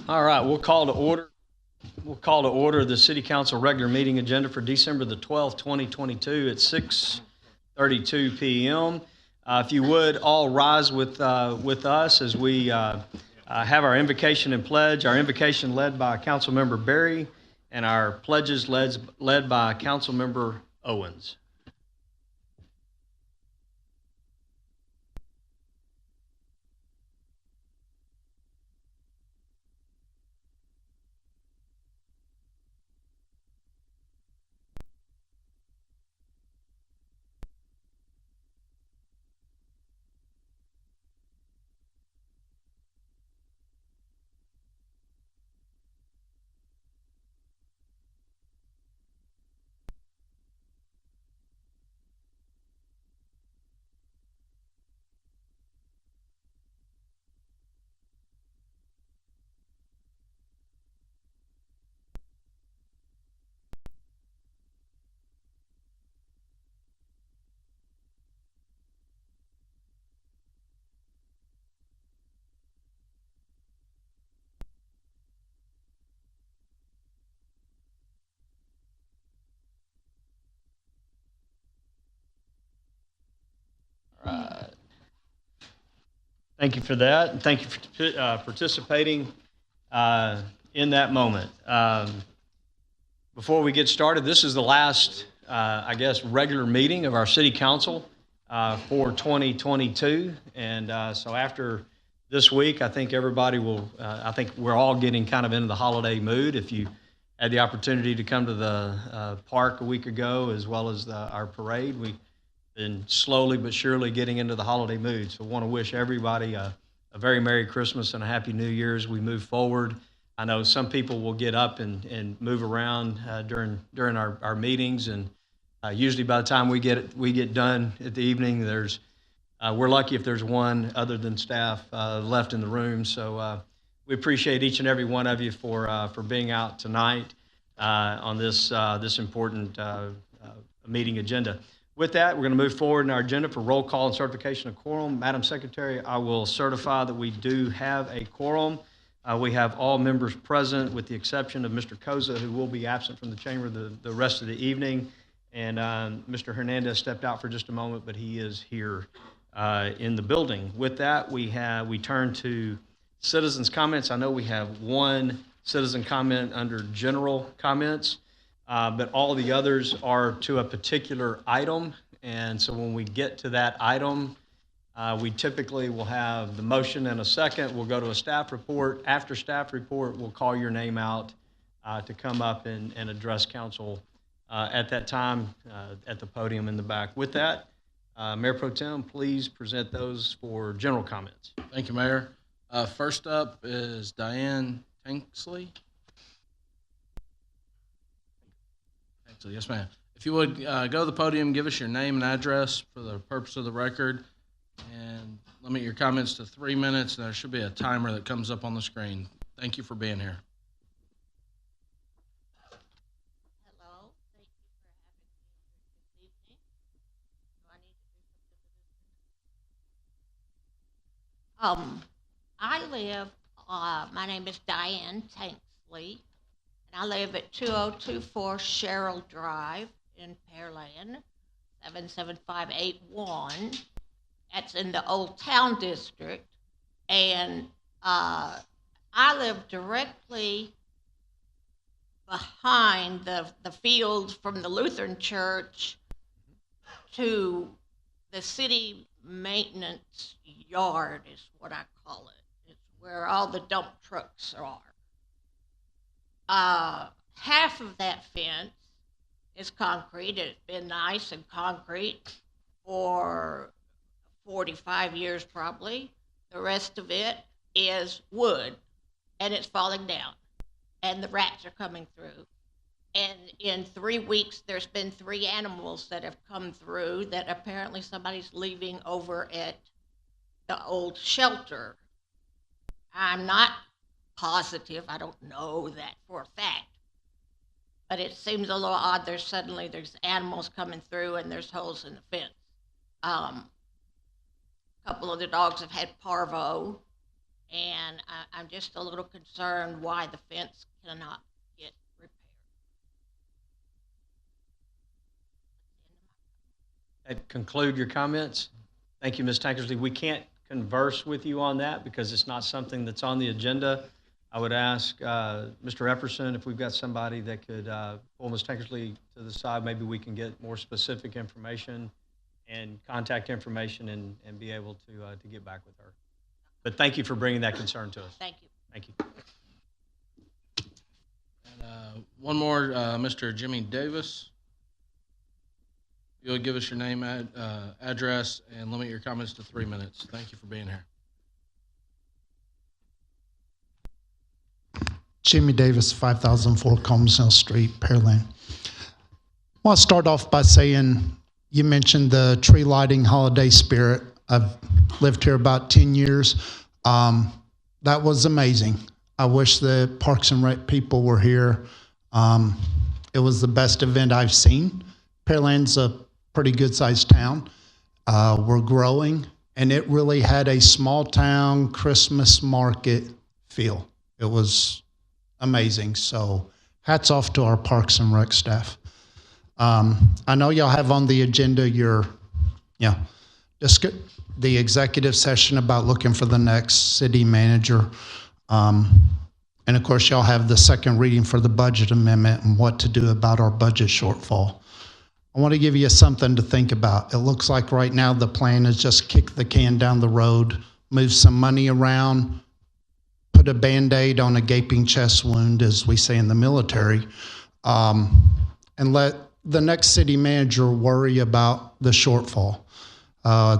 All right, we'll call to order. We'll call to order the City Council regular meeting agenda for December the 12th, 2022 at 6:32 p.m. If you would all rise with us as we have our invocation and pledge. Our invocation led by Councilmember Berry, and our pledges led by Councilmember Owens. Right. Thank you for that, and thank you for participating in that moment. Before we get started, this is the last, regular meeting of our city council for 2022. And so after this week, I think everybody will, I think we're all getting kind of into the holiday mood. If you had the opportunity to come to the park a week ago, as well as our parade, we've been slowly but surely getting into the holiday mood. So I want to wish everybody a very Merry Christmas and a Happy New Year as we move forward. I know some people will get up and move around during our meetings, and usually by the time we get done at the evening, we're lucky if there's one other than staff left in the room. So we appreciate each and every one of you for being out tonight on this important meeting agenda. With that, we're going to move forward in our agenda for roll call and certification of quorum. Madam Secretary, I will certify that we do have a quorum. We have all members present with the exception of Mr. Koza, who will be absent from the chamber the rest of the evening. And Mr. Hernandez stepped out for just a moment, but he is here in the building. With that, we turn to citizens' comments. I know we have one citizen comment under general comments. But all the others are to a particular item. And so when we get to that item, we typically will have the motion and a second. We'll go to a staff report. After staff report, we'll call your name out to come up and address council at that time at the podium in the back. With that, Mayor Pro Tem, please present those for general comments. Thank you, Mayor. First up is Diane Tanksley. Yes, ma'am. If you would go to the podium, give us your name and address for the purpose of the record, and limit your comments to 3 minutes, and there should be a timer that comes up on the screen. Thank you for being here. Hello, thank you for having me here this evening. Do I need to do something to this? I live, my name is Diane Tanksley. I live at 2024 Sherrill Drive in Pearland, 77581. That's in the Old Town District. And I live directly behind the field from the Lutheran Church to the city maintenance yard is what I call it. It's where all the dump trucks are. Half of that fence is concrete. It's been nice and concrete for 45 years probably. The rest of it is wood, and it's falling down, and the rats are coming through. And in 3 weeks, there's been 3 animals that have come through that apparently somebody's leaving over at the old shelter. I'm not positive. I don't know that for a fact. But it seems a little odd. There's animals coming through and there's holes in the fence. A couple of the dogs have had parvo, and I'm just a little concerned why the fence cannot get repaired. That conclude your comments? Thank you, Ms. Tankersley. We can't converse with you on that because it's not something that's on the agenda. I would ask Mr. Epperson if we've got somebody that could pull Ms. Tankersley to the side. Maybe we can get more specific information and contact information and be able to get back with her. But thank you for bringing that concern to us. Thank you. Thank you. And, one more, Mr. Jimmy Davis. You'll give us your name, address, and limit your comments to 3 minutes. Thank you for being here. Jimmy Davis, 5004 Combs Hill Street, Pearland. I want to start off by saying you mentioned the tree lighting holiday spirit. I've lived here about 10 years. That was amazing. I wish the Parks and Rec people were here. It was the best event I've seen. Pearland's a pretty good-sized town. We're growing, and it really had a small-town Christmas market feel. It was amazing. So hats off to our Parks and Rec staff. I know y'all have on the agenda the executive session about looking for the next city manager. And of course, y'all have the second reading for the budget amendment and what to do about our budget shortfall. I want to give you something to think about. It looks like right now the plan is just kick the can down the road, move some money around, put a Band-Aid on a gaping chest wound, as we say in the military, and let the next city manager worry about the shortfall.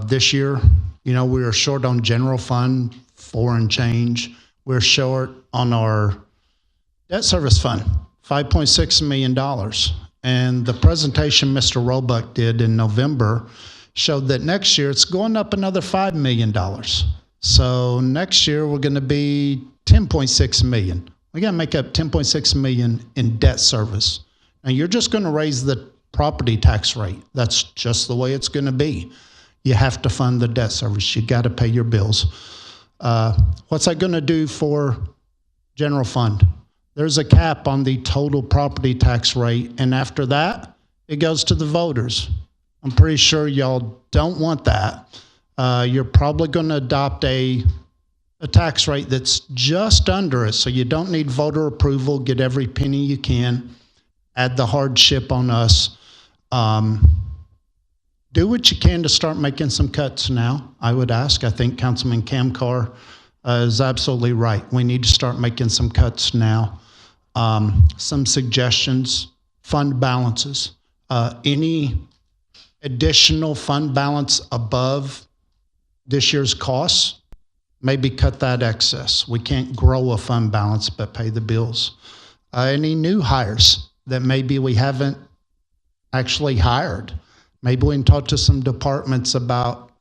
This year, we were short on general fund, 4 and change. We're short on our debt service fund, $5.6 million. And the presentation Mr. Roebuck did in November showed that next year it's going up another $5 million. So next year we're going to be $10.6 million. We got to make up $10.6 million in debt service. And you're just going to raise the property tax rate. That's just the way it's going to be. You have to fund the debt service. You got to pay your bills. What's that going to do for general fund? There's a cap on the total property tax rate, and after that, it goes to the voters. I'm pretty sure y'all don't want that. You're probably going to adopt a tax rate that's just under it, so you don't need voter approval. Get every penny you can. Add the hardship on us. Do what you can to start making some cuts now, I would ask. I think Councilman Kamkar is absolutely right. We need to start making some cuts now. Some suggestions, fund balances. Any additional fund balance above this year's costs, maybe cut that excess. We can't grow a fund balance but pay the bills. Any new hires that maybe we haven't actually hired. Maybe we can talk to some departments about,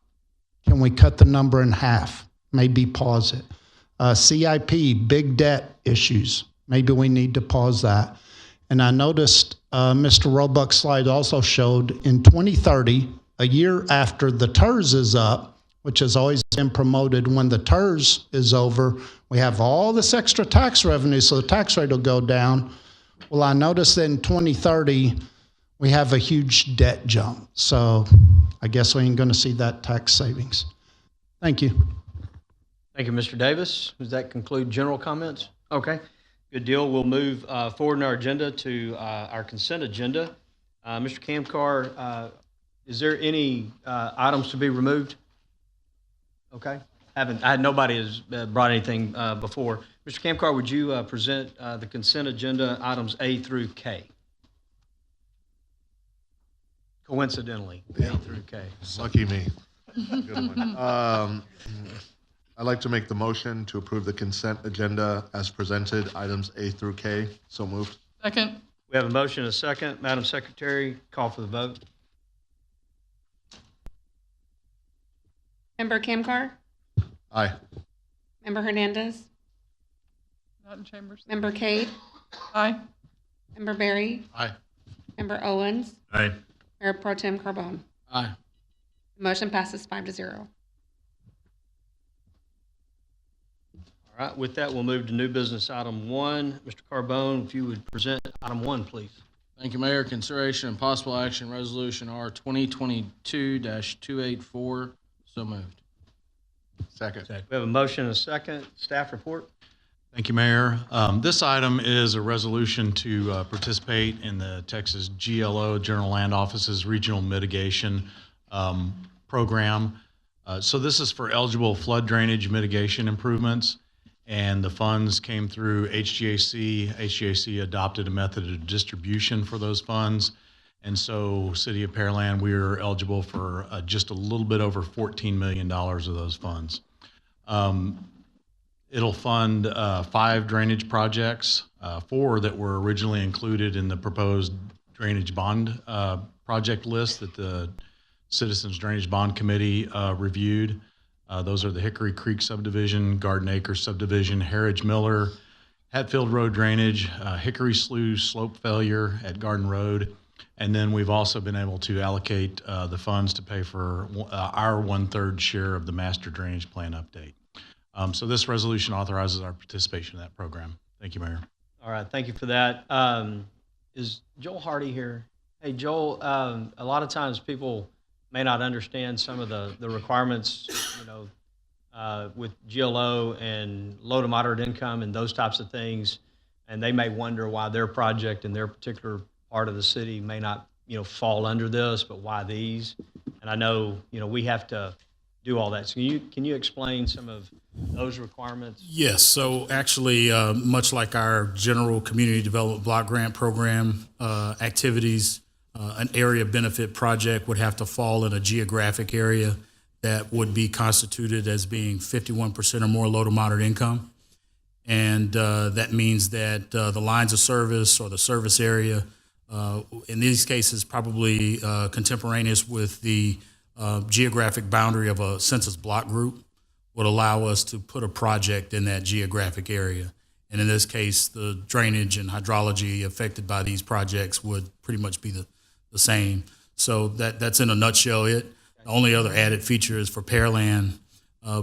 can we cut the number in half? Maybe pause it. CIP, big debt issues. Maybe we need to pause that. And I noticed Mr. Roebuck's slide also showed in 2030, a year after the TERS is up, which has always been promoted, when the TERS is over, we have all this extra tax revenue, so the tax rate will go down. Well, I noticed that in 2030, we have a huge debt jump. So I guess we ain't going to see that tax savings. Thank you. Thank you, Mr. Davis. Does that conclude general comments? Okay, good deal. We'll move forward in our agenda to our consent agenda. Mr. Kamkar, is there any items to be removed? Okay. I had nobody has brought anything before. Mr. Kamkar, would you present the consent agenda items A through K? Coincidentally, A through K. Lucky me. Good one. I'd like to make the motion to approve the consent agenda as presented, items A through K. So moved. Second. We have a motion and a second. Madam Secretary, call for the vote. Member Kamkar? Aye. Member Hernandez? Not in chambers. Member Cade? Aye. Member Berry? Aye. Member Owens? Aye. Mayor Pro Tem Carbone? Aye. The motion passes 5-0. All right, with that, we'll move to new business item 1. Mr. Carbone, if you would present item 1, please. Thank you, Mayor. Consideration and possible action, Resolution R 2022-284. So moved. Second. We have a motion and a second. Staff report? Thank you, Mayor. This item is a resolution to participate in the Texas GLO, General Land Office's Regional Mitigation Program. So this is for eligible flood drainage mitigation improvements, and the funds came through HGAC. HGAC adopted a method of distribution for those funds, and so City of Pearland, we are eligible for just a little bit over $14 million of those funds. It'll fund 5 drainage projects, 4 that were originally included in the proposed drainage bond project list that the Citizens Drainage Bond Committee reviewed. Those are the Hickory Creek subdivision, Garden Acres subdivision, Harridge Miller, Hatfield Road drainage, Hickory Slough slope failure at Garden Road. And then we've also been able to allocate the funds to pay for our 1/3 share of the master drainage plan update. So this resolution authorizes our participation in that program. Thank you, Mayor. All right, thank you for that. Is Joel Hardy here? Hey, Joel, a lot of times people may not understand some of the requirements, with GLO and low to moderate income and those types of things, and they may wonder why their project in their particular part of the city may not, fall under this, but why these? And I know, we have to do all that. So can you explain some of those requirements? Yes. So actually, much like our general community development block grant program activities, an area benefit project would have to fall in a geographic area that would be constituted as being 51% or more low to moderate income. And that means that the lines of service or the service area, in these cases, probably contemporaneous with the geographic boundary of a census block group, would allow us to put a project in that geographic area. And in this case, the drainage and hydrology affected by these projects would pretty much be the same. So that's in a nutshell it. The only other added feature is for Pearland,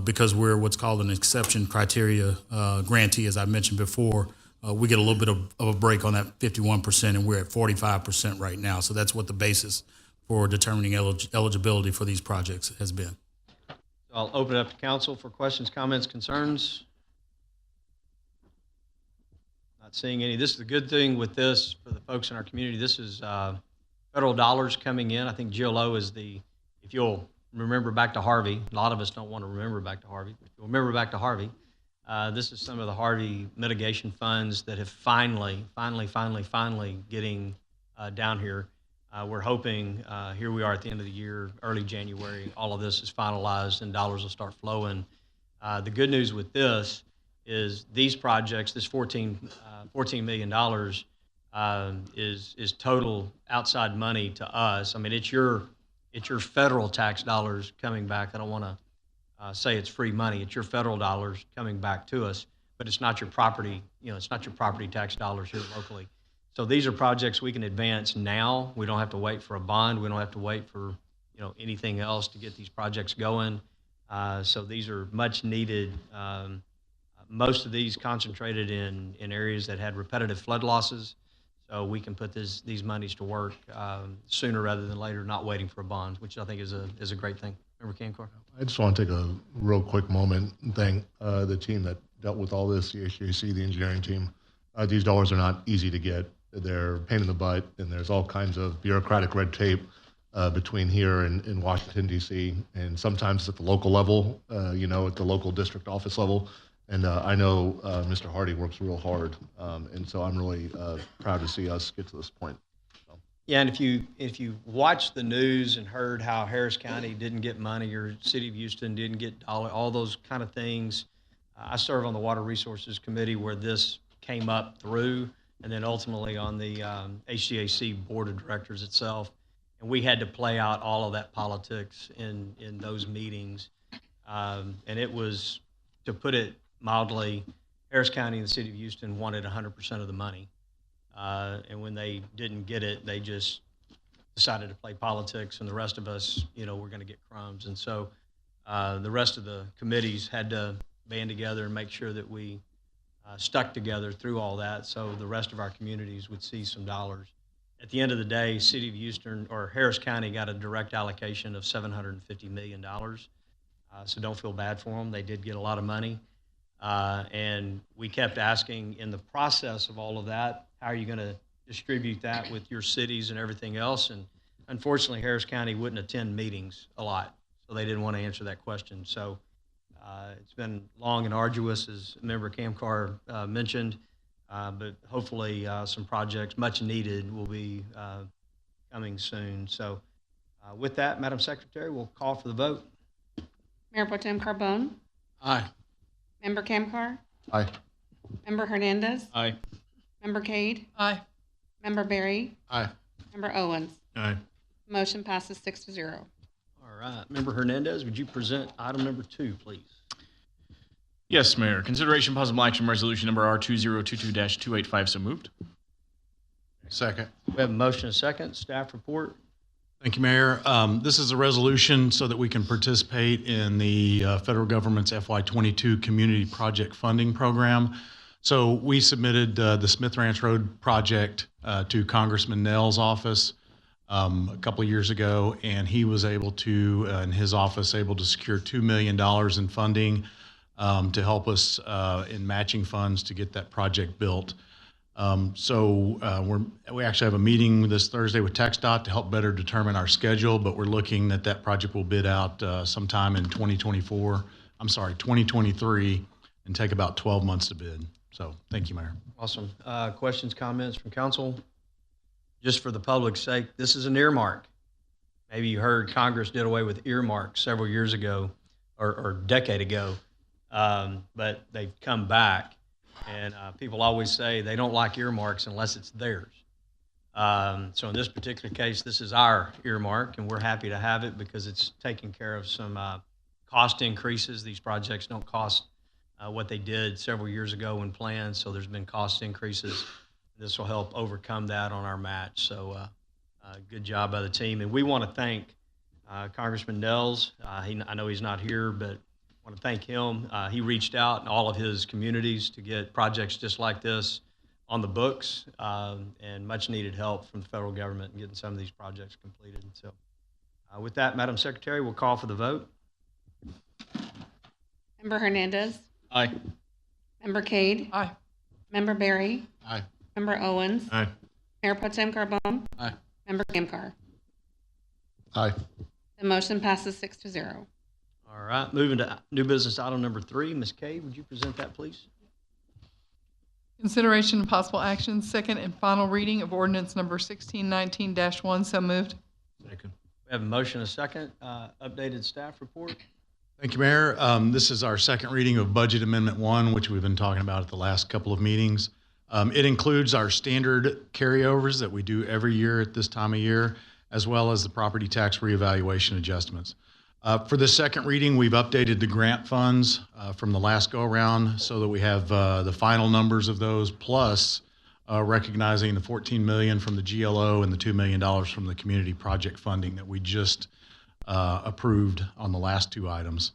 because we're what's called an exception criteria grantee, as I mentioned before, we get a little bit of a break on that 51%, and we're at 45% right now. So that's what the basis for determining eligibility for these projects has been. I'll open it up to council for questions, comments, concerns. Not seeing any. This is the good thing with this for the folks in our community. This is federal dollars coming in. I think GLO is if you'll remember back to Harvey, a lot of us don't want to remember back to Harvey, but if you'll remember back to Harvey, this is some of the Harvey mitigation funds that have finally getting down here. We're hoping, here we are at the end of the year, early January, all of this is finalized and dollars will start flowing. The good news with this is these projects, this $14 million is total outside money to us. I mean, it's your federal tax dollars coming back. I don't want to say it's free money. It's your federal dollars coming back to us, but it's not your property, it's not your property tax dollars here locally. So these are projects we can advance now. We don't have to wait for a bond. We don't have to wait for, anything else to get these projects going. So these are much needed. Most of these concentrated in areas that had repetitive flood losses. So we can put these monies to work sooner rather than later, not waiting for a bond, which I think is a great thing. Member Camcor? I just want to take a real quick moment and thank the team that dealt with all this, the HGAC, the engineering team. These dollars are not easy to get. They're a pain in the butt, and there's all kinds of bureaucratic red tape between here and Washington, D.C., and sometimes at the local level, at the local district office level. And I know Mr. Hardy works real hard, and so I'm really proud to see us get to this point. So. Yeah, and if you watched the news and heard how Harris County didn't get money or City of Houston didn't get all those kind of things, I serve on the Water Resources Committee where this came up through, and then ultimately on the HGAC Board of Directors itself. And we had to play out all of that politics in those meetings. And it was, to put it mildly, Harris County and the City of Houston wanted 100% of the money. And when they didn't get it, they just decided to play politics, and the rest of us, we're going to get crumbs. And so the rest of the committees had to band together and make sure that we stuck together through all that so the rest of our communities would see some dollars. At the end of the day, City of Houston or Harris County got a direct allocation of $750 million. So don't feel bad for them. They did get a lot of money. And we kept asking in the process of all of that, how are you going to distribute that with your cities and everything else? And unfortunately, Harris County wouldn't attend meetings a lot, so they didn't want to answer that question. So it's been long and arduous, as Member Kamkar mentioned, but hopefully some projects much needed will be coming soon. So with that, Madam Secretary, we'll call for the vote. Mayor Pro Tem Carbone, Aye. Member Kamkar, Aye. Member Hernandez, Aye. Member Cade, Aye. Member Berry, Aye. Member Owens. Aye. Motion passes 6-0. All right, Member Hernandez, would you present item number 2, please? Yes, Mayor. Consideration possible action resolution number R2022-285. So moved. Second. We have a motion and a second. Staff report. Thank you, Mayor. This is a resolution so that we can participate in the federal government's FY22 Community Project Funding Program. So we submitted the Smith Ranch Road project to Congressman Nell's office a couple of years ago, and he was able to, in his office, able to secure $2 million in funding to help us in matching funds to get that project built. We actually have a meeting this Thursday with TxDOT to help better determine our schedule, but we're looking that project will bid out sometime in 2023, and take about 12 months to bid. So thank you, Mayor. Awesome. Questions, comments from council? Just for the public's sake, this is an earmark. Maybe you heard Congress did away with earmarks several years ago or a decade ago, but they've come back. And people always say they don't like earmarks unless it's theirs. So in this particular case, this is our earmark, and we're happy to have it because it's taking care of some cost increases. These projects don't cost what they did several years ago when planned, so there's been cost increases. This will help overcome that on our match. So good job by the team. And we want to thank Congressman Nels. I know he's not here, but I want to thank him. He reached out in all of his communities to get projects just like this on the books, and much needed help from the federal government in getting some of these projects completed. So with that, Madam Secretary, we'll call for the vote. Member Hernandez, Aye. Member Cade, Aye. Member Berry, Aye. Member Owens, Aye. Mayor Pro Tem Carbone, Aye. Member Kamkar. Aye. The motion passes 6-0. All right, moving to new business item number 3. Ms. Kay, would you present that, please? Consideration and possible action, second and final reading of ordinance number 1619-1. So moved. Second. We have a motion and a second. Updated staff report. Thank you, Mayor. This is our second reading of Budget Amendment 1, which we've been talking about at the last couple of meetings. It includes our standard carryovers that we do every year at this time of year, as well as the property tax reevaluation adjustments. For this second reading, we've updated the grant funds from the last go-around so that we have the final numbers of those, plus recognizing the $14 million from the GLO and the $2 million from the community project funding that we just approved on the last 2 items.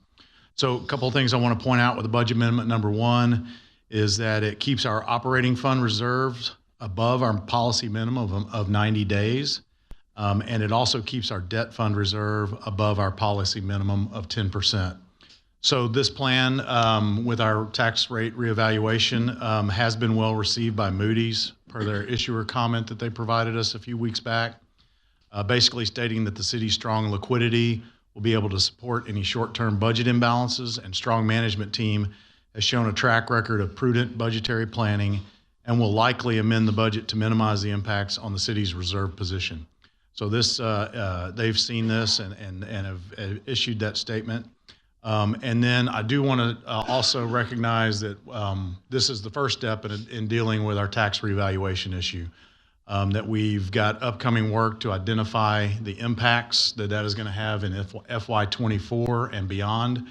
So a couple of things I want to point out with the budget amendment number 1 is that it keeps our operating fund reserves above our policy minimum of 90 days. And it also keeps our debt fund reserve above our policy minimum of 10%. So this plan with our tax rate reevaluation has been well received by Moody's per their issuer comment that they provided us a few weeks back, basically stating that the city's strong liquidity will be able to support any short-term budget imbalances, and strong management team has shown a track record of prudent budgetary planning and will likely amend the budget to minimize the impacts on the city's reserve position. So this, they've seen this and have issued that statement. And then I do want to also recognize that this is the first step in dealing with our tax reevaluation issue, that we've got upcoming work to identify the impacts that is going to have in FY24 and beyond.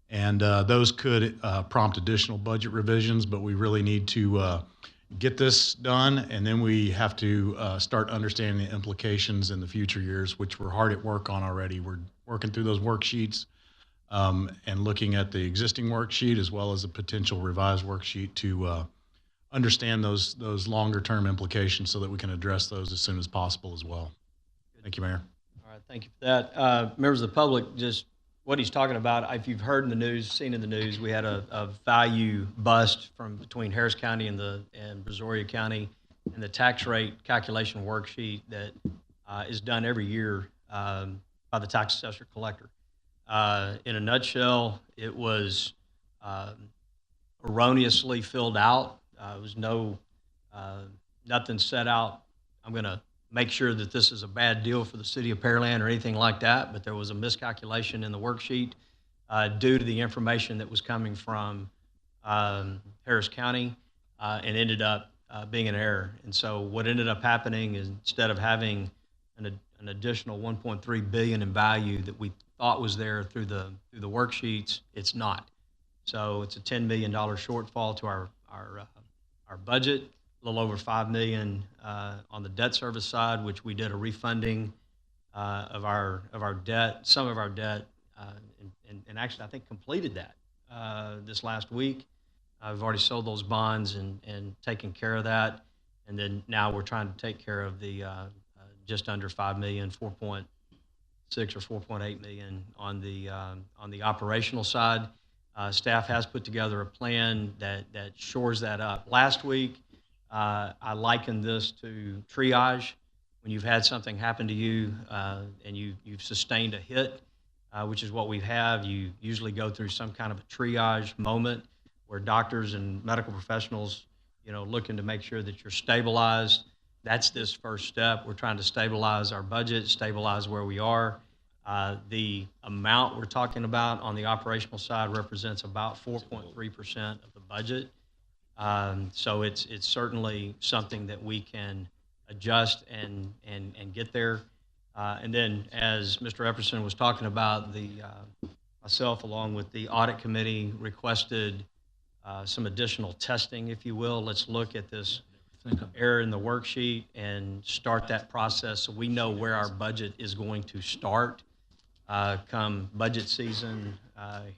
And those could prompt additional budget revisions, but we really need to get this done, and then we have to start understanding the implications in the future years, which we're hard at work on already. We're working through those worksheets and looking at the existing worksheet as well as a potential revised worksheet to understand those longer-term implications so that we can address those as soon as possible as well. Thank you, Mayor. All right, thank you for that. Members of the public, just what he's talking about, if you've heard in the news, seen in the news, we had a value bust from between Harris County and Brazoria County, and the tax rate calculation worksheet that is done every year by the tax assessor collector. In a nutshell, it was erroneously filled out. It was nothing set out. I'm going to make sure that this is a bad deal for the city of Pearland or anything like that, but there was a miscalculation in the worksheet due to the information that was coming from Harris County and ended up being an error. And so what ended up happening is instead of having an additional 1.3 billion in value that we thought was there through the worksheets, it's not. So it's a $10 million shortfall to our budget, a little over $5 million on the debt service side, which we did a refunding of our debt, some of our debt, and actually I think completed that this last week. We've already sold those bonds and taken care of that, and then now we're trying to take care of the just under 5 million, 4.6 or 4.8 million on the operational side. Staff has put together a plan that shores that up. Last week, I likened this to triage. When you've had something happen to you and you've sustained a hit, which is what we have, you usually go through some kind of a triage moment where doctors and medical professionals, looking to make sure that you're stabilized. That's this first step. We're trying to stabilize our budget, stabilize where we are. The amount we're talking about on the operational side represents about 4.3% of the budget. So it's certainly something that we can adjust and get there. And then, as Mr. Epperson was talking about, myself along with the audit committee requested some additional testing, if you will. Let's look at this error in the worksheet and start that process so we know where our budget is going to start come budget season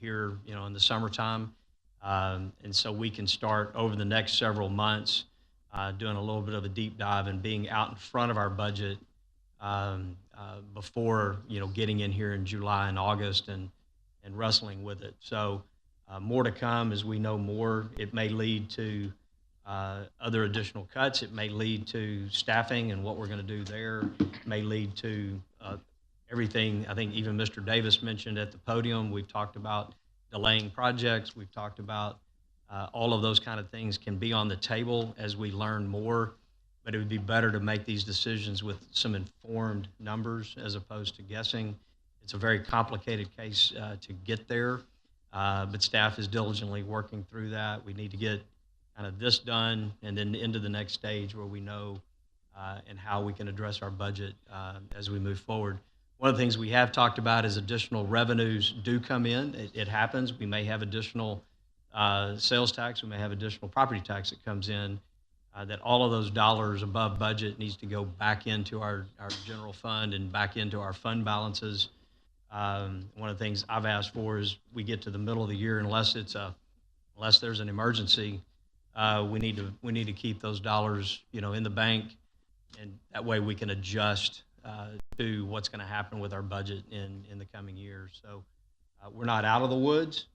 here, in the summertime. And so we can start over the next several months doing a little bit of a deep dive and being out in front of our budget before, getting in here in July and August and wrestling with it. So more to come as we know more. It may lead to other additional cuts. It may lead to staffing and what we're going to do there. It may lead to everything. I think even Mr. Davis mentioned at the podium, we've talked about delaying projects. We've talked about all of those kind of things can be on the table as we learn more, but it would be better to make these decisions with some informed numbers as opposed to guessing. It's a very complicated case to get there, but staff is diligently working through that. We need to get kind of this done and then into the next stage where we know and how we can address our budget as we move forward. One of the things we have talked about is additional revenues do come in. It happens. We may have additional sales tax. We may have additional property tax that comes in. That all of those dollars above budget needs to go back into our general fund and back into our fund balances. One of the things I've asked for is we get to the middle of the year, unless there's an emergency, we need to keep those dollars, in the bank, and that way we can adjust to what's going to happen with our budget in the coming years. So we're not out of the woods,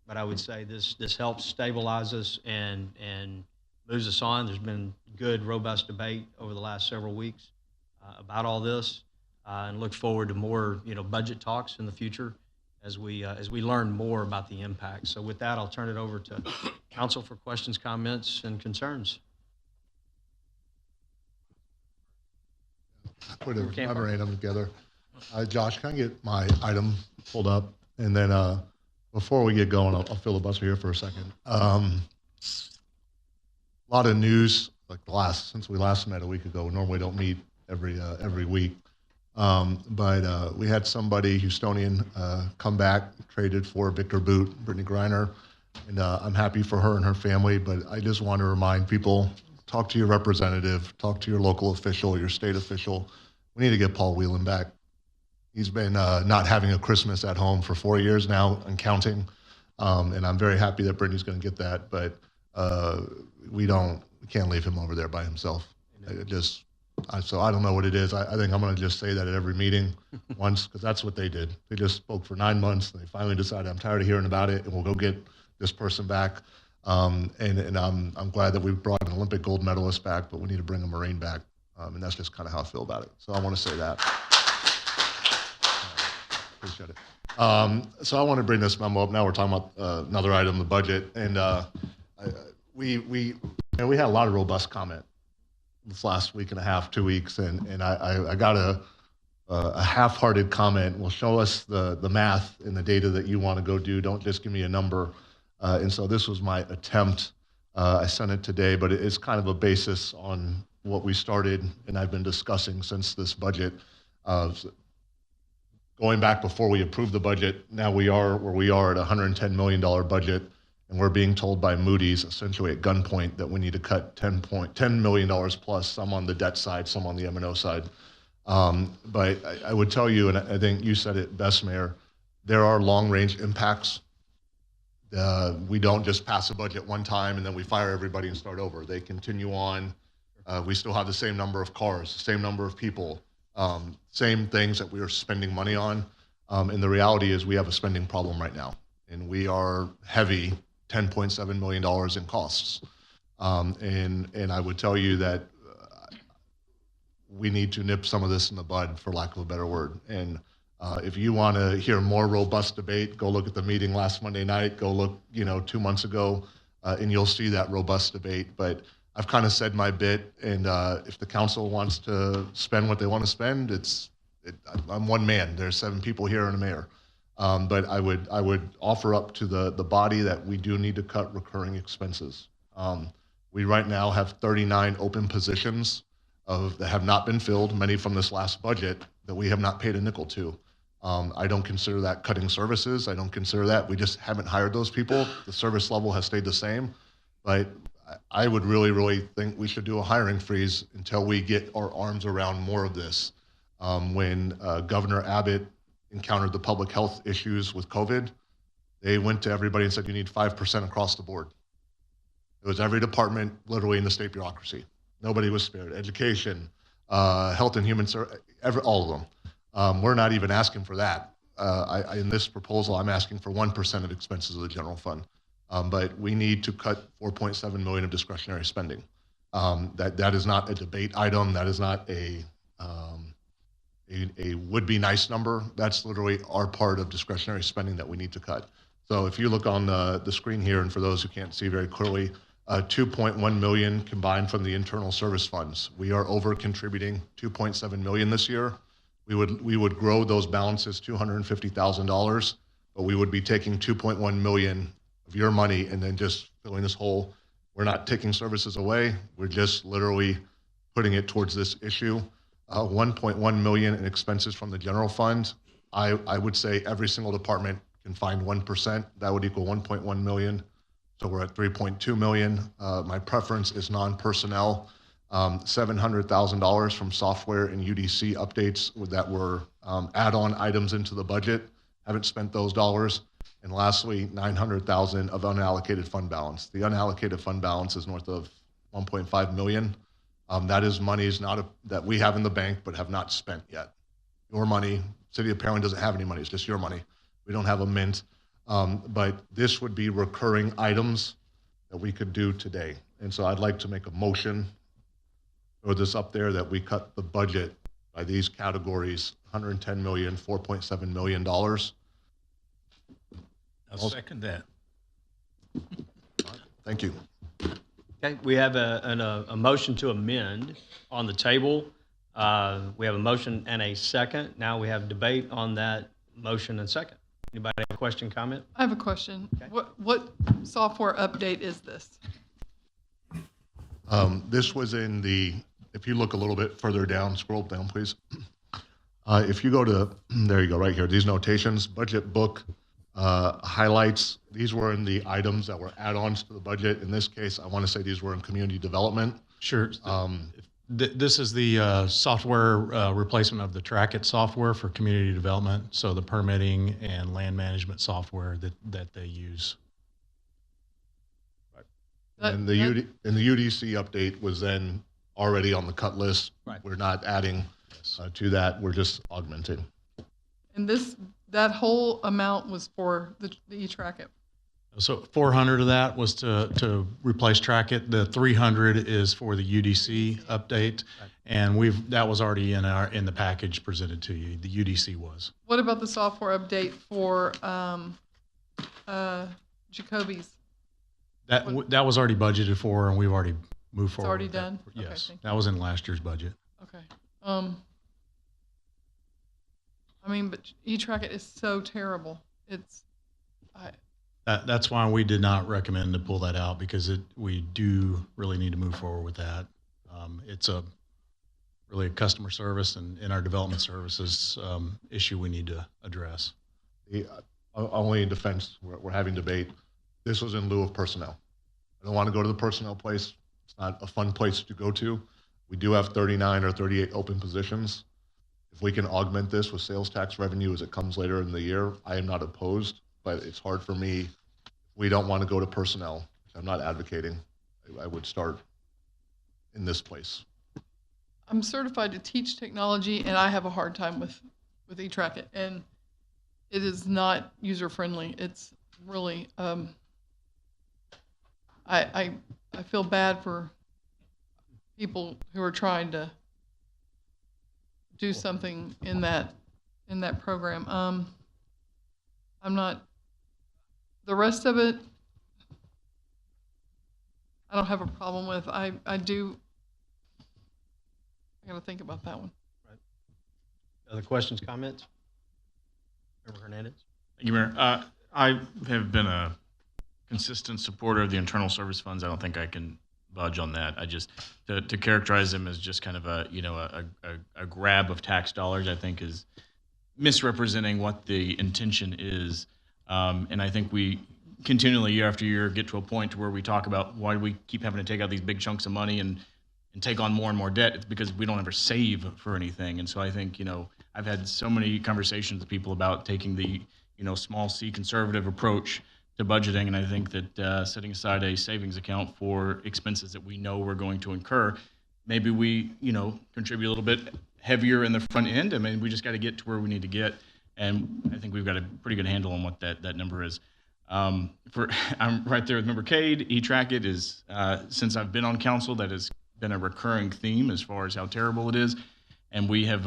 but I would say this helps stabilize us and moves us on. There's been good, robust debate over the last several weeks about all this, and look forward to more, budget talks in the future as we learn more about the impact. So with that, I'll turn it over to council for questions, comments, and concerns. I put a memorandum together. Josh, can I get my item pulled up? And then before we get going, I'll filibuster here for a second. A lot of news, like since we last met a week ago. We normally don't meet every week. But we had somebody, Houstonian, come back, traded for Victor Boot, Brittany Griner. And I'm happy for her and her family, but I just want to remind people, talk to your representative, talk to your local official, your state official. We need to get Paul Whelan back. He's been not having a Christmas at home for 4 years now and counting. And I'm very happy that Brittany's going to get that, but we can't leave him over there by himself. So I don't know what it is. I think I'm going to just say that at every meeting once, because that's what they did. They just spoke for 9 months. And they finally decided, I'm tired of hearing about it, and we'll go get this person back. And I'm glad that we brought an Olympic gold medalist back, but we need to bring a Marine back. And that's just kind of how I feel about it. So I want to say that. Appreciate it. So I want to bring this memo up. Now we're talking about another item, the budget. And we had a lot of robust comment this last week and a half, 2 weeks. And I got a half-hearted comment. Well, show us the math and the data that you want to go do. Don't just give me a number. And so this was my attempt. I sent it today, but it's kind of a basis on what we started and I've been discussing since this budget. Going back before we approved the budget, now we are where we are at a $110 million budget, and we're being told by Moody's essentially at gunpoint that we need to cut $10 million plus, some on the debt side, some on the M&O side. But I would tell you, and I think you said it best, Mayor, there are long-range impacts. We don't just pass a budget one time and then we fire everybody and start over. They continue on. We still have the same number of cars, the same number of people, same things that we are spending money on. And the reality is we have a spending problem right now. And we are heavy, $10.7 million in costs. And I would tell you that we need to nip some of this in the bud, for lack of a better word. And if you want to hear more robust debate, go look at the meeting last Monday night, go look, 2 months ago, and you'll see that robust debate. But I've kind of said my bit, and if the council wants to spend what they want to spend, I'm one man. There's 7 people here and a mayor. But I would offer up to the body that we do need to cut recurring expenses. We right now have 39 open positions that have not been filled, many from this last budget that we have not paid a nickel to. I don't consider that cutting services. I don't consider that. We just haven't hired those people. The service level has stayed the same. But I would really, really think we should do a hiring freeze until we get our arms around more of this. When Governor Abbott encountered the public health issues with COVID, they went to everybody and said, you need 5% across the board. It was every department literally in the state bureaucracy. Nobody was spared. Education, health and human services, all of them. We're not even asking for that. In this proposal, I'm asking for 1% of expenses of the general fund. But we need to cut $4.7 million of discretionary spending. That is not a debate item. That is not a would-be nice number. That's literally our part of discretionary spending that we need to cut. So if you look on the screen here, and for those who can't see very clearly, 2.1 million combined from the internal service funds. We are over contributing 2.7 million this year. We would grow those balances $250,000, but we would be taking 2.1 million of your money and then just filling this hole. We're not taking services away. We're just literally putting it towards this issue. 1.1 million in expenses from the general fund. I would say every single department can find 1%. That would equal 1.1 million. So we're at 3.2 million. My preference is non-personnel. $700,000 from software and UDC updates that were add-on items into the budget. Haven't spent those dollars. And lastly, $900,000 of unallocated fund balance. The unallocated fund balance is north of 1.5 million. That is monies that we have in the bank but have not spent yet. Your money. City of Pearland doesn't have any money. It's just your money. We don't have a mint. But this would be recurring items that we could do today. And so I'd like to make a motion, throw this up there, that we cut the budget by these categories, $110 million, $4.7 million. I'll second that. Thank you. Okay, we have a motion to amend on the table. We have a motion and a second. Now we have debate on that motion and second. Anybody have a question, comment? I have a question. Okay. What software update is this? This was in if you look a little bit further down, scroll down, please. If you go to, there you go, right here, these notations, budget book, highlights, these were in the items that were add-ons to the budget. In this case, I want to say these were in community development. Sure. This is the software replacement of the Trackit software for community development, so the permitting and land management software that they use. And the UDC update was then already on the cut list. Right. We're not adding to that. We're just augmenting. And that whole amount was for the E-Trackit. So 400 of that was to replace Trackit. The 300 is for the UDC update, and that was already in the package presented to you. The UDC was. What about the software update for Jacoby's? That was already budgeted for, and we've already moved forward. already with that. done? Okay, Yes, thank that was in last year's budget. Okay. I mean, but E-Trackit is so terrible. That's why we did not recommend to pull that out, because we do really need to move forward with that. It's really a customer service and in our development services issue we need to address. Only in defense, we're having debate. This was in lieu of personnel. I don't want to go to the personnel place. It's not a fun place to go to. We do have 39 or 38 open positions. If we can augment this with sales tax revenue as it comes later in the year, I am not opposed, but it's hard for me. We don't want to go to personnel. I'm not advocating. I would start in this place. I'm certified to teach technology, and I have a hard time with E-Trackit, and it is not user-friendly. It's really, I feel bad for people who are trying to do something in that program. I'm not, the rest of it, I don't have a problem with. I got to think about that one. Right. Other questions, comments? Member Hernandez? Thank you, Mayor. I have been a consistent supporter of the internal service funds. I don't think I can budge on that. I just, to characterize them as just kind of a grab of tax dollars, I think is misrepresenting what the intention is. And I think we continually, year after year, get to a point where we talk about why do we keep having to take out these big chunks of money and take on more and more debt. It's because we don't ever save for anything. And so I think, I've had so many conversations with people about taking the, small c conservative approach to budgeting. And I think that setting aside a savings account for expenses that we know we're going to incur, maybe we, contribute a little bit heavier in the front end. I mean, we just got to get to where we need to get. And I think we've got a pretty good handle on what that number is. I'm right there with Member Cade. E-Trackit is, since I've been on council, that has been a recurring theme as far as how terrible it is. And we have,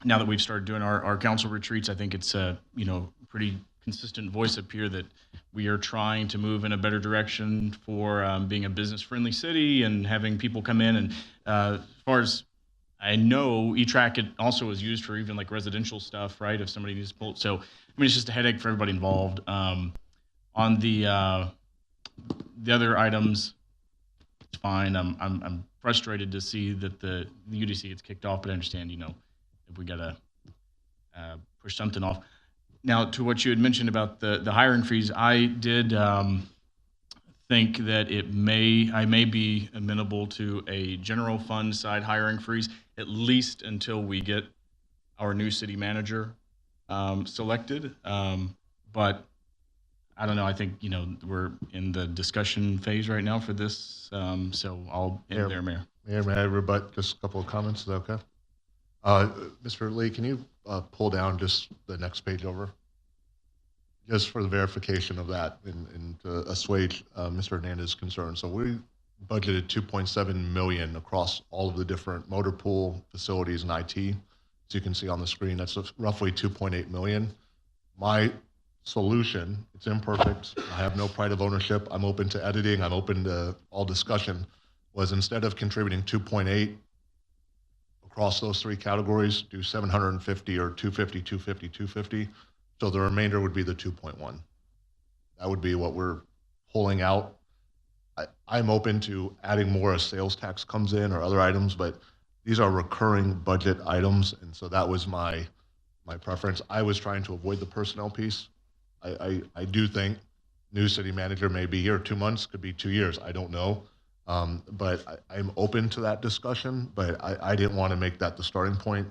now that we've started doing our council retreats, I think it's a, pretty consistent voice up here that we are trying to move in a better direction for being a business-friendly city and having people come in. And as far as I know, E-Trackit also is used for even like residential stuff, right? If somebody needs to pull, so I mean, it's just a headache for everybody involved. On the other items, it's fine. I'm frustrated to see that the UDC gets kicked off, but I understand, if we gotta push something off. Now, to what you had mentioned about the hiring freeze, I did think that I may be amenable to a general fund side hiring freeze, at least until we get our new city manager selected. But I don't know. I think, we're in the discussion phase right now for this. So I'll end there, Mayor. Mayor, may I rebut just a couple of comments? Is that okay? Mr. Lee, can you pull down just the next page over? Just for the verification of that and to assuage Mr. Hernandez's concern. So we budgeted $2.7 million across all of the different motor pool facilities and IT. As you can see on the screen, that's roughly $2.8 million. My solution, it's imperfect. I have no pride of ownership. I'm open to editing. I'm open to all discussion. Was instead of contributing 2.8 across those three categories, do 750 or 250, 250, 250. So the remainder would be the 2.1. That would be what we're pulling out. I'm open to adding more as sales tax comes in or other items, but these are recurring budget items. And so that was my preference. I was trying to avoid the personnel piece. I do think new city manager may be here 2 months, could be 2 years. I don't know. But I'm open to that discussion, but I didn't want to make that the starting point.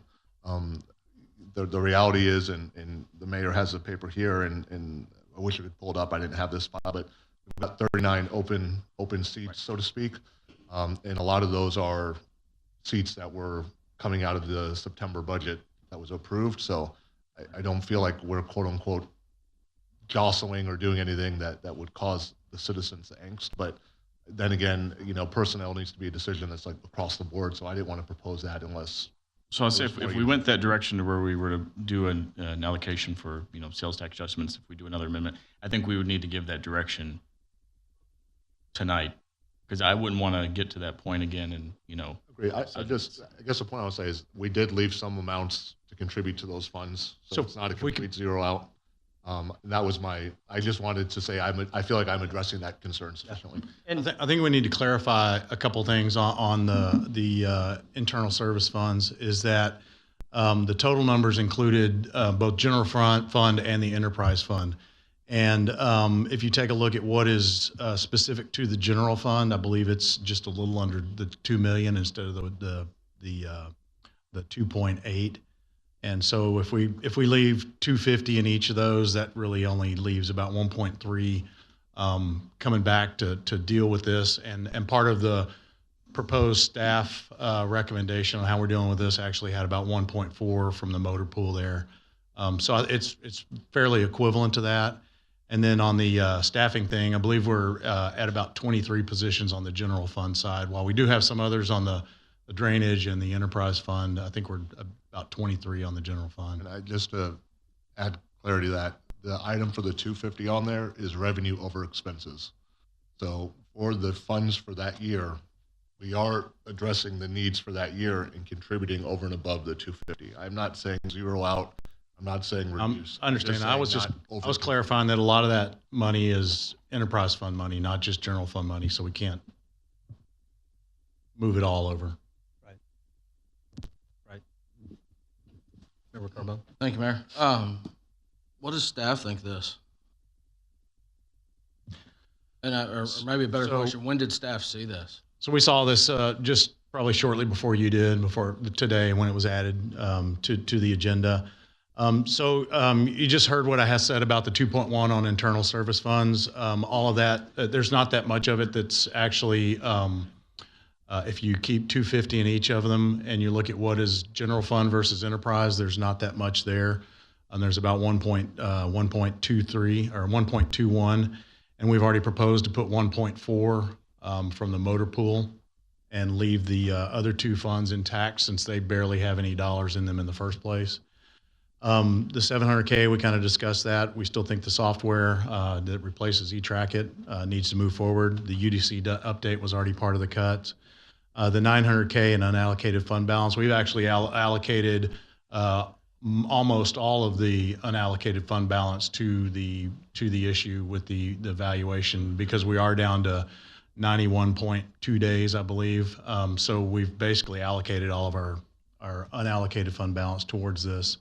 The reality is, and the mayor has the paper here, and I wish I could pull it up. I didn't have this file, but we've got 39 open seats, so to speak. And a lot of those are seats that were coming out of the September budget that was approved. So I don't feel like we're quote unquote jostling or doing anything that would cause the citizens angst. But then again, personnel needs to be a decision that's like across the board. So I didn't want to propose that unless. So I'll say if we went that direction to where we were to do an allocation for, sales tax adjustments, if we do another amendment, I think we would need to give that direction tonight, because I wouldn't want to get to that point again and, Agree. I guess the point I would say is we did leave some amounts to contribute to those funds. So it's not a complete zero out. That was I just wanted to say, I feel like I'm addressing that concern sufficiently. And I think we need to clarify a couple things on the internal service funds, is that the total numbers included both general fund and the enterprise fund. And if you take a look at what is specific to the general fund, I believe it's just a little under the 2 million instead of the 2.8. And so if we leave 250 in each of those, that really only leaves about 1.3 coming back to deal with this. And part of the proposed staff recommendation on how we're dealing with this actually had about 1.4 from the motor pool there. So it's fairly equivalent to that. And then on the staffing thing, I believe we're at about 23 positions on the general fund side. While we do have some others on the drainage and the enterprise fund, I think we're about 23 on the general fund. And just to add clarity to that, the item for the 250 on there is revenue over expenses. So for the funds for that year, we are addressing the needs for that year and contributing over and above the 250. I'm not saying zero out. I'm not saying reduce. I understand. I was clarifying that a lot of that money is enterprise fund money, not just general fund money. So we can't move it all over. Right. Member Carbone. Thank you, Mayor. What does staff think of this? And or maybe a better question, when did staff see this? So we saw this just probably shortly before you did, before today when it was added to the agenda. You just heard what I have said about the 2.1 on internal service funds. All of that, there's not that much of it that's actually, if you keep 250 in each of them and you look at what is general fund versus enterprise, there's not that much there. There's about 1.23 or 1.21, and we've already proposed to put 1.4 from the motor pool and leave the other two funds intact since they barely have any dollars in them in the first place. The $700K, we kind of discussed that. We still think the software that replaces eTrackIt needs to move forward. The UDC update was already part of the cut. The $900K in unallocated fund balance, we've actually allocated almost all of the unallocated fund balance to the issue with the valuation, because we are down to 91.2 days, I believe. So we've basically allocated all of our unallocated fund balance towards this.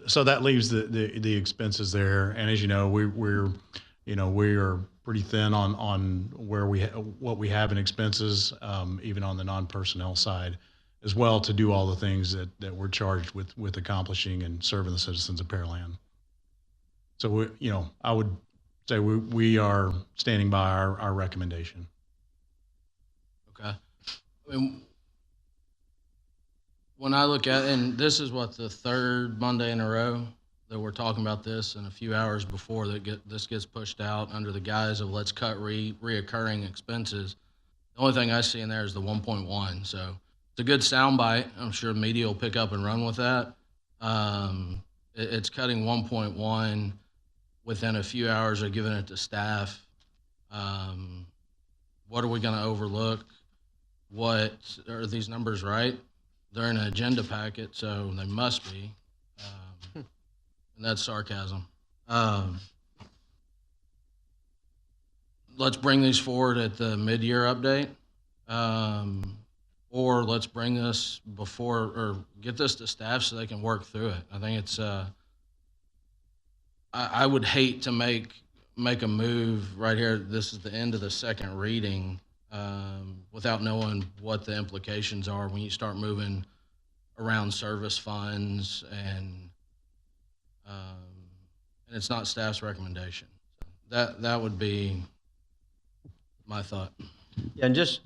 So that leaves the expenses there, and as you know, we are pretty thin on where what we have in expenses, even on the non-personnel side, as well, to do all the things that we're charged with accomplishing and serving the citizens of Pearland. So I would say we are standing by our recommendation. Okay. I mean, when I look at, and this is what, the third Monday in a row that we're talking about this, and a few hours before this gets pushed out under the guise of let's cut reoccurring expenses. The only thing I see in there is the 1.1. So it's a good soundbite. I'm sure the media will pick up and run with that. It's cutting 1.1 within a few hours of giving it to staff. What are we going to overlook? What are these numbers right? They're in an agenda packet, so they must be. And that's sarcasm. Let's bring these forward at the mid-year update. Or let's bring this before, or get this to staff so they can work through it. I think it's, I would hate to make a move right here. This is the end of the second reading, without knowing what the implications are when you start moving around service funds and it's not staff's recommendation. That would be my thought. Yeah, and just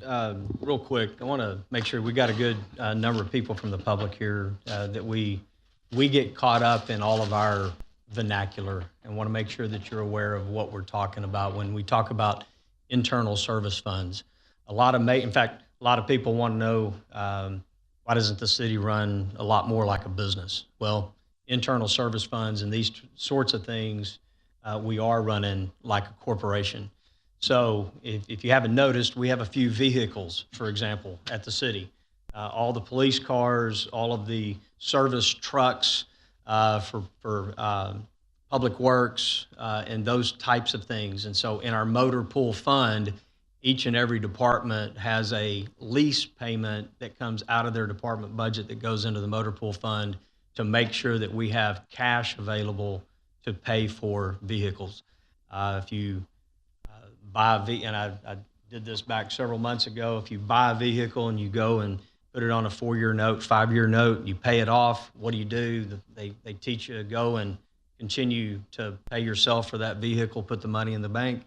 real quick, I want to make sure we got a good number of people from the public here that we get caught up in all of our vernacular and want to make sure that you're aware of what we're talking about when we talk about internal service funds. In fact, a lot of people want to know why doesn't the city run a lot more like a business? Well, internal service funds and these sorts of things, we are running like a corporation. So if you haven't noticed, we have a few vehicles, for example, at the city. All the police cars, all of the service trucks for public works and those types of things. And so in our motor pool fund, each and every department has a lease payment that comes out of their department budget that goes into the motor pool fund to make sure that we have cash available to pay for vehicles. If you buy and I did this back several months ago, if you buy a vehicle and you go and put it on a 4-year note, 5-year note, you pay it off, what do? They teach you to go and continue to pay yourself for that vehicle, put the money in the bank.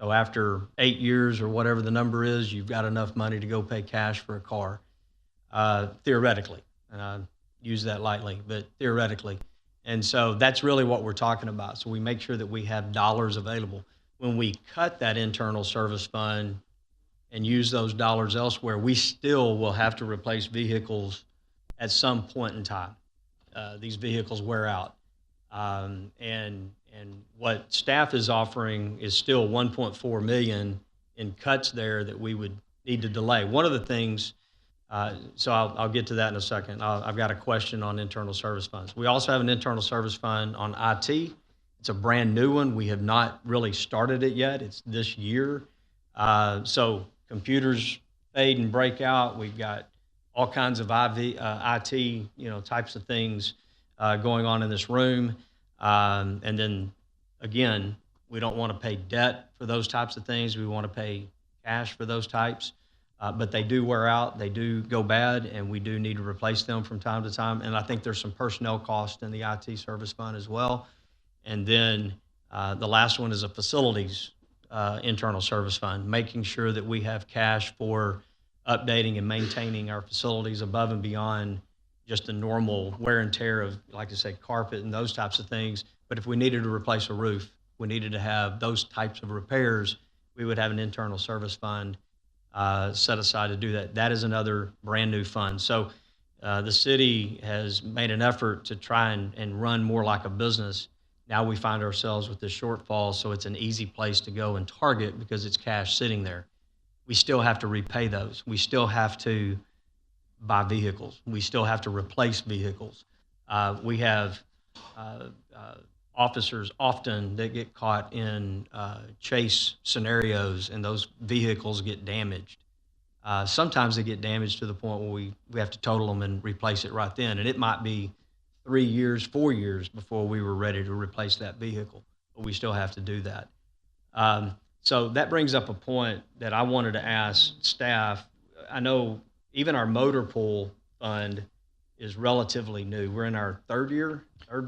So after 8 years or whatever the number is, you've got enough money to go pay cash for a car, theoretically. And I use that lightly, but theoretically. And so that's really what we're talking about. So we make sure that we have dollars available. When we cut that internal service fund and use those dollars elsewhere, we still will have to replace vehicles at some point in time. These vehicles wear out. And what staff is offering is still 1.4 million in cuts there that we would need to delay. One of the things, so I'll get to that in a second. I've got a question on internal service funds. We also have an internal service fund on IT. It's a brand new one. We have not really started it yet. It's this year. So computers fade and break out. We've got all kinds of IT, types of things going on in this room. And then again, we don't want to pay debt for those types of things. We want to pay cash for those types. But they do wear out, they do go bad, and we do need to replace them from time to time. And I think there's some personnel cost in the IT service fund as well. And then the last one is a facilities internal service fund, making sure that we have cash for updating and maintaining our facilities above and beyond just the normal wear and tear of, like I say, carpet and those types of things. But if we needed to replace a roof, we needed to have those types of repairs, we would have an internal service fund set aside to do that. That is another brand new fund. So the city has made an effort to try and run more like a business. Now we find ourselves with this shortfall, so it's an easy place to go and target because it's cash sitting there. We still have to repay those. We still have to buy vehicles. We still have to replace vehicles. We have officers often that get caught in chase scenarios and those vehicles get damaged. Sometimes they get damaged to the point where we have to total them and replace it right then. And it might be 3 years, 4 years before we were ready to replace that vehicle, but we still have to do that. So that brings up a point that I wanted to ask staff. I know even our motor pool fund is relatively new. We're in our third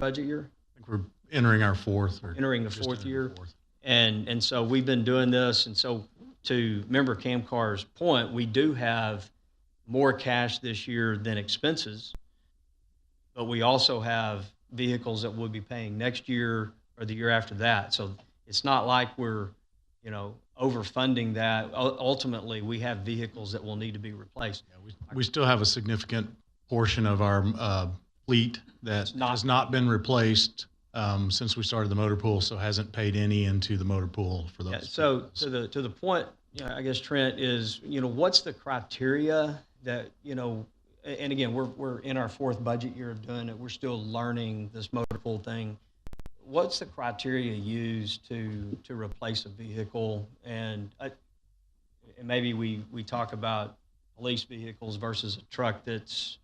budget year. I think we're entering our fourth. Entering the fourth year. And so we've been doing this. And so to member Camcar's point, we do have more cash this year than expenses, but we also have vehicles that we'll be paying next year or the year after that. So it's not like we're, overfunding that. Ultimately, we have vehicles that will need to be replaced. Yeah, we still have a significant portion of our fleet that has not been replaced since we started the motor pool, so hasn't paid any into the motor pool for those. Yeah, so to the point, I guess, Trent, is, what's the criteria that, and again, we're in our fourth budget year of doing it. We're still learning this motor pool thing. What's the criteria used to replace a vehicle? And maybe we talk about police vehicles versus a truck that's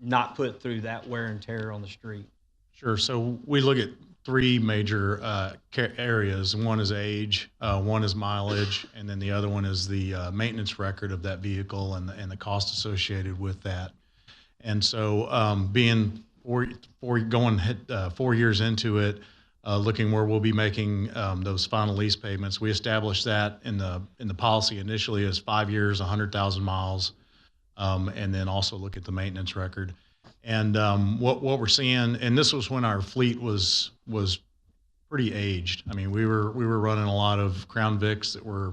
not put through that wear and tear on the street. Sure. So we look at three major areas. One is age, one is mileage, and then the other one is the maintenance record of that vehicle and the cost associated with that. And so, being 4 years into it, looking where we'll be making those final lease payments, we established that in the policy initially as 5 years, 100,000 miles, and then also look at the maintenance record. And what we're seeing, and this was when our fleet was pretty aged. I mean, we were running a lot of Crown Vics that were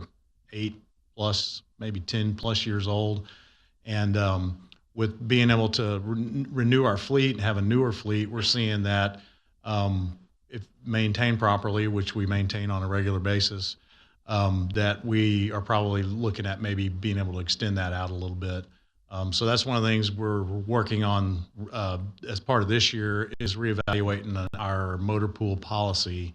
8 plus, maybe 10 plus years old, and with being able to renew our fleet and have a newer fleet, we're seeing that if maintained properly, which we maintain on a regular basis, that we are probably looking at maybe being able to extend that out a little bit. So that's one of the things we're working on as part of this year is reevaluating our motor pool policy,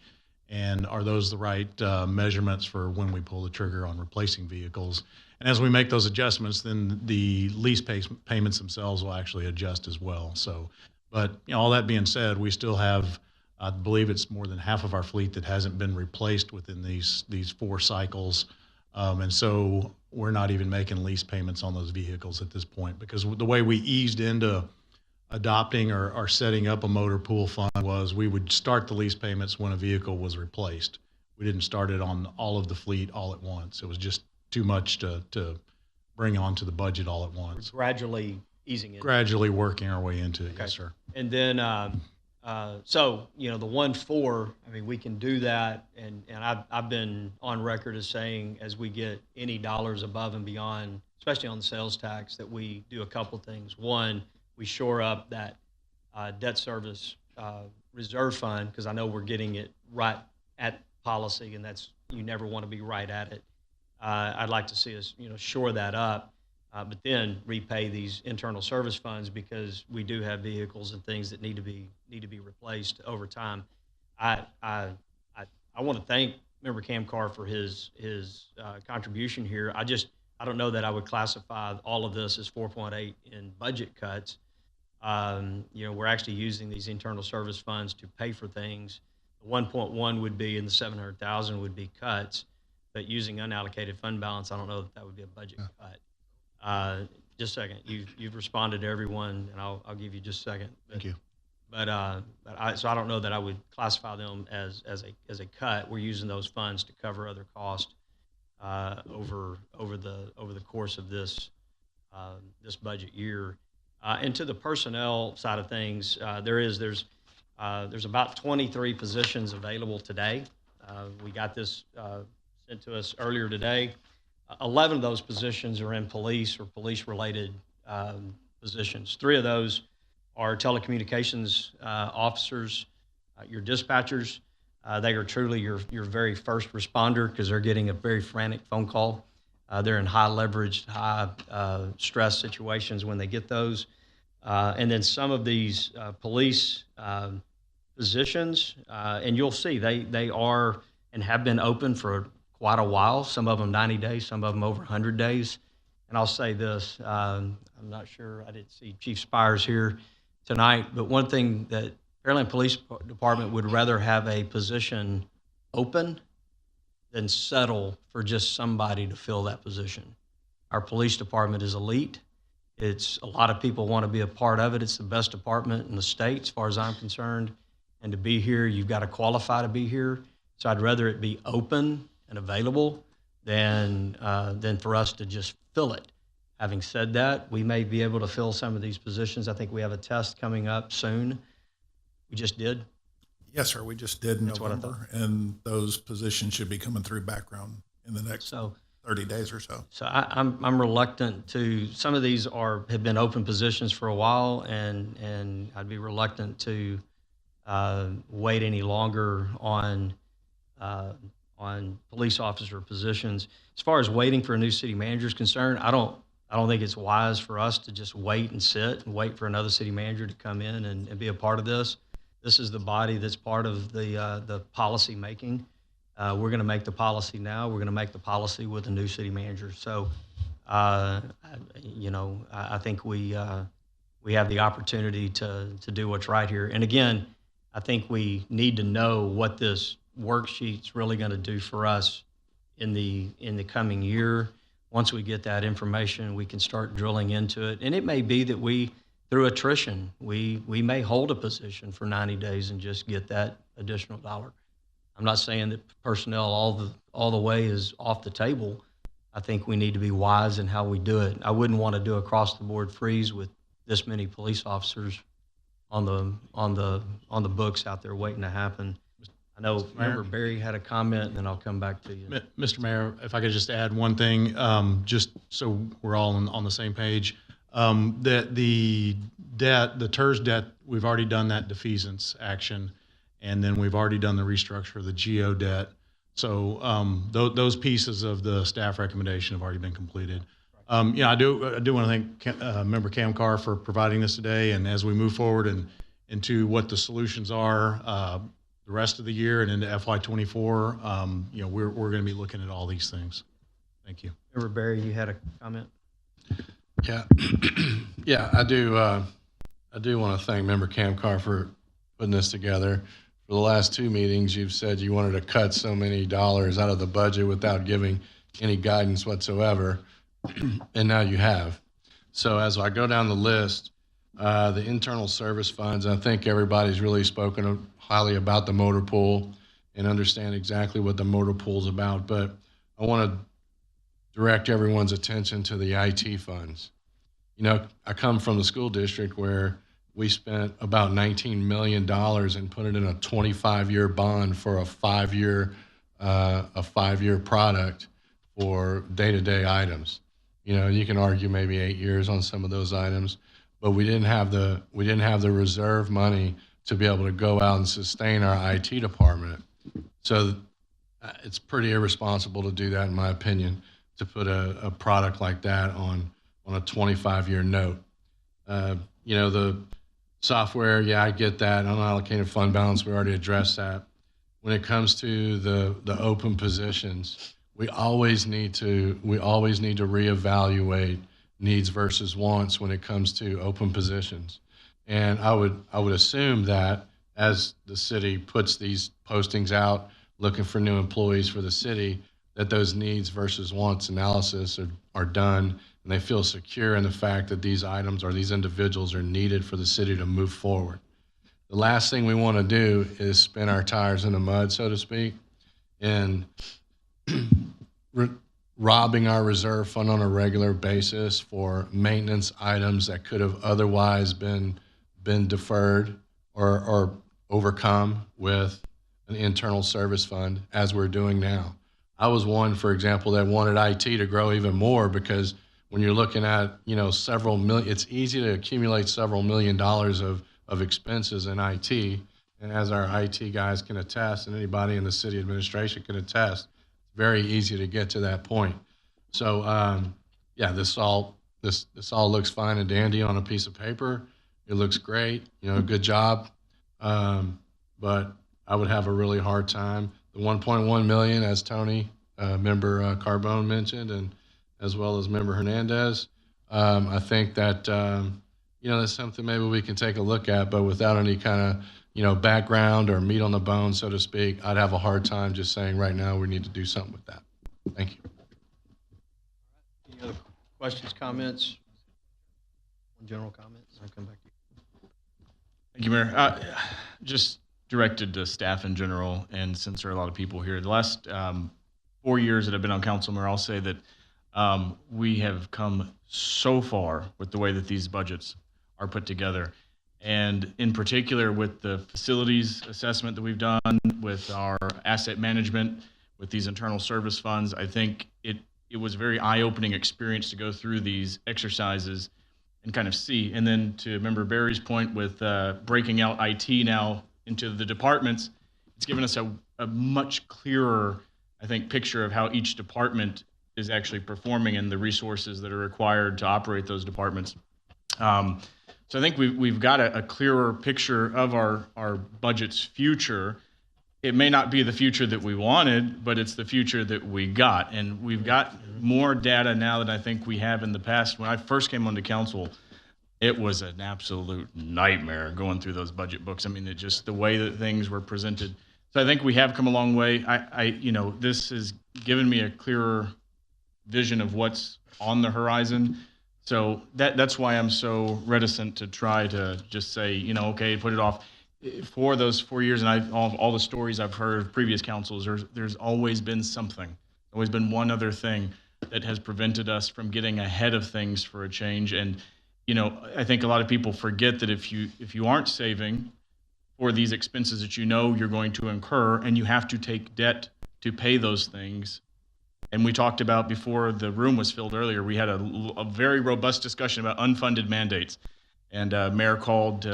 and are those the right measurements for when we pull the trigger on replacing vehicles. And as we make those adjustments, then the lease payments themselves will actually adjust as well. So, but all that being said, we still have, I believe it's more than half of our fleet that hasn't been replaced within these 4 cycles. And so we're not even making lease payments on those vehicles at this point, because the way we eased into adopting or setting up a motor pool fund was we would start the lease payments when a vehicle was replaced. We didn't start it on all of the fleet all at once. It was just too much to bring onto the budget all at once. Gradually easing it. Gradually working our way into it, Okay. yes, sir. And then, so, the 1.4, I mean, we can do that. And I've been on record as saying, as we get any dollars above and beyond, especially on the sales tax, that we do a couple things. One, we shore up that debt service reserve fund, because I know we're getting it right at policy, and that's, you never want to be right at it. I'd like to see us, shore that up, but then repay these internal service funds, because we do have vehicles and things that need to be replaced over time. I want to thank Member Cam Carr for his contribution here. I don't know that I would classify all of this as 4.8 in budget cuts. We're actually using these internal service funds to pay for things. The 1.1 would be, and the 700,000 would be cuts. But using unallocated fund balance, I don't know that would be a budget cut. Just a second. You've responded to everyone, and I'll give you just a second. Thank you. So I don't know that I would classify them as a cut. We're using those funds to cover other costs over the course of this budget year. And to the personnel side of things, there's about 23 positions available today. We got this sent to us earlier today. 11 of those positions are in police or police-related positions. 3 of those are telecommunications officers, your dispatchers. They are truly your very first responder, because they're getting a very frantic phone call. They're in high leveraged, high stress situations when they get those. And then some of these police positions, and you'll see they are and have been open for quite a while, some of them 90 days, some of them over 100 days. And I'll say this, I'm not sure, I didn't see Chief Spires here tonight, but one thing that Pearland Police Department would rather have a position open than settle for just somebody to fill that position. Our police department is elite. It's a lot of people want to be a part of it. It's the best department in the state as far as I'm concerned. And to be here, you've got to qualify to be here. So I'd rather it be open and available than for us to just fill it. Having said that, we may be able to fill some of these positions. I think we have a test coming up soon. We just did. Yes, sir. We just did in That's what I November, and those positions should be coming through background in the next 30 days or so. So I'm reluctant to. Some of these have been open positions for a while, and I'd be reluctant to wait any longer on police officer positions. As far as waiting for a new city manager is concerned, I don't think it's wise for us to just wait and sit and wait for another city manager to come in and be a part of this. This is the body that's part of the policy making. We're going to make the policy now. We're going to make the policy with a new city manager. So, I think we have the opportunity to do what's right here. And again, I think we need to know what this worksheet's really going to do for us in the coming year. Once we get that information, we can start drilling into it. And it may be that we, through attrition, we may hold a position for 90 days and just get that additional dollar. I'm not saying that personnel all the way is off the table. I think we need to be wise in how we do it. I wouldn't want to do across the board freeze with this many police officers on the books out there waiting to happen. I know Member Berry had a comment, and then I'll come back to you. Mr. Mayor, if I could just add one thing, just so we're all on the same page, that the debt, the TERS debt, we've already done that defeasance action, and then we've already done the restructure of the GEO debt. So those pieces of the staff recommendation have already been completed. I do want to thank Member Cam Carr for providing this today, and as we move forward and into what the solutions are the rest of the year and into FY24, we're going to be looking at all these things. Thank you. Member Berry, you had a comment? Yeah, yeah, I do want to thank Member Cam Carr for putting this together. For the last two meetings, you've said you wanted to cut so many dollars out of the budget without giving any guidance whatsoever, and now you have. So as I go down the list, the internal service funds, I think everybody's really spoken highly about the motor pool and understand exactly what the motor pool is about, but I want to direct everyone's attention to the IT funds. I come from the school district where we spent about $19 million and put it in a 25-year bond for a five-year product for day-to-day items. You can argue maybe 8 years on some of those items, but we didn't have the reserve money to be able to go out and sustain our IT department. So it's pretty irresponsible to do that, in my opinion, to put a product like that on a 25-year note. The software, yeah, I get that. Unallocated fund balance, we already addressed that. When it comes to the open positions, we always need to reevaluate needs versus wants when it comes to open positions. And I would assume that as the city puts these postings out looking for new employees for the city, that those needs versus wants analysis are done, and they feel secure in the fact that these items or these individuals are needed for the city to move forward. The last thing we want to do is spin our tires in the mud, so to speak, and robbing our reserve fund on a regular basis for maintenance items that could have otherwise been deferred or overcome with an internal service fund, as we're doing now. I was one, for example, that wanted IT to grow even more, because when you're looking at, several million, it's easy to accumulate several $1 million of expenses in IT. And as our IT guys can attest, and anybody in the city administration can attest, it's very easy to get to that point. So, this all looks fine and dandy on a piece of paper. It looks great, good job. But I would have a really hard time. The 1.1 million, as Tony, Member Carbone mentioned, and as well as Member Hernandez, I think that, that's something maybe we can take a look at, but without any kind of, background or meat on the bone, so to speak, I'd have a hard time just saying right now we need to do something with that. Thank you. Any other questions, comments? General comments? I'll come back to you. Thank you, Mayor. Just directed to staff in general, and since there are a lot of people here, the last 4 years that I've been on council, Mayor, I'll say that we have come so far with the way that these budgets are put together. And in particular with the facilities assessment that we've done, with our asset management, with these internal service funds, I think it was a very eye-opening experience to go through these exercises and kind of see. And then to Member Berry's point with breaking out IT now into the departments, it's given us a much clearer, I think, picture of how each department is actually performing and the resources that are required to operate those departments. So I think we've got a clearer picture of our budget's future. It may not be the future that we wanted, but it's the future that we got. And we've got more data now than I think we have in the past. When I first came onto council, it was an absolute nightmare going through those budget books. I mean, it just the way that things were presented. So I think we have come a long way. This has given me a clearer vision of what's on the horizon. So that's why I'm so reticent to try to just say, okay, put it off. For those 4 years, and all the stories I've heard of previous councils, there's always been something, always been one other thing that has prevented us from getting ahead of things for a change. And I think a lot of people forget that if you aren't saving for these expenses that you're going to incur, and you have to take debt to pay those things. And we talked about, before the room was filled earlier, we had a very robust discussion about unfunded mandates, and Mayor called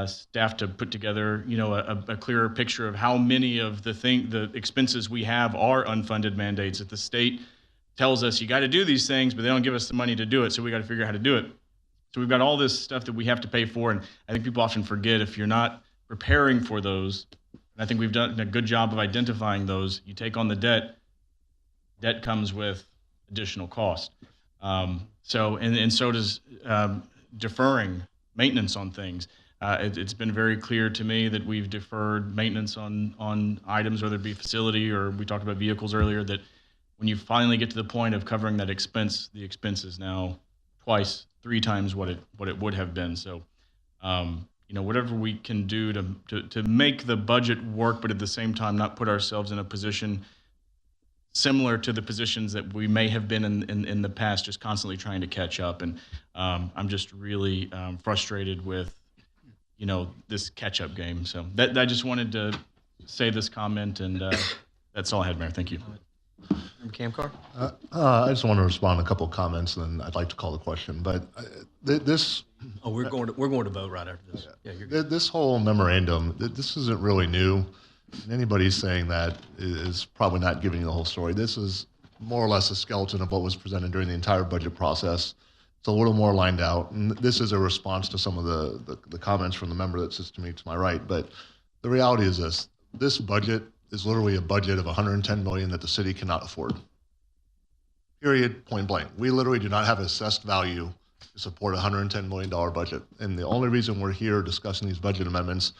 staff to put together, a clearer picture of how many of the expenses we have are unfunded mandates. That the state tells us you got to do these things, but they don't give us the money to do it, so we got to figure out how to do it. So we've got all this stuff that we have to pay for, and I think people often forget, if you're not preparing for those, and I think we've done a good job of identifying those, you take on the debt. Debt comes with additional cost. So does deferring maintenance on things. It's been very clear to me that we've deferred maintenance on items, whether it be facility, or we talked about vehicles earlier, that when you finally get to the point of covering that expense, the expense is now twice, 3 times what it would have been. So, whatever we can do to make the budget work, but at the same time not put ourselves in a position similar to the positions that we may have been in the past, just constantly trying to catch up. And I'm just really frustrated with, this catch-up game. So I just wanted to say this comment, and that's all I had, Mayor. Thank you. Camcar? I just want to respond to a couple of comments, and then I'd like to call the question. But this... Oh, we're going to vote right after this. Yeah, you're good. This whole memorandum, this isn't really new. And anybody saying that is probably not giving you the whole story. This is more or less a skeleton of what was presented during the entire budget process. It's a little more lined out. And this is a response to some of the comments from the member that sits to my right. But the reality is this budget is literally a budget of $110 million that the city cannot afford. Period, point blank. We literally do not have assessed value to support a $110 million budget. And the only reason we're here discussing these budget amendments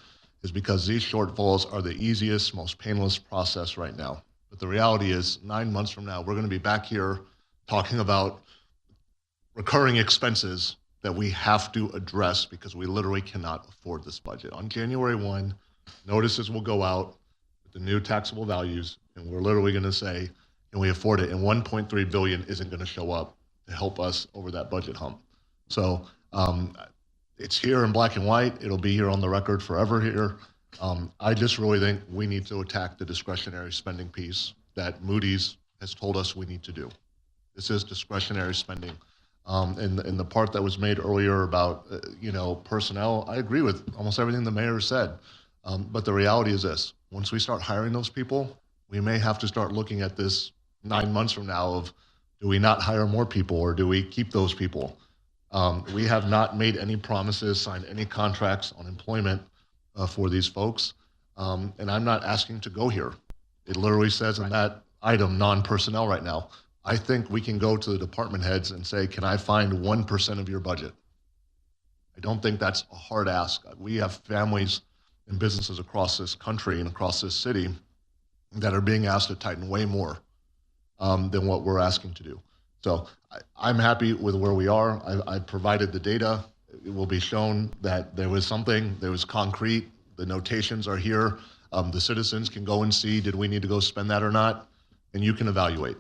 is because these shortfalls are the easiest, most painless process right now. But the reality is 9 months from now, we're going to be back here talking about recurring expenses that we have to address because we literally cannot afford this budget. On January 1, notices will go out with the new taxable values, and we're literally going to say, can we afford it? And $1.3 billion isn't going to show up to help us over that budget hump. So it's here in black and white. It'll be here on the record forever here. I just really think we need to attack the discretionary spending piece that Moody's has told us we need to do. This is discretionary spending. And the part that was made earlier about, personnel, I agree with almost everything the mayor said. But the reality is this: once we start hiring those people, we may have to start looking at this 9 months from now of, do we not hire more people, or do we keep those people? We have not made any promises, signed any contracts on employment for these folks. And I'm not asking to go here. It literally says in that item, non-personnel right now. I think we can go to the department heads and say, can I find 1% of your budget? I don't think that's a hard ask. We have families and businesses across this country and across this city that are being asked to tighten way more than what we're asking to do. So I'm happy with where we are. I provided the data. It will be shown that there was something, there was concrete. The notations are here. The citizens can go and see, did we need to go spend that or not? And you can evaluate.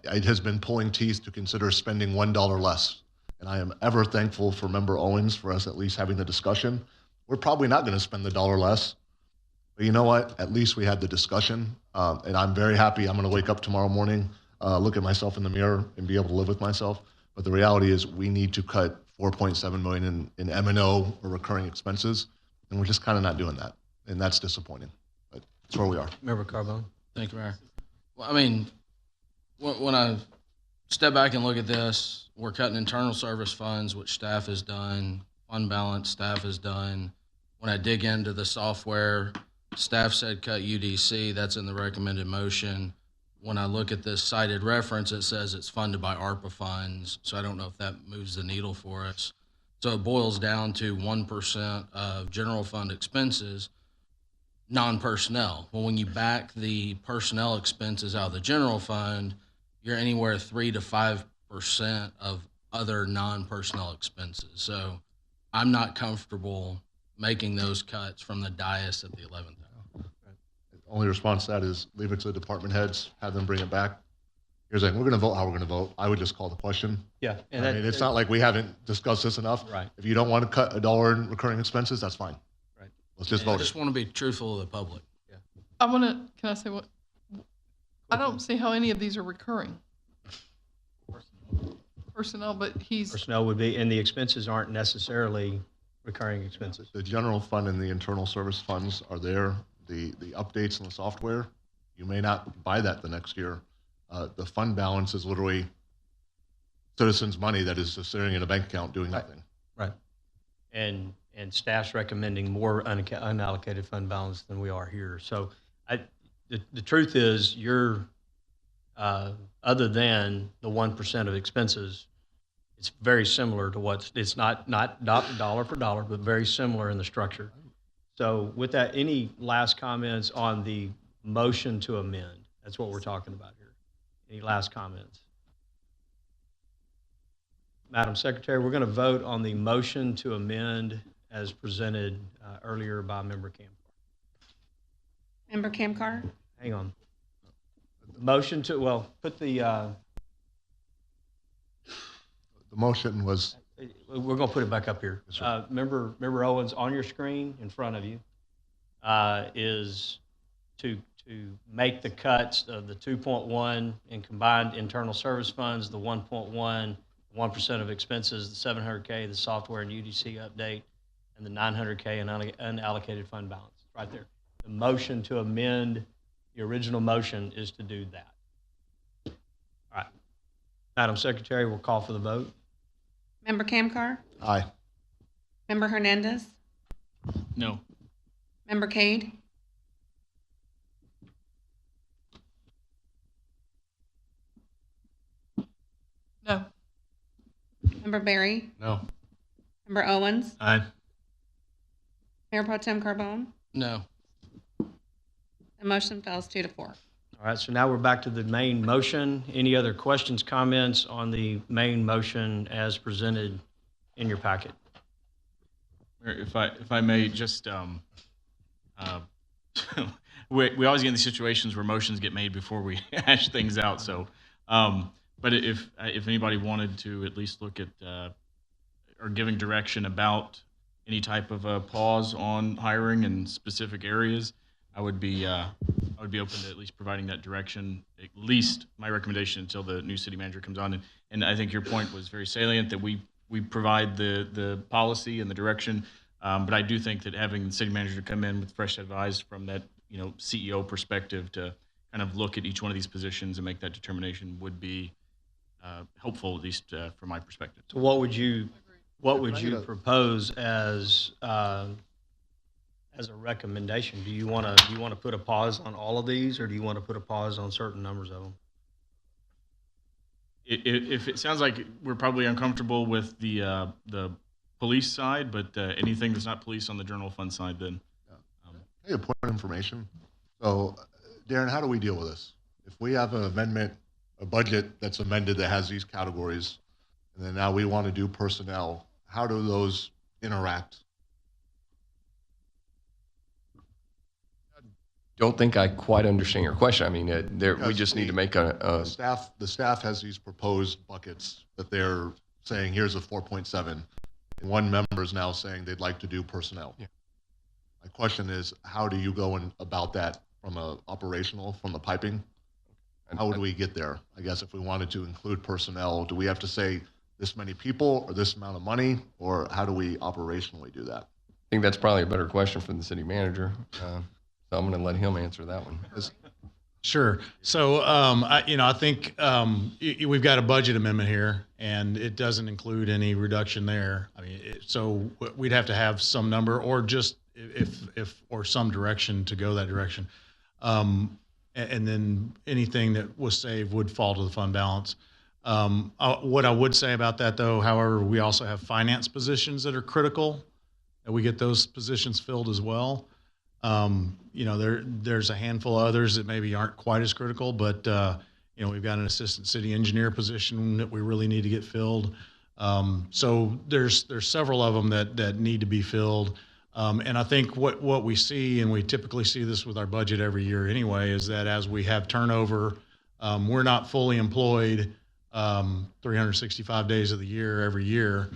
It has been pulling teeth to consider spending $1 less. And I am ever thankful for Member Owens for us at least having the discussion. We're probably not going to spend the $1 less. But you know what? At least we had the discussion. And I'm very happy. I'm going to wake up tomorrow morning, look at myself in the mirror, and be able to live with myself. But the reality is we need to cut $4.7 million in M&O or recurring expenses. And we're just kind of not doing that. And that's disappointing. But that's where we are. Member Carbone? Thank you, Mayor. Well, I mean, when I step back and look at this, we're cutting internal service funds, which staff has done, fund balance staff has done. When I dig into the software, staff said cut UDC, that's in the recommended motion. When I look at this cited reference, it says it's funded by ARPA funds, so I don't know if that moves the needle for us. So it boils down to 1% of general fund expenses, non-personnel. Well, when you back the personnel expenses out of the general fund, you're anywhere 3 to 5% of other non-personnel expenses. So I'm not comfortable making those cuts from the dais at the 11th hour. Only response to that is leave it to the department heads, have them bring it back. Here's like, we're going to vote how we're going to vote. I would just call the question. Yeah. And I mean, it's not like we haven't discussed this enough. Right. If you don't want to cut $1 in recurring expenses, that's fine. Right. Let's just I vote just it. want to be truthful to the public. can I say what? I don't see how any of these are recurring. Personnel, but Personnel would be, and the expenses aren't necessarily recurring expenses. The general fund and the internal service funds are there. The updates in the software, you may not buy that the next year. The fund balance is literally citizens' money that is just sitting in a bank account doing nothing. Right. And staff's recommending more unallocated fund balance than we are here. So the truth is you're, other than the 1% of expenses, it's very similar to it's not dollar for dollar, but very similar in the structure. So with that, any last comments on the motion to amend? That's what we're talking about here. Any last comments? Madam Secretary, we're going to vote on the motion to amend as presented earlier by Member Kamkar. Member Kamkar? Hang on. Motion to, well, put the motion was, we're going to put it back up here. Yes, Member Owens, on your screen in front of you is to make the cuts of the 2.1 in combined internal service funds, the 1.1, 1% of expenses, the 700K, the software and UDC update, and the 900K in unallocated fund balance. Right there. The motion to amend the original motion is to do that. All right. Madam Secretary, we'll call for the vote. Member Kamkar? aye. Member Hernandez? No. Member Cade? no. Member Barry? No. Member Owens? Aye. Mayor Pro Tem Carbone? No. The motion fails 2 to 4. All right, so now we're back to the main motion. Any other questions, comments on the main motion as presented in your packet? If I may just, we always get in these situations where motions get made before we hash things out. So, but if anybody wanted to at least look at or giving direction about any type of a pause on hiring in specific areas, I would be open to at least providing that direction. At least my recommendation until the new city manager comes on. And I think your point was very salient that we provide the policy and the direction. But I do think that having the city manager come in with fresh advice from that CEO perspective to kind of look at each one of these positions and make that determination would be helpful, at least from my perspective. So what would you propose as a recommendation? Do you want to put a pause on all of these, or do you want to put a pause on certain numbers of them? If it sounds like we're probably uncomfortable with the police side, but anything that's not police on the general fund side, then. Hey, a point of information. So, Darren, how do we deal with this? If we have an amendment, a budget that's amended that has these categories, and then now we want to do personnel, how do those interact? Don't think I quite understand your question. I mean, we Because just need to make the staff has these proposed buckets that they're saying, here's a 4.7. And one member is now saying they'd like to do personnel. Yeah. My question is, how do you go about that from the piping? How would we get there? I guess if we wanted to include personnel, do we have to say this many people or this amount of money, or how do we operationally do that? I think that's probably a better question for the city manager. So I'm going to let him answer that one. Sure. So, I think we've got a budget amendment here, and it doesn't include any reduction there. I mean, so we'd have to have some number, or just or some direction to go that direction, and then anything that was saved would fall to the fund balance. What I would say about that, though, however, we also have finance positions that are critical, and we get those positions filled as well. There's a handful of others that maybe aren't quite as critical, but we've got an assistant city engineer position that we really need to get filled. So there's several of them that need to be filled. And I think what we see, and we typically see this with our budget every year anyway, is that as we have turnover, we're not fully employed 365 days of the year every year,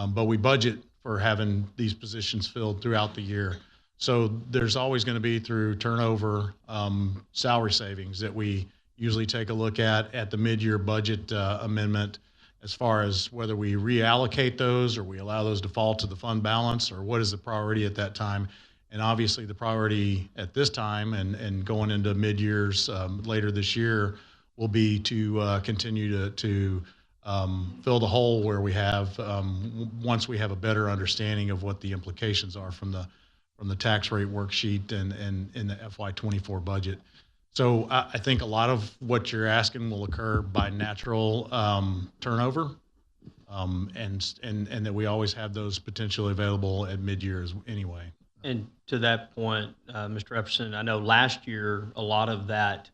but we budget for having these positions filled throughout the year. So there's always going to be, through turnover, salary savings that we usually take a look at the mid-year budget amendment, as far as whether we reallocate those or we allow those to fall to the fund balance, or what is the priority at that time. And obviously the priority at this time and going into mid-years later this year will be to continue to fill the hole where we have, once we have a better understanding of what the implications are from the tax rate worksheet and in the FY24 budget. So I think a lot of what you're asking will occur by natural turnover, and that we always have those potentially available at mid-years anyway. And to that point, Mr. Epperson, I know last year a lot of that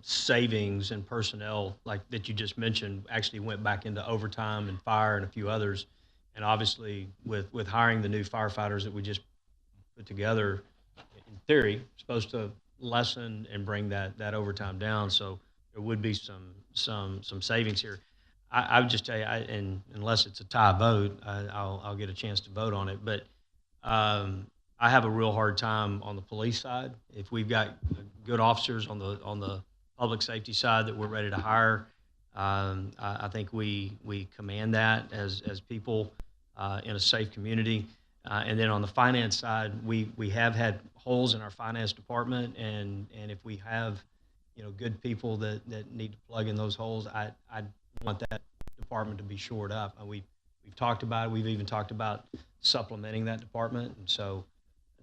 savings and personnel, like that you just mentioned, actually went back into overtime and fire and a few others. And obviously, with hiring the new firefighters that we just put together, in theory, supposed to lessen and bring that overtime down. So there would be some savings here. I would just tell you, and unless it's a tie vote, I'll get a chance to vote on it. But I have a real hard time on the police side. If we've got good officers on the public safety side that we're ready to hire, I think we command that as people in a safe community. And then on the finance side, we have had holes in our finance department, and if we have good people that need to plug in those holes, I want that department to be shored up. We've talked about it. We've even talked about supplementing that department, and so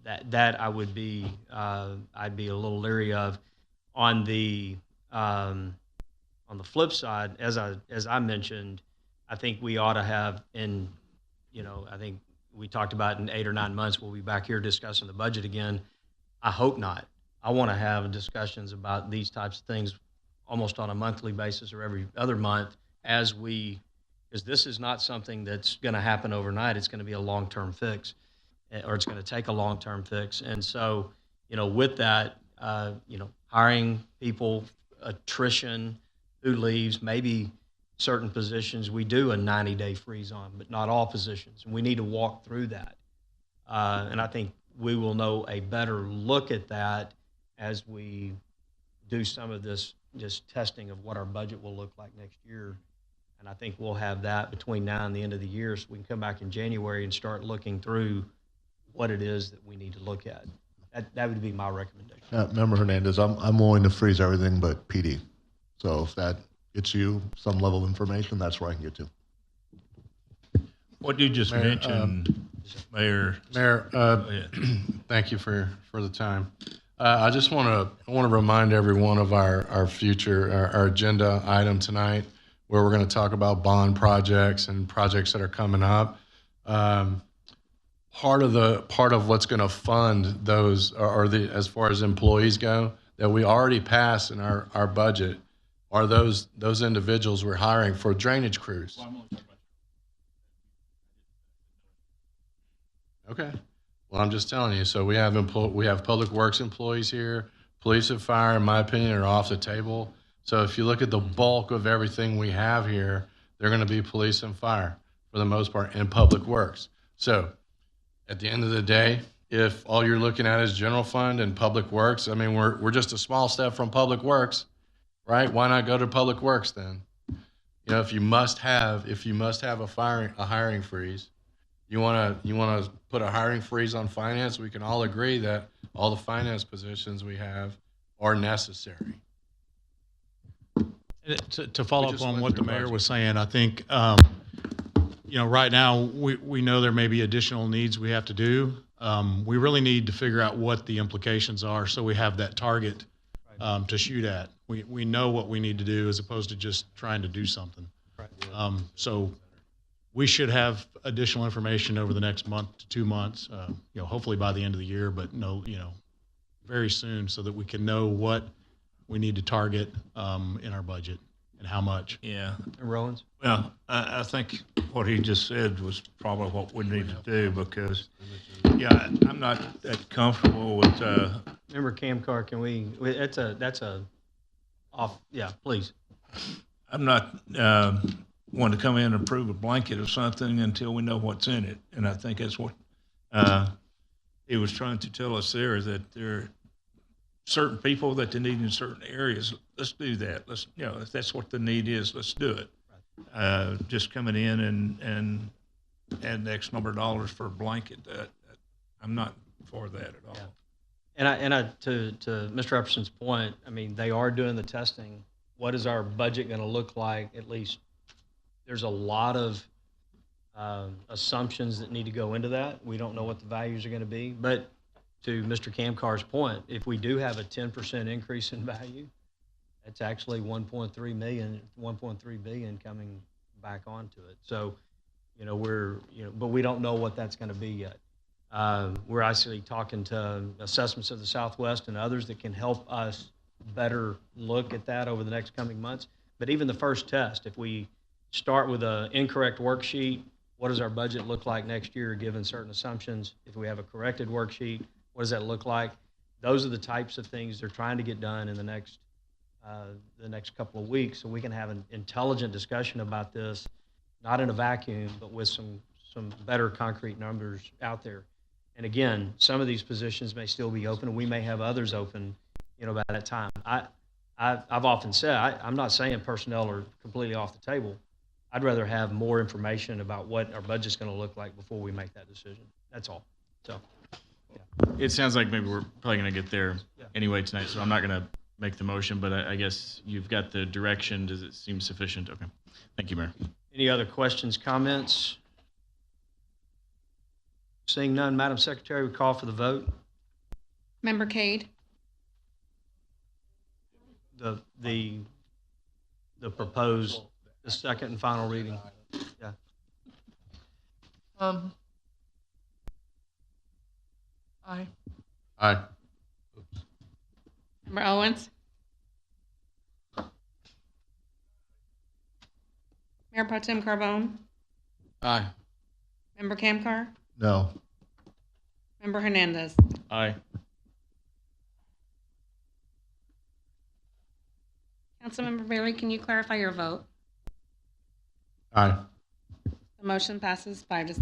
that I would be I'd be a little leery of. On the flip side, as I mentioned, I think we ought to have I think we talked about in 8 or 9 months, we'll be back here discussing the budget again. I hope not. I want to have discussions about these types of things almost on a monthly basis or every other month, because this is not something that's going to happen overnight. It's going to be a long-term fix, or it's going to take a long-term fix. And so, with that, hiring people, attrition, who leaves, maybe certain positions we do a 90-day freeze on, but not all positions. And we need to walk through that. And I think we will know a better look at that as we do some of this testing of what our budget will look like next year. And I think we'll have that between now and the end of the year, so we can come back in January and start looking through what it is that we need to look at. That would be my recommendation. Member Hernandez, I'm willing to freeze everything but PD. So if that gets you some level of information, that's where I can get to. What you just mentioned, Mayor. Thank you for the time. I just want to remind everyone of our future, our agenda item tonight, where we're going to talk about bond projects and projects that are coming up. Part of what's going to fund those, as far as employees go, that we already passed in our budget, are those individuals we're hiring for drainage crews. Okay. Well, I'm just telling you. So we have public works employees here. Police and fire, in my opinion, are off the table. So if you look at the bulk of everything we have here, they're going to be police and fire for the most part, and public works. So at the end of the day, if all you're looking at is general fund and public works, I mean, we're just a small step from public works, right? Why not go to public works then? If you must have a hiring freeze, you want to put a hiring freeze on finance. We can all agree that all the finance positions we have are necessary. To follow up on what the mayor was saying, I think, right now we know there may be additional needs we have to do. We really need to figure out what the implications are, so we have that target to shoot at. We know what we need to do as opposed to just trying to do something. So we should have additional information over the next month to 2 months, hopefully by the end of the year, but very soon, so that we can know what we need to target in our budget and how much. Yeah. And Rowan's? Well, I think what he just said was probably what we need to do because, I'm not that comfortable with, Remember Camcar, please. I'm not wanting to come in and approve a blanket of something until we know what's in it. And I think that's what he was trying to tell us there, is that there are certain people that they need in certain areas. Let's do that. Let's, if that's what the need is, let's do it. Just coming in and add X number of dollars for a blanket, I'm not for that at all. Yeah. And I to Mr. Epperson's point, I mean, they are doing the testing. What is our budget going to look like? At least there's a lot of assumptions that need to go into that. We don't know what the values are going to be. But to Mr. Camcar's point, if we do have a 10% increase in value, it's actually 1.3 billion coming back onto it. So, but we don't know what that's going to be yet. We're actually talking to Assessments of the Southwest and others that can help us better look at that over the next coming months. But even the first test, if we start with an incorrect worksheet, what does our budget look like next year given certain assumptions? If we have a corrected worksheet, what does that look like? Those are the types of things they're trying to get done in the next couple of weeks, so we can have an intelligent discussion about this, not in a vacuum, but with some better concrete numbers out there. And again, some of these positions may still be open, and we may have others open, by that time. I've often said, I'm not saying personnel are completely off the table. I'd rather have more information about what our budget's going to look like before we make that decision. That's all. So, It sounds like maybe we're probably going to get there anyway tonight, so I'm not going to make the motion, but I guess you've got the direction. Does it seem sufficient? Okay. Thank you, Mayor. Any other questions, comments? Seeing none, Madam Secretary, we call for the vote. Member Cade? The proposed, the second and final reading. Yeah. Aye. Aye. Member Owens? Mayor Pro Tem Carbone? Aye. Member Camcar? No. Member Hernandez? Aye. Councilmember Berry, can you clarify your vote? Aye. The motion passes 5 to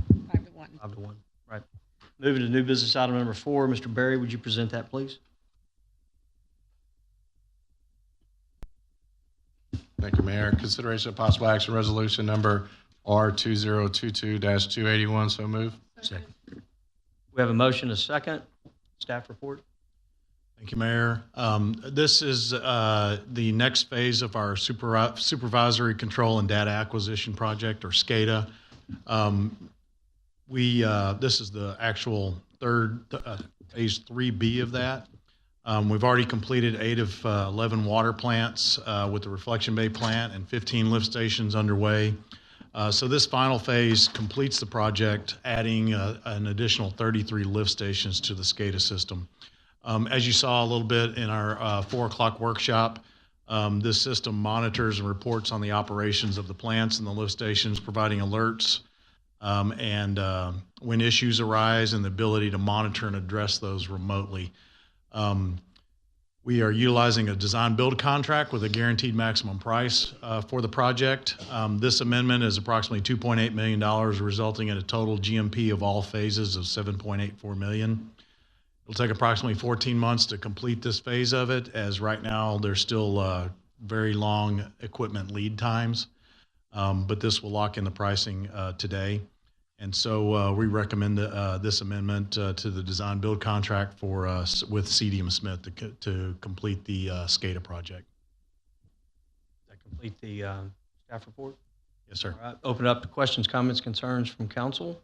1. 5-1, right. Moving to new business item number 4. Mr. Berry, would you present that, please? Thank you, Mayor. Consideration of possible action resolution number R2022-281. So move. Second. We have a motion, a second. Staff report. Thank you, Mayor. This is the next phase of our supervisory control and data acquisition project, or SCADA. This is the actual third phase 3B of that. We've already completed 8 of 11 water plants with the Reflection Bay plant and 15 lift stations underway. So this final phase completes the project, adding an additional 33 lift stations to the SCADA system. As you saw a little bit in our 4 o'clock workshop, this system monitors and reports on the operations of the plants and the lift stations, providing alerts and when issues arise, and the ability to monitor and address those remotely. We are utilizing a design build contract with a guaranteed maximum price for the project. This amendment is approximately $2.8 million, resulting in a total GMP of all phases of $7.84 million. It'll take approximately 14 months to complete this phase of it, as right now there's still very long equipment lead times, but this will lock in the pricing today. And so we recommend this amendment to the design build contract for with CDM Smith to complete the SCADA project. Does that complete the staff report? Yes, sir. All right. Open up to questions, comments, concerns from council.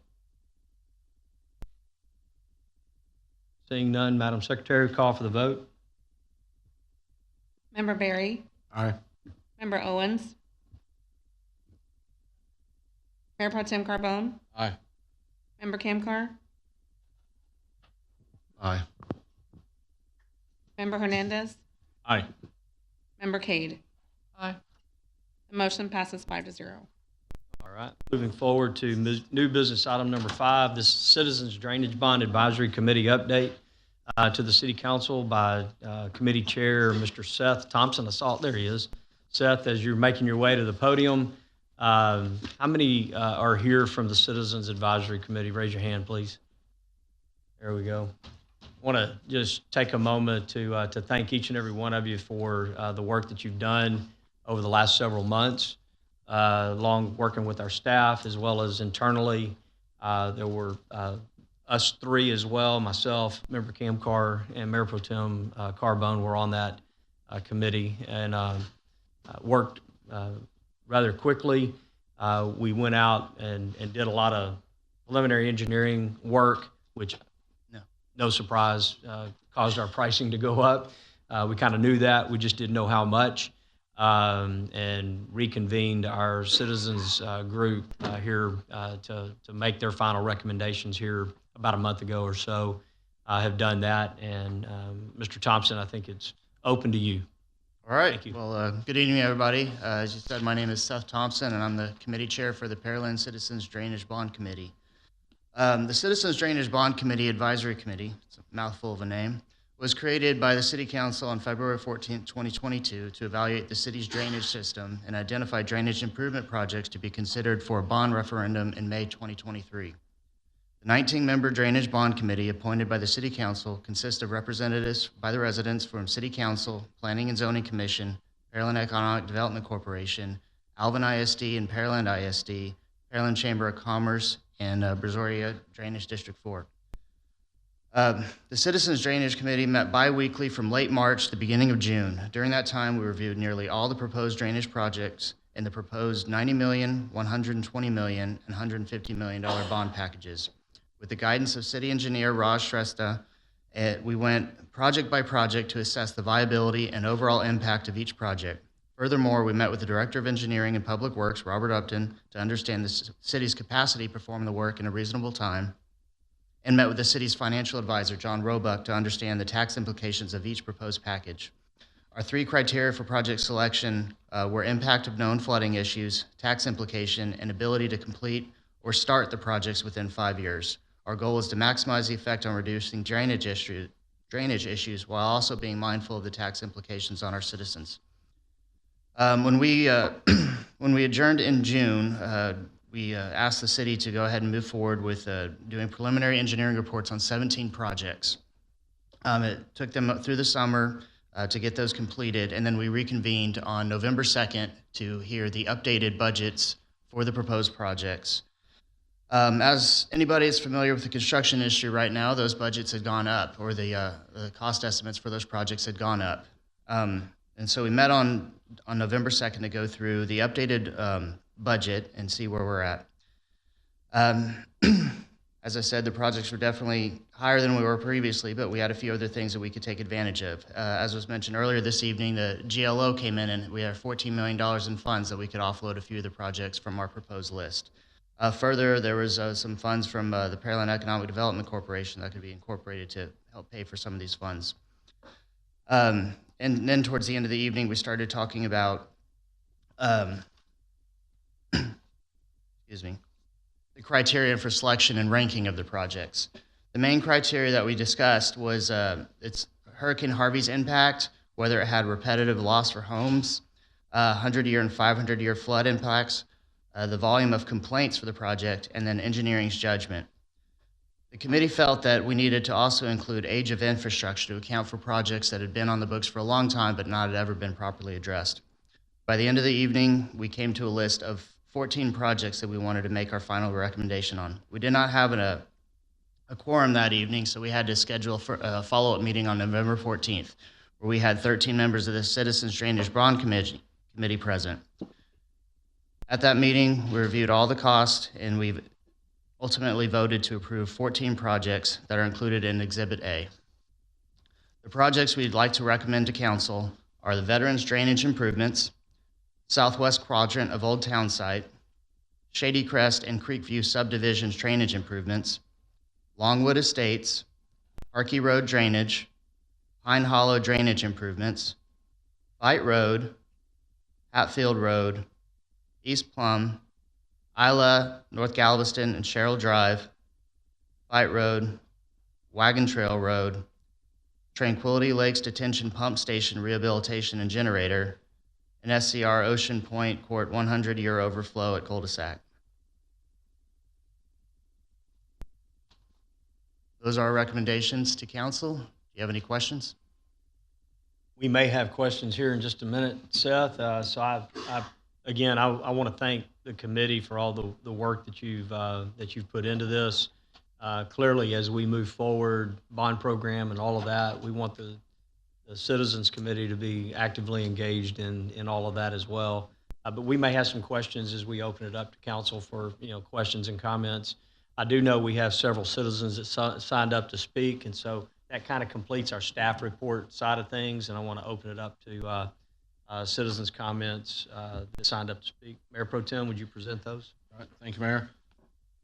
Seeing none, Madam Secretary, call for the vote. Member Berry, Aye. Member Owens, Mayor Pro Tem Carbone, Aye. Member Camcar, Aye. Member Hernandez, Aye. Member Cade. Aye. The motion passes 5-0. All right. Moving forward to new business item number 5, this Citizens Drainage Bond Advisory Committee update to the City Council by Committee Chair Mr. Seth Thompson. I saw it. There he is. Seth, as you're making your way to the podium, how many are here from the Citizens Advisory Committee? Raise your hand, please. There we go. I want to just take a moment to thank each and every one of you for the work that you've done over the last several months, along working with our staff as well as internally. There were us three as well, myself, Member Camcar, and Mayor Pro Tem Carbone were on that committee and worked rather quickly. We went out and did a lot of preliminary engineering work, which, no surprise, caused our pricing to go up. We kind of knew that. We just didn't know how much. And reconvened our citizens group here to make their final recommendations here about a month ago or so. Have done that. And Mr. Thompson, I think it's open to you. All right. Thank you. Well, good evening, everybody. As you said, my name is Seth Thompson, and I'm the committee chair for the Pearland Citizens Drainage Bond Committee. The Citizens Drainage Bond Committee Advisory Committee, it's a mouthful of a name, was created by the City Council on February 14, 2022 to evaluate the city's drainage system and identify drainage improvement projects to be considered for a bond referendum in May 2023. The 19-member Drainage Bond Committee appointed by the City Council consists of representatives by the residents from City Council, Planning and Zoning Commission, Pearland Economic Development Corporation, Alvin ISD and Pearland ISD, Pearland Chamber of Commerce, and Brazoria Drainage District 4. The Citizens Drainage Committee met bi-weekly from late March to the beginning of June. During that time, we reviewed nearly all the proposed drainage projects in the proposed $90 million, $120 million, and $150 million bond packages. With the guidance of City Engineer Raj Shrestha, we went project by project to assess the viability and overall impact of each project. Furthermore, we met with the Director of Engineering and Public Works, Robert Upton, to understand the city's capacity to perform the work in a reasonable time, and met with the city's financial advisor, John Roebuck, to understand the tax implications of each proposed package. Our 3 criteria for project selection were impact of known flooding issues, tax implication, and ability to complete or start the projects within 5 years. Our goal is to maximize the effect on reducing drainage issues while also being mindful of the tax implications on our citizens. When we adjourned in June, we asked the city to go ahead and move forward with doing preliminary engineering reports on 17 projects. It took them through the summer to get those completed, and then we reconvened on November 2nd to hear the updated budgets for the proposed projects. As anybody is familiar with the construction industry right now, those budgets had gone up, or the cost estimates for those projects had gone up. And so we met on November 2nd to go through the updated budget and see where we're at. As I said, the projects were definitely higher than we were previously, but we had a few other things that we could take advantage of. As was mentioned earlier this evening, the GLO came in and we had $14 million in funds that we could offload a few of the projects from our proposed list. Further, there was some funds from the Pearland Economic Development Corporation that could be incorporated to help pay for some of these funds. And then towards the end of the evening, we started talking about excuse me, the criteria for selection and ranking of the projects. The main criteria that we discussed was it's Hurricane Harvey's impact, whether it had repetitive loss for homes, 100-year and 500-year flood impacts, the volume of complaints for the project, and then engineering's judgment. The committee felt that we needed to also include age of infrastructure to account for projects that had been on the books for a long time but not had ever been properly addressed. By the end of the evening, we came to a list of 14 projects that we wanted to make our final recommendation on. We did not have a quorum that evening, so we had to schedule a follow-up meeting on November 14th, where we had 13 members of the Citizens Drainage Bond Committee present. At that meeting, we reviewed all the costs, and we've ultimately voted to approve 14 projects that are included in Exhibit A. The projects we'd like to recommend to Council are the Veterans Drainage Improvements, Southwest Quadrant of Old Town Site, Shady Crest and Creekview Subdivisions Drainage Improvements, Longwood Estates, Harkey Road Drainage, Pine Hollow Drainage Improvements, Bight Road, Hatfield Road, East Plum, Isla, North Galveston, and Sherrill Drive, Bight Road, Wagon Trail Road, Tranquility Lakes Detention Pump Station Rehabilitation and Generator, and SCR Ocean Point Court 100-year overflow at Cul-de-sac. Those are our recommendations to council. Do you have any questions? We may have questions here in just a minute, Seth. So I want to thank the committee for all the work that you've put into this. Clearly, as we move forward, bond program and all of that, we want the Citizens Committee to be actively engaged in all of that as well. But we may have some questions as we open it up to council for questions and comments. I do know we have several citizens that signed up to speak, and so that kind of completes our staff report side of things, and I want to open it up to citizens' comments that signed up to speak. Mayor Pro Tem, would you present those? All right, thank you, Mayor.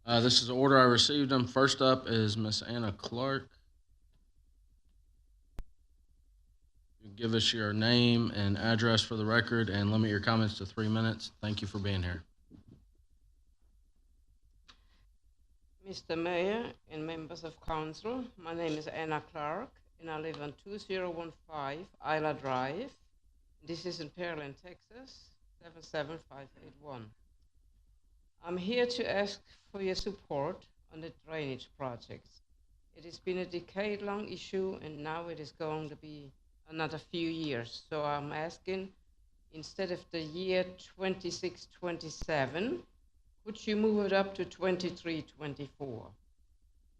This is the order I received them. First up is Miss Anna Clark. You give us your name and address for the record and limit your comments to 3 minutes. Thank you for being here. Mr. Mayor and members of council, my name is Anna Clark, and I live on 2015 Isla Drive. This is in Pearland, Texas, 77581. I'm here to ask for your support on the drainage projects. It has been a decade-long issue, and now it is going to be another few years. So I'm asking, instead of the year 26-27, could you move it up to 23-24?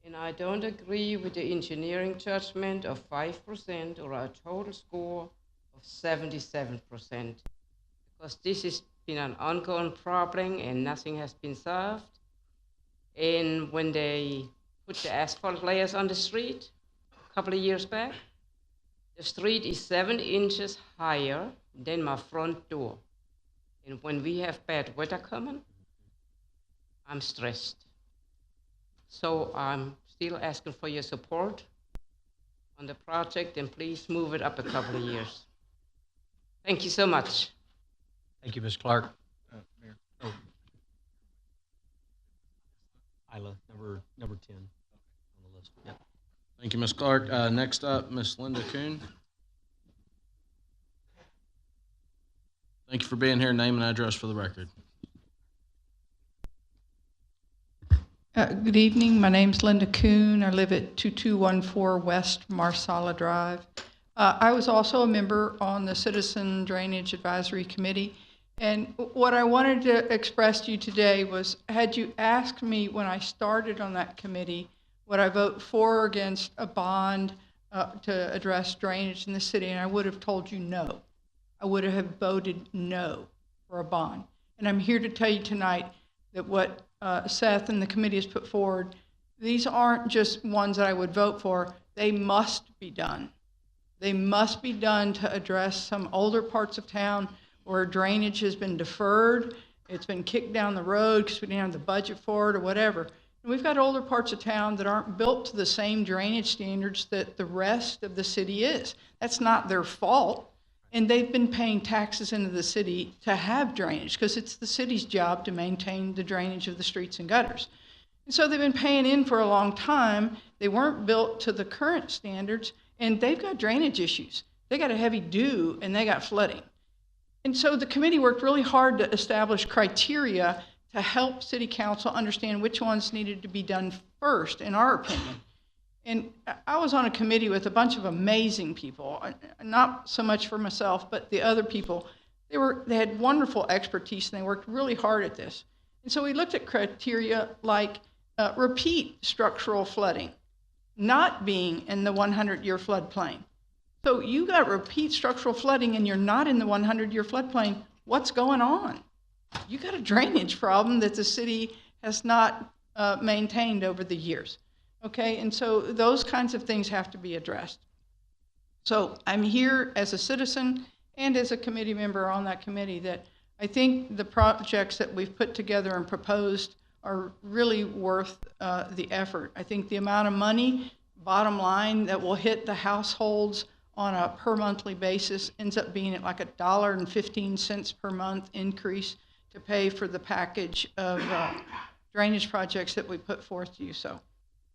And I don't agree with the engineering judgment of 5% or a total score of 77%, because this has been an ongoing problem and nothing has been solved. And when they put the asphalt layers on the street a couple of years back, the street is 7 inches higher than my front door. And when we have bad weather coming, I'm stressed. So I'm still asking for your support on the project, and please move it up a couple of years. Thank you so much. Thank you, Ms. Clark. Mayor. Oh. Isla, number 10 on the list. Yep. Thank you, Ms. Clark. Next up, Ms. Linda Kuhn. Thank you for being here. Name and address for the record. Good evening. My name's Linda Kuhn. I live at 2214 West Marsala Drive. I was also a member on the Citizen Drainage Advisory Committee. And what I wanted to express to you today was, had you asked me when I started on that committee, would I vote for or against a bond to address drainage in the city, and I would have told you no. I would have voted no for a bond. And I'm here to tell you tonight that what Seth and the committee has put forward, these aren't just ones that I would vote for. They must be done. They must be done to address some older parts of town where drainage has been deferred. It's been kicked down the road because we didn't have the budget for it or whatever. And we've got older parts of town that aren't built to the same drainage standards that the rest of the city is. That's not their fault. And they've been paying taxes into the city to have drainage because it's the city's job to maintain the drainage of the streets and gutters. And so they've been paying in for a long time. They weren't built to the current standards, and they've got drainage issues. They got a heavy dew, and they got flooding. And so the committee worked really hard to establish criteria to help city council understand which ones needed to be done first, in our opinion. And I was on a committee with a bunch of amazing people, not so much for myself, but the other people. They had wonderful expertise, and they worked really hard at this. And so we looked at criteria like repeat structural flooding, not being in the 100-year floodplain. So you got repeat structural flooding and you're not in the 100-year floodplain, what's going on? You got a drainage problem that the city has not maintained over the years. Okay, and so those kinds of things have to be addressed. So I'm here as a citizen, and as a committee member on that committee, that I think the projects that we've put together and proposed are really worth the effort. I think the amount of money, bottom line, that will hit the households on a per monthly basis ends up being at like $1.15 per month increase to pay for the package of drainage projects that we put forth to you. So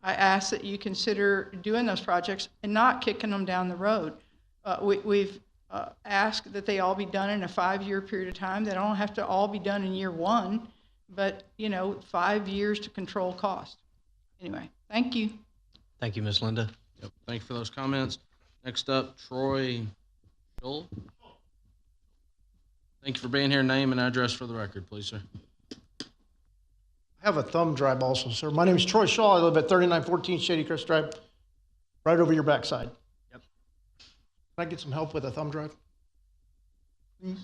I ask that you consider doing those projects and not kicking them down the road. We've asked that they all be done in a 5-year period of time. They don't have to all be done in year 1, but 5 years to control cost. Anyway, thank you. Thank you, Ms. Linda. Yep. Thank you for those comments. Next up, Troy Schull. Thank you for being here. Name and address for the record, please, sir. I have a thumb drive also, sir. My name is Troy Shaw. I live at 3914 Shady Crest Drive, right over your backside. Yep. Can I get some help with a thumb drive, please?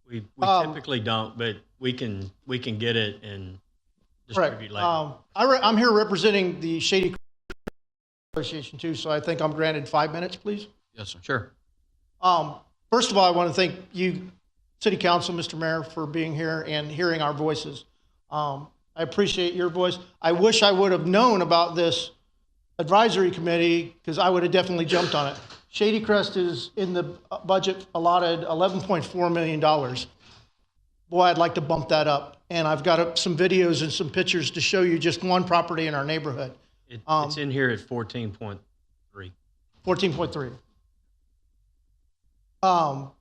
We typically don't, but we can get it and distribute later. I'm here representing the Shady Crest Association too, so I think I'm granted 5 minutes, please. Yes, sir. Sure. First of all, I want to thank you, City Council, Mr. Mayor, for being here and hearing our voices. I appreciate your voice. I wish I would have known about this advisory committee because I would have definitely jumped on it. Shady Crest is in the budget allotted $11.4 million. Boy, I'd like to bump that up. And I've got some videos and some pictures to show you just one property in our neighborhood. It's in here at 14.3. 14.3.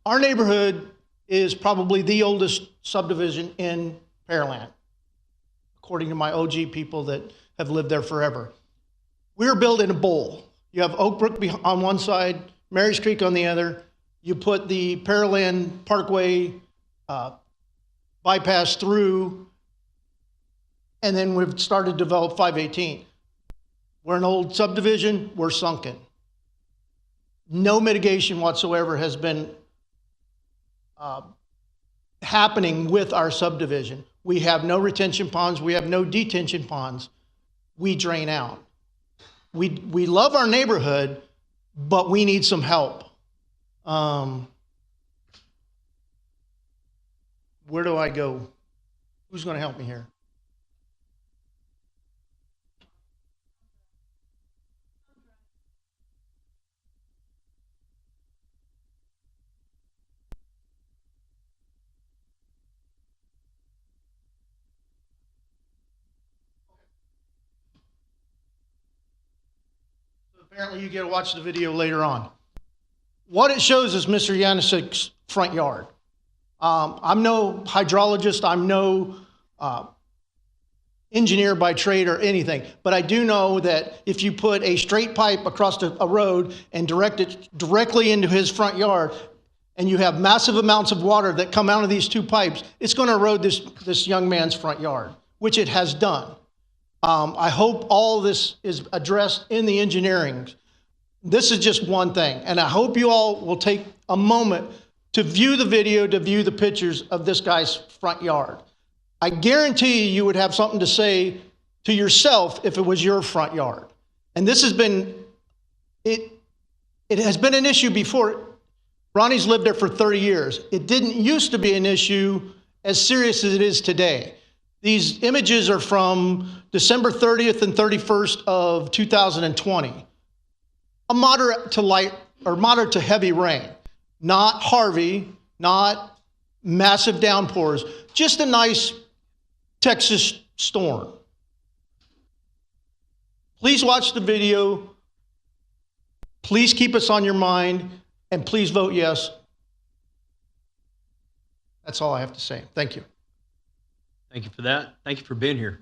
Our neighborhood is probably the oldest subdivision in Pearland, according to my OG people that have lived there forever. We're built in a bowl. You have Oak Brook on one side, Mary's Creek on the other. You put the Pearland Parkway bypass through, and then we've started to develop 518. We're an old subdivision, we're sunken. No mitigation whatsoever has been happening with our subdivision. We have no retention ponds, we have no detention ponds. We drain out. We love our neighborhood, but we need some help. Where do I go? Who's going to help me here? Apparently you get to watch the video later on. What it shows is Mr. Yanisic's front yard. I'm no hydrologist, I'm no engineer by trade or anything, but I do know that if you put a straight pipe across a road and direct it directly into his front yard, and you have massive amounts of water that come out of these two pipes, it's going to erode this young man's front yard, which it has done. I hope all this is addressed in the engineering. This is just one thing, and I hope you all will take a moment to view the video, to view the pictures of this guy's front yard. I guarantee you would have something to say to yourself if it was your front yard. And this has been, it has been an issue before. Ronnie's lived there for 30 years. It didn't used to be an issue as serious as it is today. These images are from December 30th and 31st of 2020. A moderate to light or moderate to heavy rain, not Harvey, not massive downpours, just a nice Texas storm. Please watch the video. Please keep us on your mind, and please vote yes. That's all I have to say. Thank you. Thank you for that. Thank you for being here.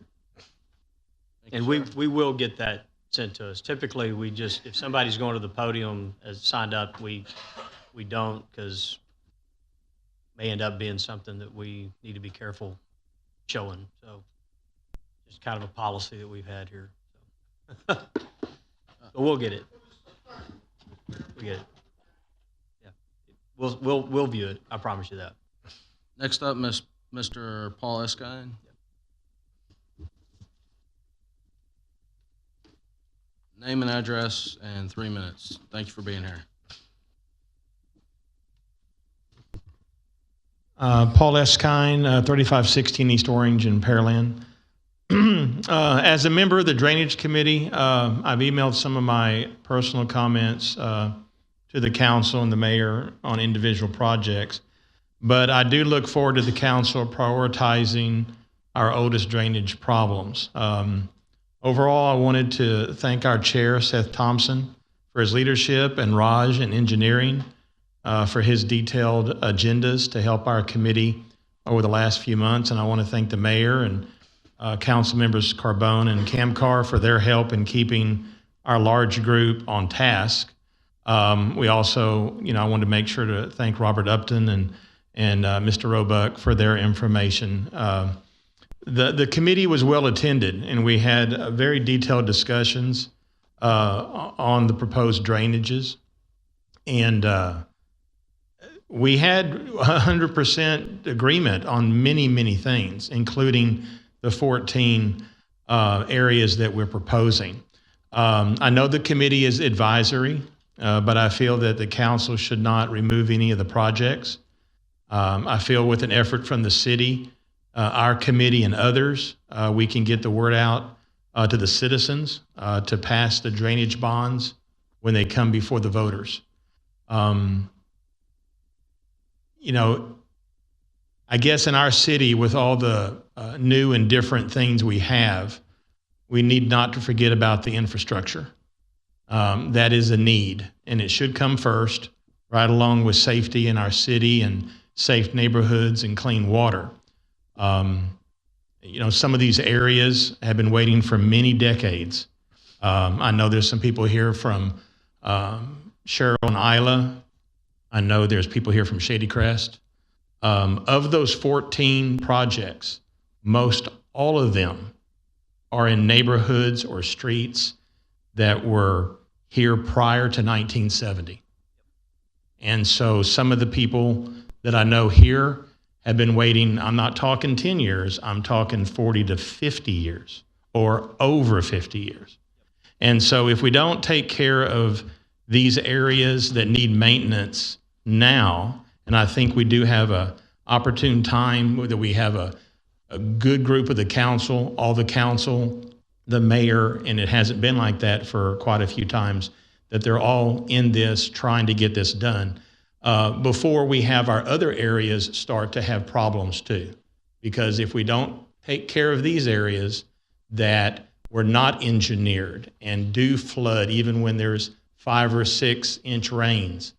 And we will get that sent to us. Typically, we just, if somebody's going to the podium as signed up, we don't, because it may end up being something that we need to be careful showing. So just kind of a policy that we've had here. So. But we'll get it. We get it. Yeah. We'll view it. I promise you that. Next up, Mr. Paul Eskein. Name and address and 3 minutes. Thank you for being here. Paul Eskine, 3516 East Orange in Pearland. As a member of the Drainage Committee, I've emailed some of my personal comments to the council and the mayor on individual projects, but I do look forward to the council prioritizing our oldest drainage problems. Overall, I wanted to thank our chair, Seth Thompson, for his leadership, and Raj in engineering for his detailed agendas to help our committee over the last few months. And I want to thank the mayor and council members Carbone and Camcar for their help in keeping our large group on task. We also, I wanted to make sure to thank Robert Upton and Mr. Roebuck for their information. The committee was well attended, and we had very detailed discussions on the proposed drainages. And we had 100% agreement on many, many things, including the 14 areas that we're proposing. I know the committee is advisory, but I feel that the council should not remove any of the projects. I feel with an effort from the city, our committee and others, we can get the word out to the citizens to pass the drainage bonds when they come before the voters. I guess in our city, with all the new and different things we have, we need not to forget about the infrastructure. That is a need, and it should come first, right along with safety in our city and safe neighborhoods and clean water. Some of these areas have been waiting for many decades. I know there's some people here from Cheryl and Isla. I know there's people here from Shady Crest. Of those 14 projects, most all of them are in neighborhoods or streets that were here prior to 1970. And so some of the people that I know here have been waiting, I'm not talking 10 years, I'm talking 40 to 50 years or over 50 years. And so if we don't take care of these areas that need maintenance now, and I think we do have a opportune time that we have a good group of the council, all the council, the mayor, and it hasn't been like that for quite a few times, that they're all in this trying to get this done before we have our other areas start to have problems too. Because if we don't take care of these areas that were not engineered and do flood even when there's 5 or 6 inch rains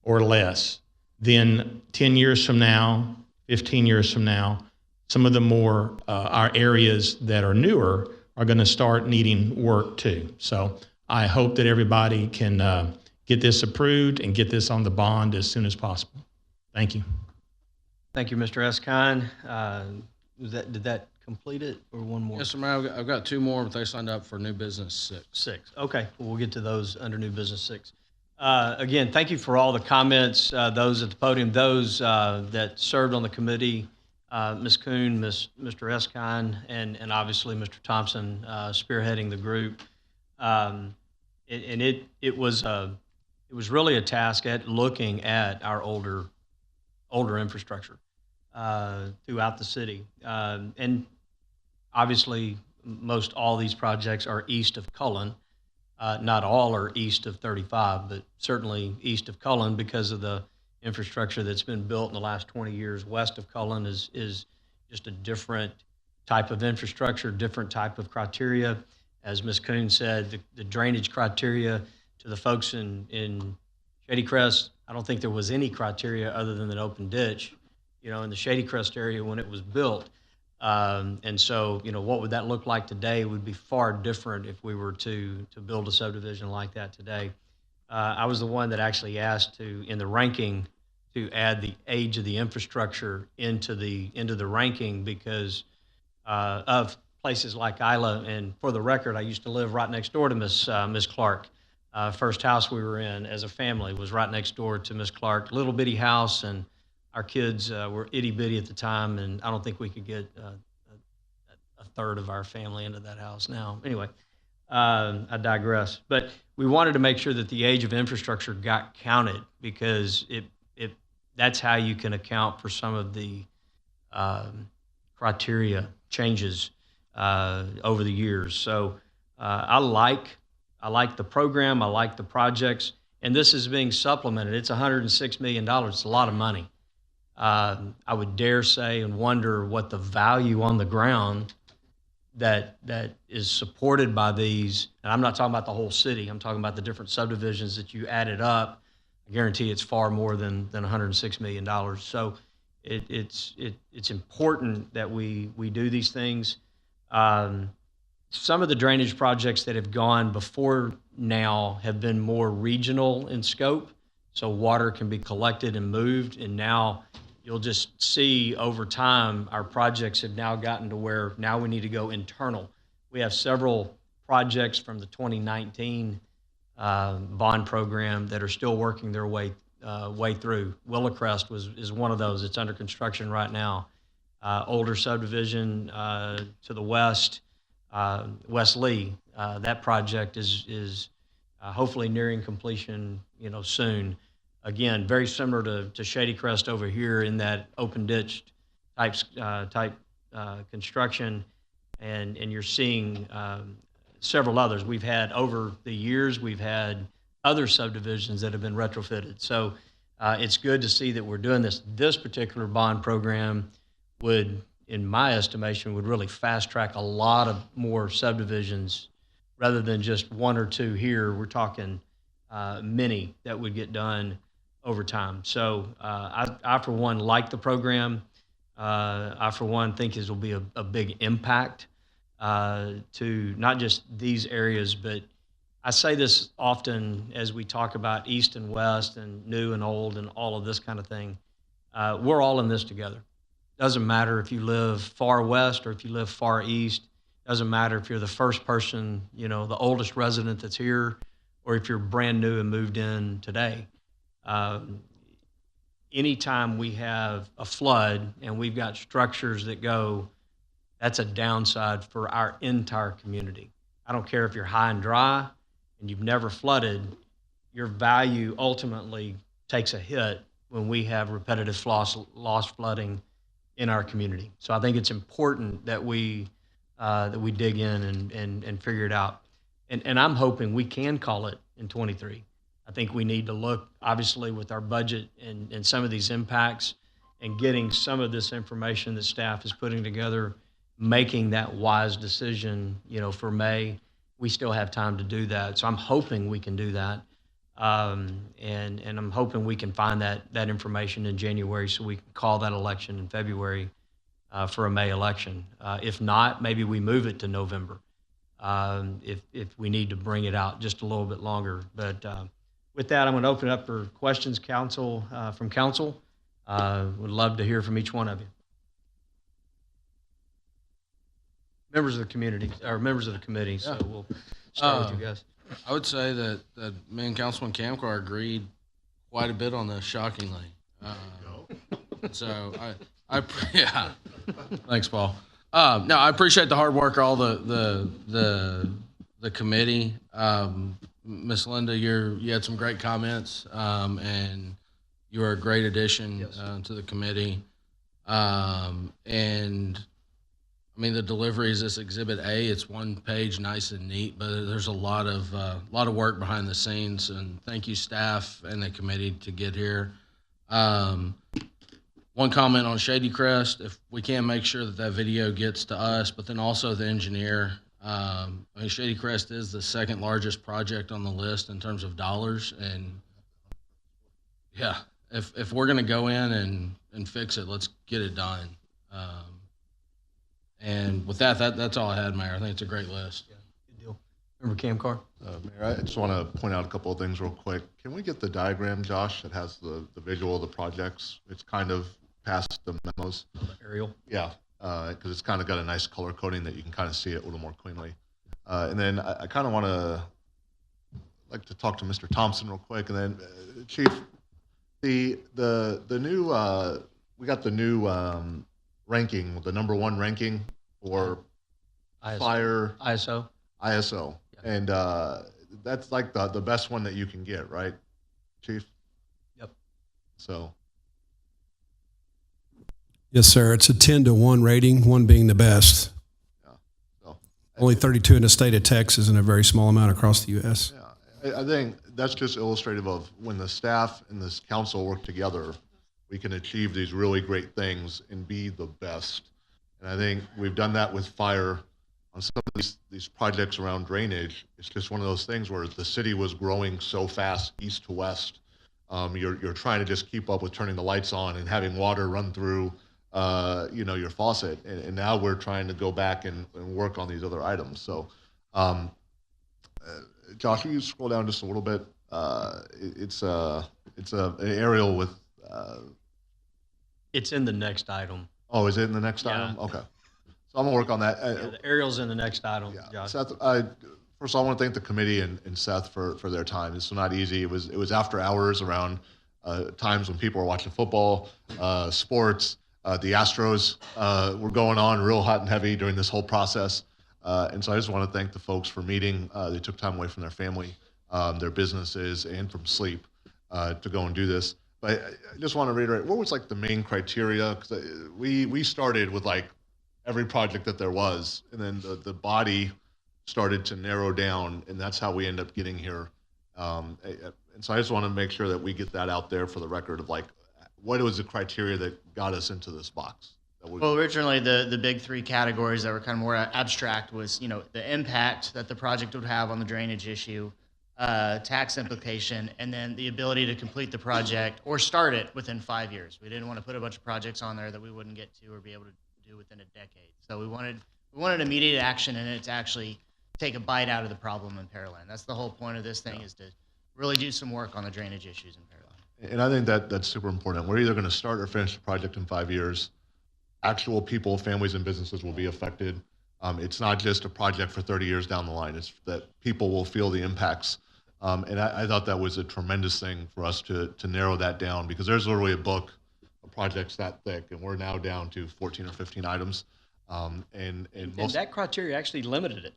or less, then 10 years from now, 15 years from now, some of the more, our areas that are newer are going to start needing work too. So I hope that everybody can get this approved and get this on the bond as soon as possible. Thank you. Thank you, Mr. Eskine. Did that complete it, or one more? Yes, sir, Mayor. I've got 2 more, but they signed up for new business 6. 6. Okay, well, we'll get to those under new business 6. Again, thank you for all the comments, those at the podium, those that served on the committee, Ms. Kuhn, Mr. Eskine, and obviously Mr. Thompson spearheading the group. It was really a task at looking at our older infrastructure throughout the city. And obviously, most all these projects are east of Cullen. Not all are east of 35, but certainly east of Cullen because of the infrastructure that's been built in the last 20 years. West of Cullen is just a different type of infrastructure, different type of criteria. As Ms. Kuhn said, the drainage criteria to the folks in Shady Crest, I don't think there was any criteria other than an open ditch, in the Shady Crest area when it was built. And so, what would that look like today would be far different if we were to build a subdivision like that today. I was the one that actually asked in the ranking to add the age of the infrastructure into the ranking because of places like Isla. And for the record, I used to live right next door to Miss Clark. First house we were in as a family was right next door to Miss Clark, little bitty house, and our kids were itty bitty at the time, and I don't think we could get a third of our family into that house now. Anyway, I digress. But we wanted to make sure that the age of infrastructure got counted because that's how you can account for some of the criteria changes over the years. So I like the program. I like the projects. And this is being supplemented. It's $106 million. It's a lot of money. I would dare say and wonder what the value on the ground that is supported by these, and I'm not talking about the whole city, I'm talking about the different subdivisions that you added up. I guarantee it's far more than $106 million. So it's important that we do these things. Some of the drainage projects that have gone before now have been more regional in scope, so water can be collected and moved, and now you'll just see over time our projects have now gotten to where now we need to go internal. We have several projects from the 2019 bond program that are still working their way through. Willowcrest is one of those. It's under construction right now. Older subdivision to the west, West Lee. That project is hopefully nearing completion, soon. Again, very similar to Shady Crest over here in that open ditch type construction, and you're seeing several others. We've had over the years, we've had other subdivisions that have been retrofitted. So it's good to see that we're doing this. This particular bond program would, in my estimation, would really fast track a lot of more subdivisions rather than just one or two here. We're talking many that would get done over time. So I for one, like the program. I, for one, think this will be a big impact to not just these areas, but I say this often as we talk about East and West and new and old and all of this kind of thing. We're all in this together. Doesn't matter if you live far west or if you live far east. Doesn't matter if you're the first person, the oldest resident that's here, or if you're brand new and moved in today. Anytime we have a flood and we've got structures that go, that's a downside for our entire community. I don't care if you're high and dry and you've never flooded, your value ultimately takes a hit when we have repetitive loss flooding in our community. So I think it's important that we dig in and figure it out. And I'm hoping we can call it in 23. I think we need to look, obviously, with our budget and some of these impacts and getting some of this information that staff is putting together, making that wise decision, for May. We still have time to do that. So I'm hoping we can do that. And I'm hoping we can find that information in January so we can call that election in February for a May election. If not, maybe we move it to November if we need to bring it out just a little bit longer. But with that, I'm going to open it up for questions, from council. Would love to hear from each one of you. Members of the community, or members of the committee, so we'll start with you guys. I would say that me and Councilman Kamkar agreed quite a bit on this, shockingly. So yeah. Thanks, Paul. No, I appreciate the hard work of all the committee. Miss Linda, you had some great comments, and you are a great addition to the committee. And I mean, the delivery is this Exhibit A. It's one page, nice and neat, but there's a lot of work behind the scenes. And thank you, staff and the committee, to get here. One comment on Shady Crest: if we can make sure that video gets to us, but then also the engineer. I mean, Shady Crest is the second largest project on the list in terms of dollars, and yeah, if we're gonna go in and fix it, let's get it done. And with that's all I had, Mayor. I think it's a great list. Yeah, good deal. Member Kamkar? Mayor, I just want to point out a couple of things real quick. Can we get the diagram, Josh, that has the visual of the projects? It's kind of past the memos. Aerial? Yeah, because it's kind of got a nice color coding that you can kind of see it a little more cleanly. And then I kind of want to like to talk to Mr. Thompson real quick. And then, Chief, the new, we got the new ranking, the #1 ranking for fire ISO. Yeah. And that's like the best one that you can get, right, Chief? Yep. So Yes, sir. It's a 10-to-1 rating, 1 being the best. So Only 32 in the state of Texas and a very small amount across the U.S. I think that's just illustrative of when the staff and this council work together, we can achieve these really great things and be the best. And I think we've done that with fire on some of these projects around drainage. It's just one of those things where the city was growing so fast east to west. You're trying to just keep up with turning the lights on and having water run through your faucet. And now we're trying to go back and work on these other items. So Josh, will you scroll down just a little bit? It's an aerial with. It's in the next item. Oh, is it in the next item? Okay. So I'm gonna work on that. The aerial's in the next item, Josh. Seth, first of all, I want to thank the committee and Seth for their time. This was not easy. It was after hours around times when people were watching football, sports. The Astros were going on real hot and heavy during this whole process. And so I just want to thank the folks for meeting. They took time away from their family, their businesses, and from sleep to go and do this. But I just want to reiterate, what was like the main criteria? Because we started with like every project that there was, and then the body started to narrow down, and that's how we end up getting here. And so I just want to make sure that we get that out there for the record of like, what was the criteria that got us into this box? Well, originally the big 3 categories that were kind of more abstract was, the impact that the project would have on the drainage issue, tax implication, and then the ability to complete the project or start it within 5 years. We didn't want to put a bunch of projects on there that we wouldn't get to or be able to do within a decade. So we wanted immediate action in it to actually take a bite out of the problem in Pearland. That's the whole point of this thing, is to really do some work on the drainage issues in Pearland. And I think that's super important. We're either going to start or finish the project in 5 years. Actual people, families, and businesses will be affected. It's not just a project for 30 years down the line. It's that people will feel the impacts. And I thought that was a tremendous thing for us to narrow that down, because there's literally a book of projects that thick, and we're now down to 14 or 15 items. And that criteria actually limited it.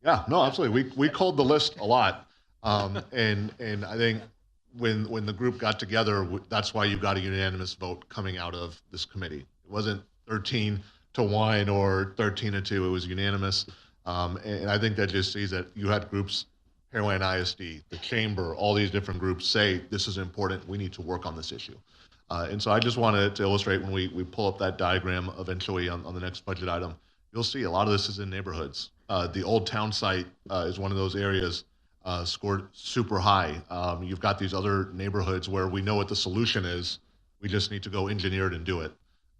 Yeah, no, absolutely. We culled the list a lot. And I think when the group got together, that's why you got a unanimous vote coming out of this committee. It wasn't 13-1 or 13-2. It was unanimous. And I think that just sees that you had groups, Pearland ISD, the chamber, all these different groups say, this is important. We need to work on this issue. And so I just wanted to illustrate, when we pull up that diagram eventually on the next budget item, you'll see a lot of this is in neighborhoods. The Old Town site is one of those areas scored super high. You've got these other neighborhoods where we know what the solution is. We just need to go engineer it and do it.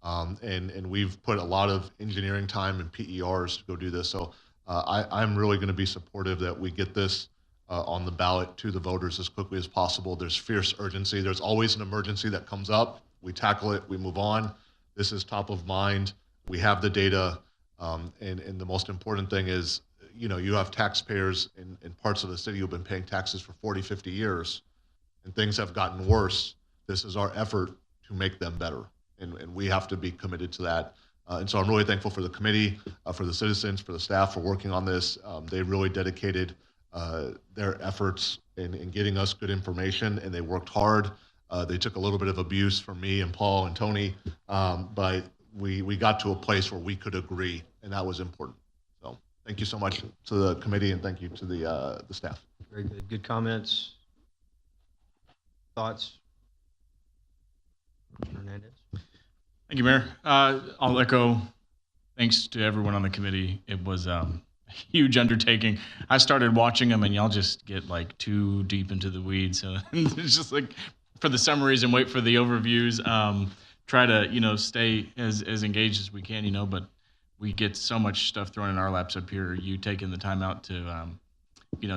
And we've put a lot of engineering time and PERs to go do this. So I'm really going to be supportive that we get this on the ballot to the voters as quickly as possible. There's fierce urgency. There's always an emergency that comes up. We tackle it, we move on. This is top of mind. We have the data. And the most important thing is, you have taxpayers in parts of the city who've been paying taxes for 40, 50 years, and things have gotten worse. This is our effort to make them better. And we have to be committed to that. And so I'm really thankful for the committee, for the citizens, for the staff for working on this. They really dedicated their efforts in getting us good information, and they worked hard. They took a little bit of abuse from me and Paul and Tony, but we got to a place where we could agree, and that was important. So thank you so much to the committee, and thank you to the staff. Very good. Good comments. Thoughts? Hernandez. Thank you, Mayor. I'll echo thanks to everyone on the committee. It was a huge undertaking. I started watching them, and y'all just get like too deep into the weeds. So it's just like for the summaries and wait for the overviews. Try to stay as engaged as we can, but we get so much stuff thrown in our laps up here. You taking the time out to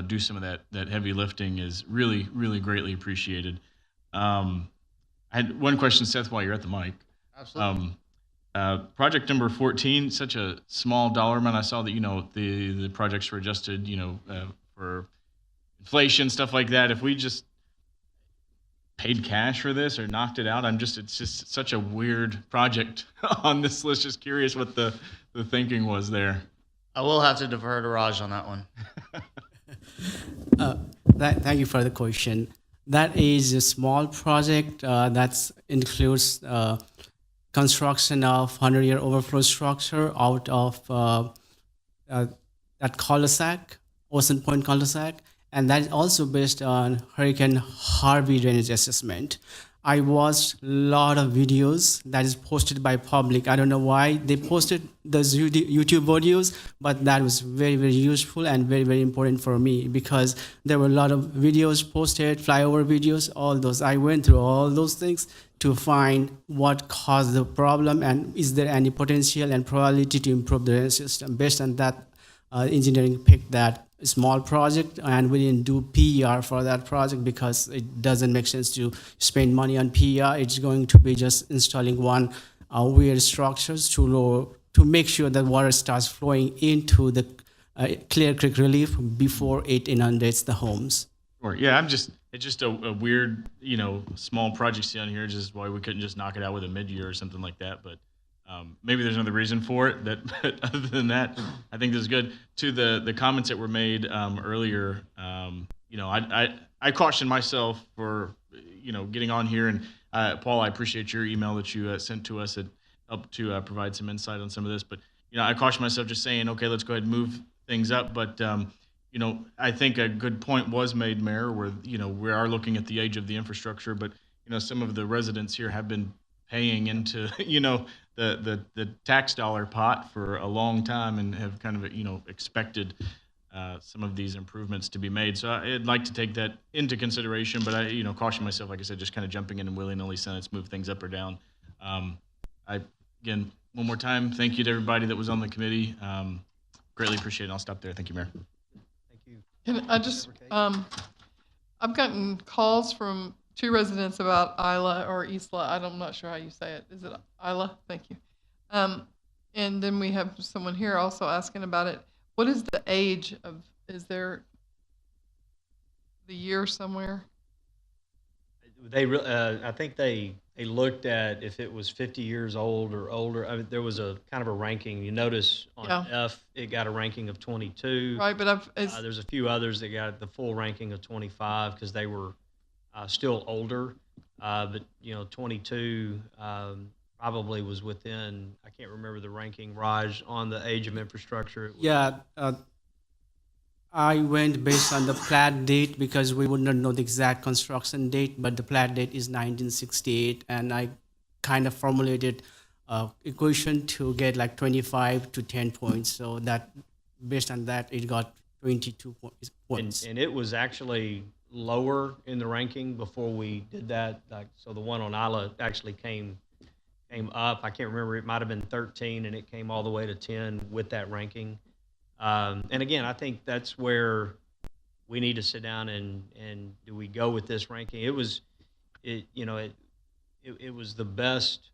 do some of that heavy lifting is really, really greatly appreciated. I had one question, Seth, while you're at the mic. Absolutely. Project number 14, such a small dollar amount. I saw that the projects were adjusted for inflation, stuff like that. If we just paid cash for this or knocked it out, it's just such a weird project on this list. Just curious what the thinking was there. I will have to defer to Raj on that one. Thank you for the question. That is a small project that includes construction of 100-year overflow structure out of that cul-de-sac, Ocean Point cul-de-sac, and that is also based on Hurricane Harvey drainage assessment. I watched a lot of videos that is posted by public. I don't know why they posted those YouTube videos, but that was very, very useful and very, very important for me because there were a lot of videos posted, flyover videos, all those. I went through all those things to find what caused the problem and is there any potential and probability to improve the drainage system. Based on that, engineering picked that small project, and we didn't do PER for that project because it doesn't make sense to spend money on PER. It's going to be just installing one weird structures to make sure that water starts flowing into the Clear Creek Relief before it inundates the homes. Sure. Yeah, it's just a weird, small project down here. Just why we couldn't just knock it out with a mid-year or something like that. But maybe there's another reason for it. But other than that, I think this is good. To the comments that were made earlier, I cautioned myself for getting on here. And Paul, I appreciate your email that you sent to us. It helped to provide some insight on some of this. But I cautioned myself just saying, okay, let's go ahead and move things up. But I think a good point was made, Mayor, where we are looking at the age of the infrastructure. But some of the residents here have been paying into the tax dollar pot for a long time and have kind of expected some of these improvements to be made. So I'd like to take that into consideration, but I caution myself, like I said, just kind of jumping in and willy-nilly saying let's move things up or down. Again, one more time, thank you to everybody that was on the committee. Greatly appreciate it. I'll stop there. Thank you, Mayor. Thank you. And I just I've gotten calls from 2 residents about Isla or Isla. I'm not sure how you say it. Is it Isla? Thank you. And then we have someone here also asking about it. What is the age of, is there the year somewhere? I think they looked at if it was 50 years old or older. I mean, there was a kind of a ranking. You notice on F, it got a ranking of 22. Right, but there's a few others that got the full ranking of 25 because they were still older, but 22 probably was within. I can't remember the ranking, Raj, on the age of infrastructure. Yeah, I went based on the plat date because we would not know the exact construction date, but the plat date is 1968, and I kind of formulated equation to get like 25 to 10 points. So that based on that, it got 22 points. And it was actually lower in the ranking before we did that. So the one on Isla actually came up. I can't remember. It might have been 13, and it came all the way to 10 with that ranking. And again, I think that's where we need to sit down and do we go with this ranking? It was the best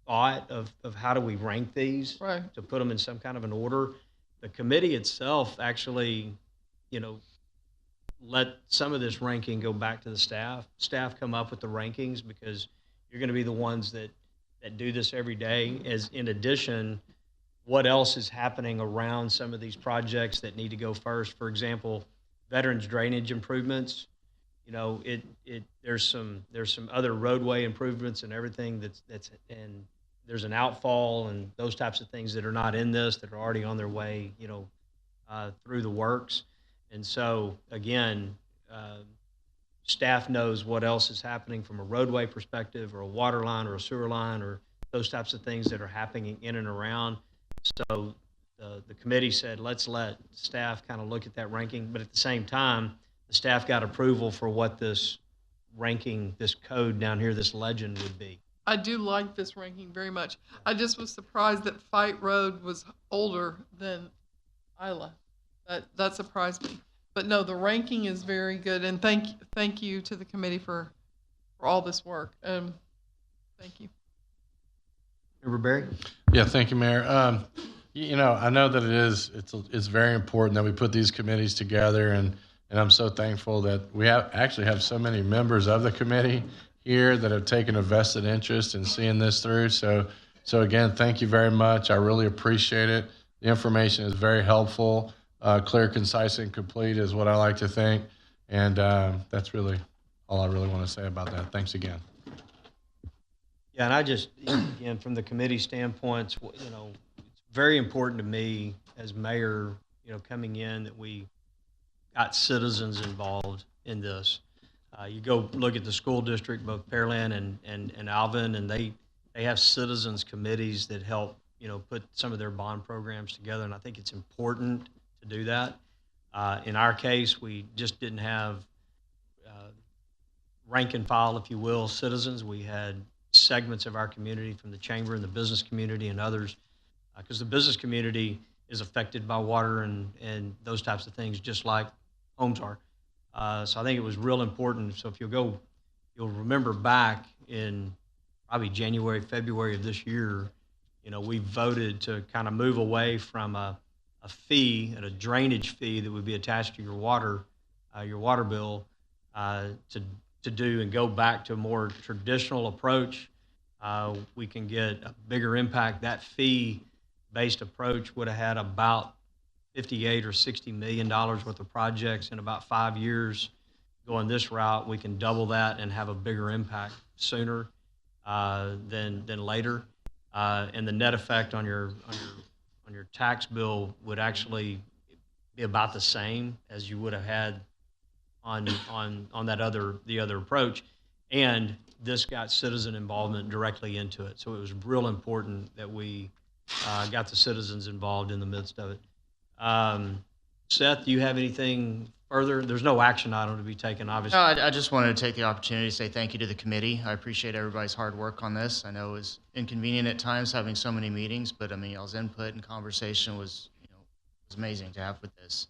thought of how do we rank these to put them in some kind of an order. The committee itself actually, let some of this ranking go back to the staff. Staff come up with the rankings because you're going to be the ones that do this every day. As in addition, what else is happening around some of these projects that need to go first? For example, veterans drainage improvements. There's some other roadway improvements and everything that's and there's an outfall and those types of things that are not in this that are already on their way, through the works. And so again, staff knows what else is happening from a roadway perspective or a water line or a sewer line or those types of things that are happening in and around. So the committee said, let's let staff kind of look at that ranking. But at the same time, the staff got approval for what this ranking, this code down here, this legend would be. I do like this ranking very much. I just was surprised that Fight Road was older than Isla. That surprised me. But no, the ranking is very good, and thank you to the committee for all this work. Thank you. Member Berry? Yeah, thank you, Mayor. I know that it's very important that we put these committees together, and I'm so thankful that we actually have so many members of the committee here that have taken a vested interest in seeing this through. So again, thank you very much. I really appreciate it. The information is very helpful. Clear, concise, and complete is what I like to think. And that's really all I really want to say about that. Thanks again. Yeah, and I just, again, from the committee standpoint, you know, it's very important to me as mayor, you know, coming in that we got citizens involved in this. You go look at the school district, both Pearland and Alvin, and they have citizens committees that help, you know, put some of their bond programs together, and I think it's important to do that. In our case, we just didn't have rank and file, if you will, citizens. We had segments of our community from the chamber and the business community and others, because the business community is affected by water and those types of things, just like homes are. So I think it was real important. So if you'll remember back in probably January, February of this year, you know, we voted to kind of move away from a fee and a drainage fee that would be attached to your water bill to do and go back to a more traditional approach. We can get a bigger impact. That fee-based approach would have had about $58 or $60 million worth of projects in about 5 years. Going this route, we can double that and have a bigger impact sooner than later. And the net effect on your tax bill would actually be about the same as you would have had on the other approach. And this got citizen involvement directly into it. So it was real important that we got the citizens involved in the midst of it. Seth, do you have anything further? There's no action item to be taken, obviously. No, I just wanted to take the opportunity to say thank you to the committee. I appreciate everybody's hard work on this. I know it was inconvenient at times having so many meetings, but I mean, y'all's input and conversation was amazing to have with this.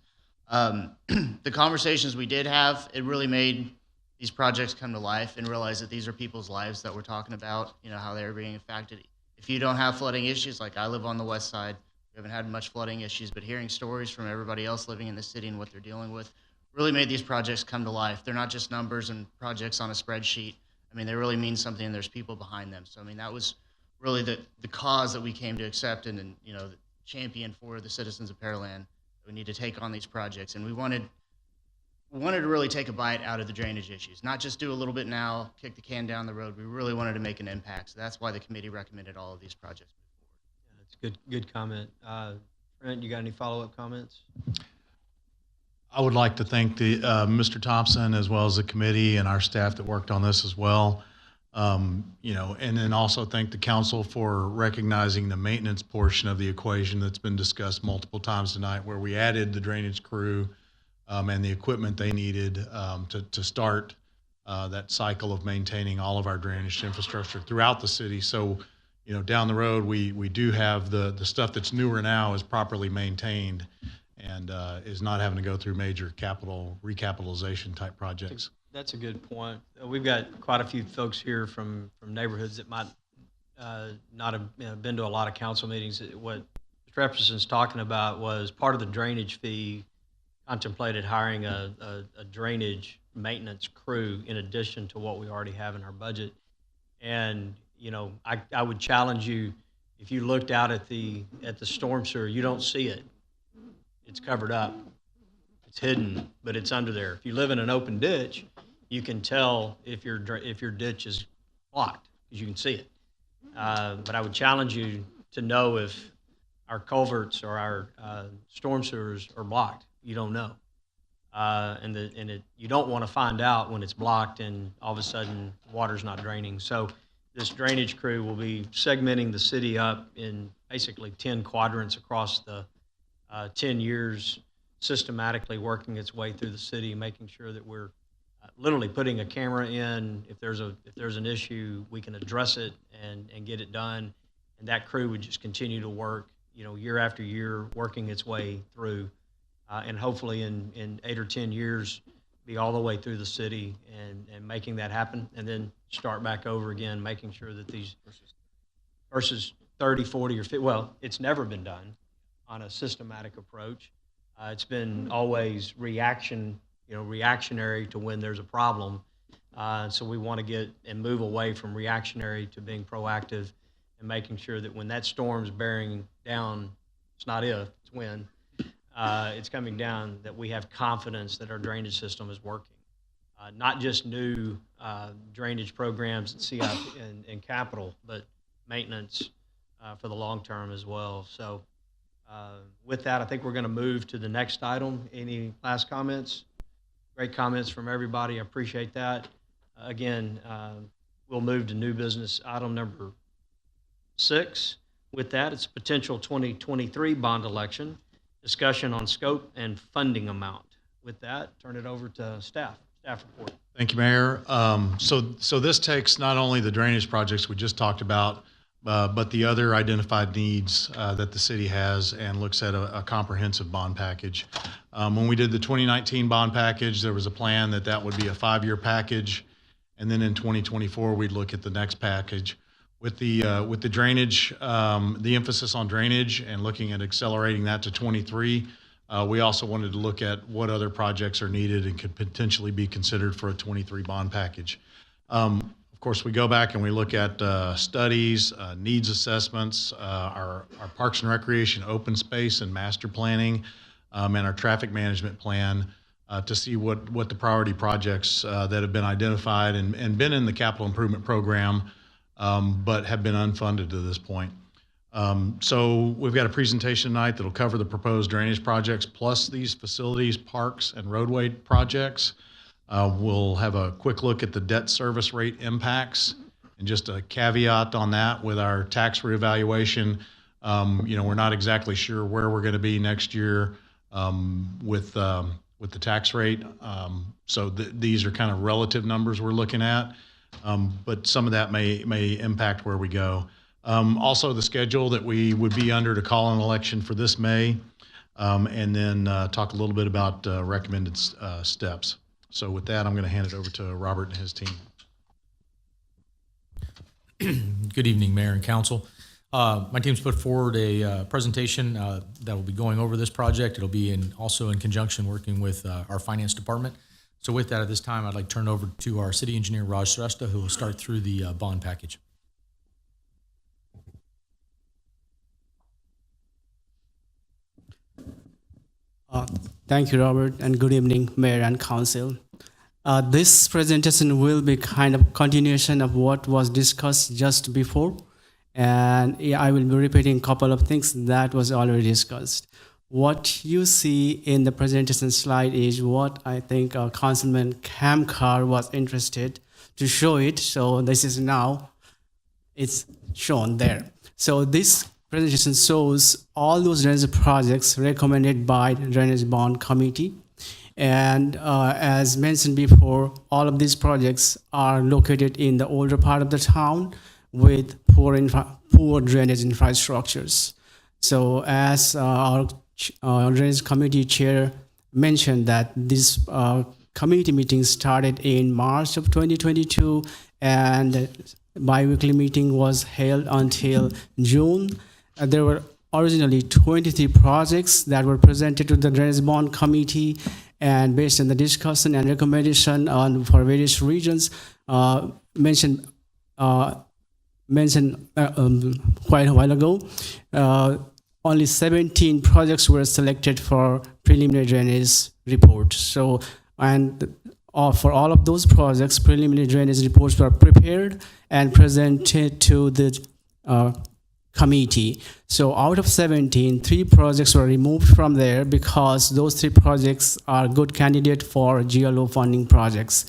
The conversations we did have, it really made these projects come to life and realize that these are people's lives that we're talking about, you know, how they're being affected. If you don't have flooding issues, like I live on the west side, we haven't had much flooding issues, but hearing stories from everybody else living in the city and what they're dealing with really made these projects come to life. They're not just numbers and projects on a spreadsheet. I mean, they really mean something and there's people behind them. So, I mean, that was really the cause that we came to accept and you know, champion for the citizens of Pearland. We need to take on these projects, and we wanted to really take a bite out of the drainage issues, not just do a little bit now, kick the can down the road. We really wanted to make an impact, so that's why the committee recommended all of these projects move forward. That's good comment. Brent, you got any follow-up comments? I would like to thank the Mr. Thompson as well as the committee and our staff that worked on this as well. You know, and then also thank the council for recognizing the maintenance portion of the equation that's been discussed multiple times tonight, where we added the drainage crew and the equipment they needed to start that cycle of maintaining all of our drainage infrastructure throughout the city. So, you know, down the road, we do have the stuff that's newer now is properly maintained and is not having to go through major capital recapitalization type projects. That's a good point. We've got quite a few folks here from neighborhoods that might not have been to a lot of council meetings. What Mr. Epperson's talking about was part of the drainage fee contemplated hiring a drainage maintenance crew in addition to what we already have in our budget. And, you know, I would challenge you, if you looked out at the storm sewer, you don't see it. It's covered up. It's hidden, but it's under there. If you live in an open ditch, you can tell if your ditch is blocked because you can see it. But I would challenge you to know if our culverts or our storm sewers are blocked. You don't know, you don't want to find out when it's blocked and all of a sudden water's not draining. So this drainage crew will be segmenting the city up in basically 10 quadrants across the 10 years, systematically working its way through the city, making sure that we're literally putting a camera in. If there's an issue, we can address it and get it done. And that crew would just continue to work, you know, year after year, working its way through, and hopefully in 8 or 10 years, be all the way through the city and making that happen, and then start back over again, making sure that these versus 30, 40, or 50, well, it's never been done on a systematic approach. It's been always reactionary to when there's a problem. So we want to get and move away from reactionary to being proactive and making sure that when that storm's bearing down, it's not if, it's when, it's coming down, that we have confidence that our drainage system is working not just new drainage programs and CIP and capital, but maintenance for the long term as well. So with that, I think we're going to move to the next item. Any last comments? Great comments from everybody. I appreciate that. Again, we'll move to new business item number 6. With that, it's potential 2023 bond election, discussion on scope and funding amount. With that, turn it over to staff report. Thank you, Mayor. So this takes not only the drainage projects we just talked about, but the other identified needs that the city has, and looks at a comprehensive bond package. When we did the 2019 bond package, there was a plan that would be a 5-year package, and then in 2024 we'd look at the next package. With the drainage, the emphasis on drainage and looking at accelerating that to 23. We also wanted to look at what other projects are needed and could potentially be considered for a 23 bond package. Of course, we go back and we look at studies, needs assessments, our Parks and Recreation open space and master planning, and our traffic management plan to see what the priority projects that have been identified and been in the capital improvement program, but have been unfunded to this point. So we've got a presentation tonight that'll cover the proposed drainage projects plus these facilities, parks, and roadway projects. We'll have a quick look at the debt service rate impacts, and just a caveat on that with our tax reevaluation. We're not exactly sure where we're going to be next year with the tax rate. So these are kind of relative numbers we're looking at, but some of that may impact where we go. Also, the schedule that we would be under to call an election for this May, and then talk a little bit about recommended steps. So with that, I'm going to hand it over to Robert and his team. Good evening, Mayor and Council. My team's put forward a presentation that will be going over this project. It'll be also in conjunction working with our finance department. So with that, at this time, I'd like to turn over to our city engineer, Raj Shrestha, who will start through the bond package. Thank you, Robert, and good evening, Mayor and Council. This presentation will be kind of continuation of what was discussed just before, and I will be repeating a couple of things that was already discussed. What you see in the presentation slide is what I think Councilman Kamkar was interested to show it. So this is now, it's shown there. So this presentation shows all those drainage projects recommended by the Drainage Bond Committee. And as mentioned before, all of these projects are located in the older part of the town with poor drainage infrastructures. So as our Drainage Committee Chair mentioned, that this committee meeting started in March of 2022, and bi-weekly meeting was held until June. There were originally 23 projects that were presented to the Drainage Bond Committee, and based on the discussion and recommendation for various regions mentioned quite a while ago, only 17 projects were selected for preliminary drainage report. So, and for all of those projects, preliminary drainage reports were prepared and presented to the committee. So out of 17, 3 projects were removed from there because those 3 projects are good candidate for GLO funding projects.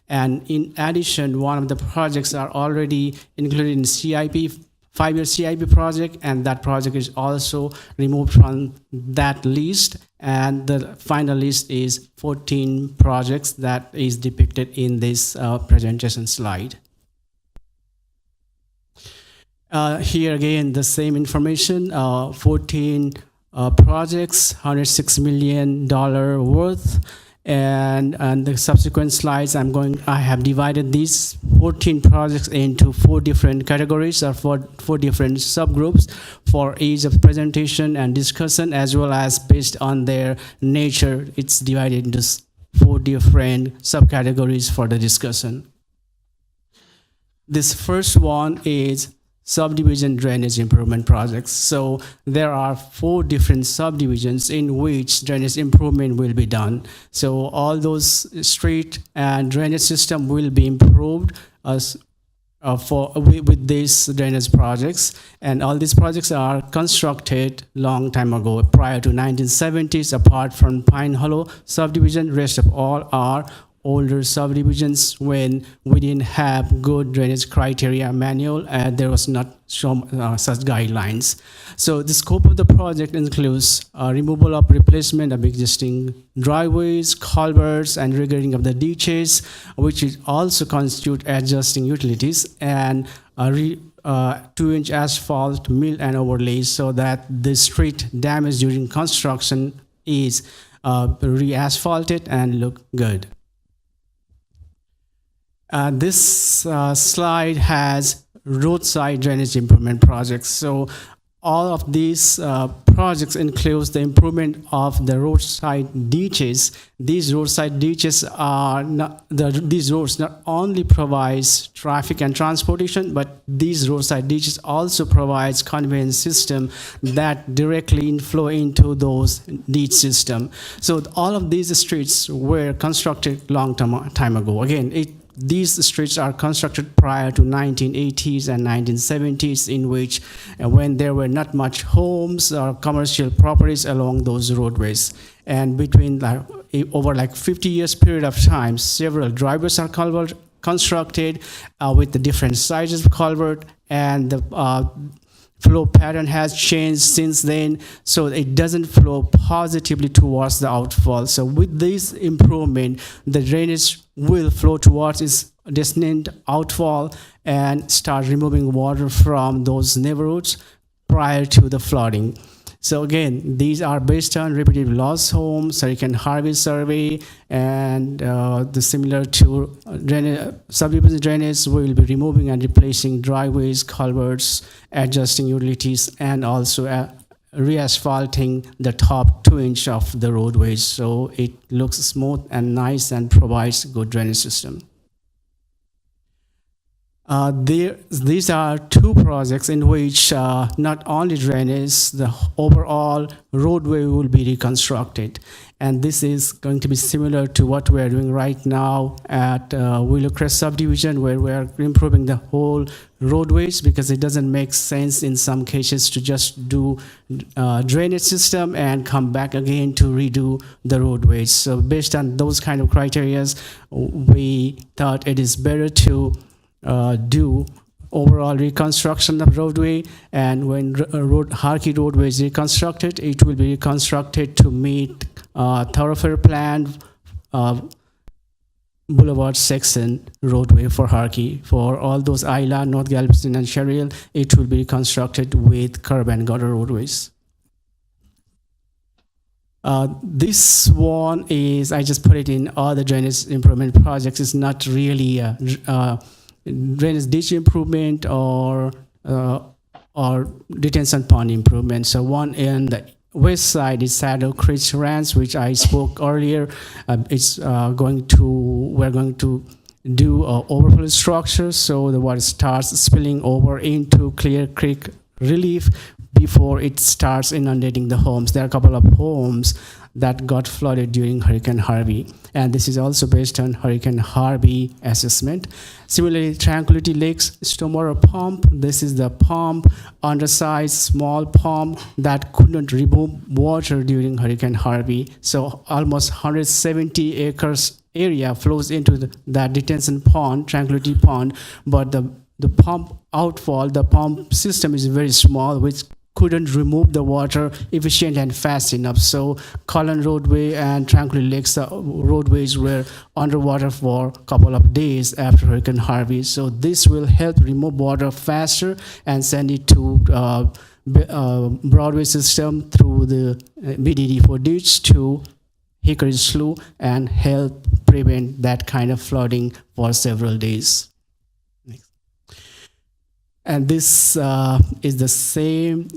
And in addition, one of the projects are already included in CIP, 5-year CIP project, and that project is also removed from that list. And the final list is 14 projects that is depicted in this presentation slide. Here again, the same information, 14 projects, $106 million worth. And the subsequent slides, I have divided these 14 projects into 4 different categories, or 4 different subgroups for ease of presentation and discussion, as well as based on their nature, it's divided into 4 different subcategories for the discussion. This first one is subdivision drainage improvement projects. So there are 4 different subdivisions in which drainage improvement will be done. So all those street and drainage system will be improved with these drainage projects, and all these projects are constructed long time ago, prior to 1970s. Apart from Pine Hollow subdivision, rest of all are older subdivisions when we didn't have good drainage criteria manual and there was not such guidelines. So the scope of the project includes removal of replacement of existing driveways, culverts, and regrading of the ditches, which is also constitute adjusting utilities, and 2-inch asphalt mill and overlays so that the street damage during construction is re-asphalted and look good. This slide has roadside drainage improvement projects. So all of these projects includes the improvement of the roadside ditches. These roadside ditches are these roads not only provides traffic and transportation, but these roadside ditches also provides conveyance system that directly inflow into those ditch system. So all of these streets were constructed long time ago. Again, these streets are constructed prior to 1980s and 1970s, in which when there were not much homes or commercial properties along those roadways. And between over 50 years period of time, several driveways are constructed with the different sizes of culvert, and the flow pattern has changed since then, so it doesn't flow positively towards the outfall. So with this improvement, the drainage will flow towards its destined outfall and start removing water from those neighborhoods prior to the flooding. So again, these are based on repetitive loss homes, Hurricane Harvey survey, and the similar to subdivision drainage, we will be removing and replacing driveways, culverts, adjusting utilities, and also re-asphalting the top 2-inch of the roadways so it looks smooth and nice and provides good drainage system. These are 2 projects in which not only drainage, the overall roadway will be reconstructed. And this is going to be similar to what we are doing right now at Willow Crest subdivision, where we are improving the whole roadways, because it doesn't make sense in some cases to just do drainage system and come back again to redo the roadways. So based on those kind of criteria, we thought it is better to do overall reconstruction of roadway, and when Harkey roadway is reconstructed, it will be reconstructed to meet thoroughfare plan boulevard section roadway for Harkey. For all those Isla, North Galveston, and Sherrill, it will be reconstructed with curb and gutter roadways. This one is, I just put it in all the drainage improvement projects. It's not really drainage ditch improvement or detention pond improvement. So one in the west side is Saddle Creek Ranch, which I spoke earlier. We're going to do overflow structure, so the water starts spilling over into Clear Creek Relief before it starts inundating the homes. There are a couple of homes that got flooded during Hurricane Harvey, and this is also based on Hurricane Harvey assessment. Similarly, Tranquility Lakes stormwater pump. This is the pump, undersized small pump that could not remove water during Hurricane Harvey. So almost 170 acres area flows into that detention pond, Tranquility Pond, but the pump outfall, the pump system is very small, which couldn't remove the water efficient and fast enough. So Cullen Roadway and Tranquility Lakes roadways were underwater for a couple of days after Hurricane Harvey. So this will help remove water faster and send it to Broadway system through the BDD4 ditch to Hickory Slough and help prevent that kind of flooding for several days. And this is the same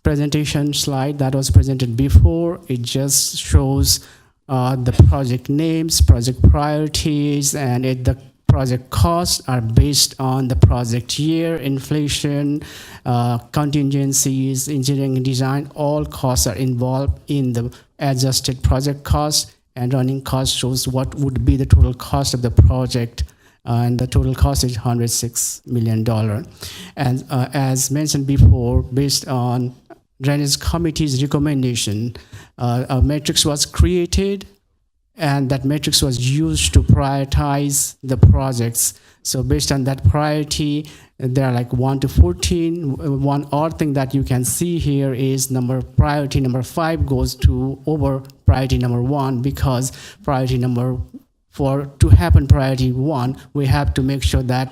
presentation slide that was presented before. It just shows the project names, project priorities, and at the project costs are based on the project year, inflation, contingencies, engineering design. All costs are involved in the adjusted project cost, and running cost shows what would be the total cost of the project. And the total cost is $106 million. And as mentioned before, based on Drainage Committee's recommendation, a matrix was created, and that matrix was used to prioritize the projects. So based on that priority, there are like 1 to 14. One odd thing that you can see here is priority number 5 goes over priority number 1, because priority number to happen priority 1, we have to make sure that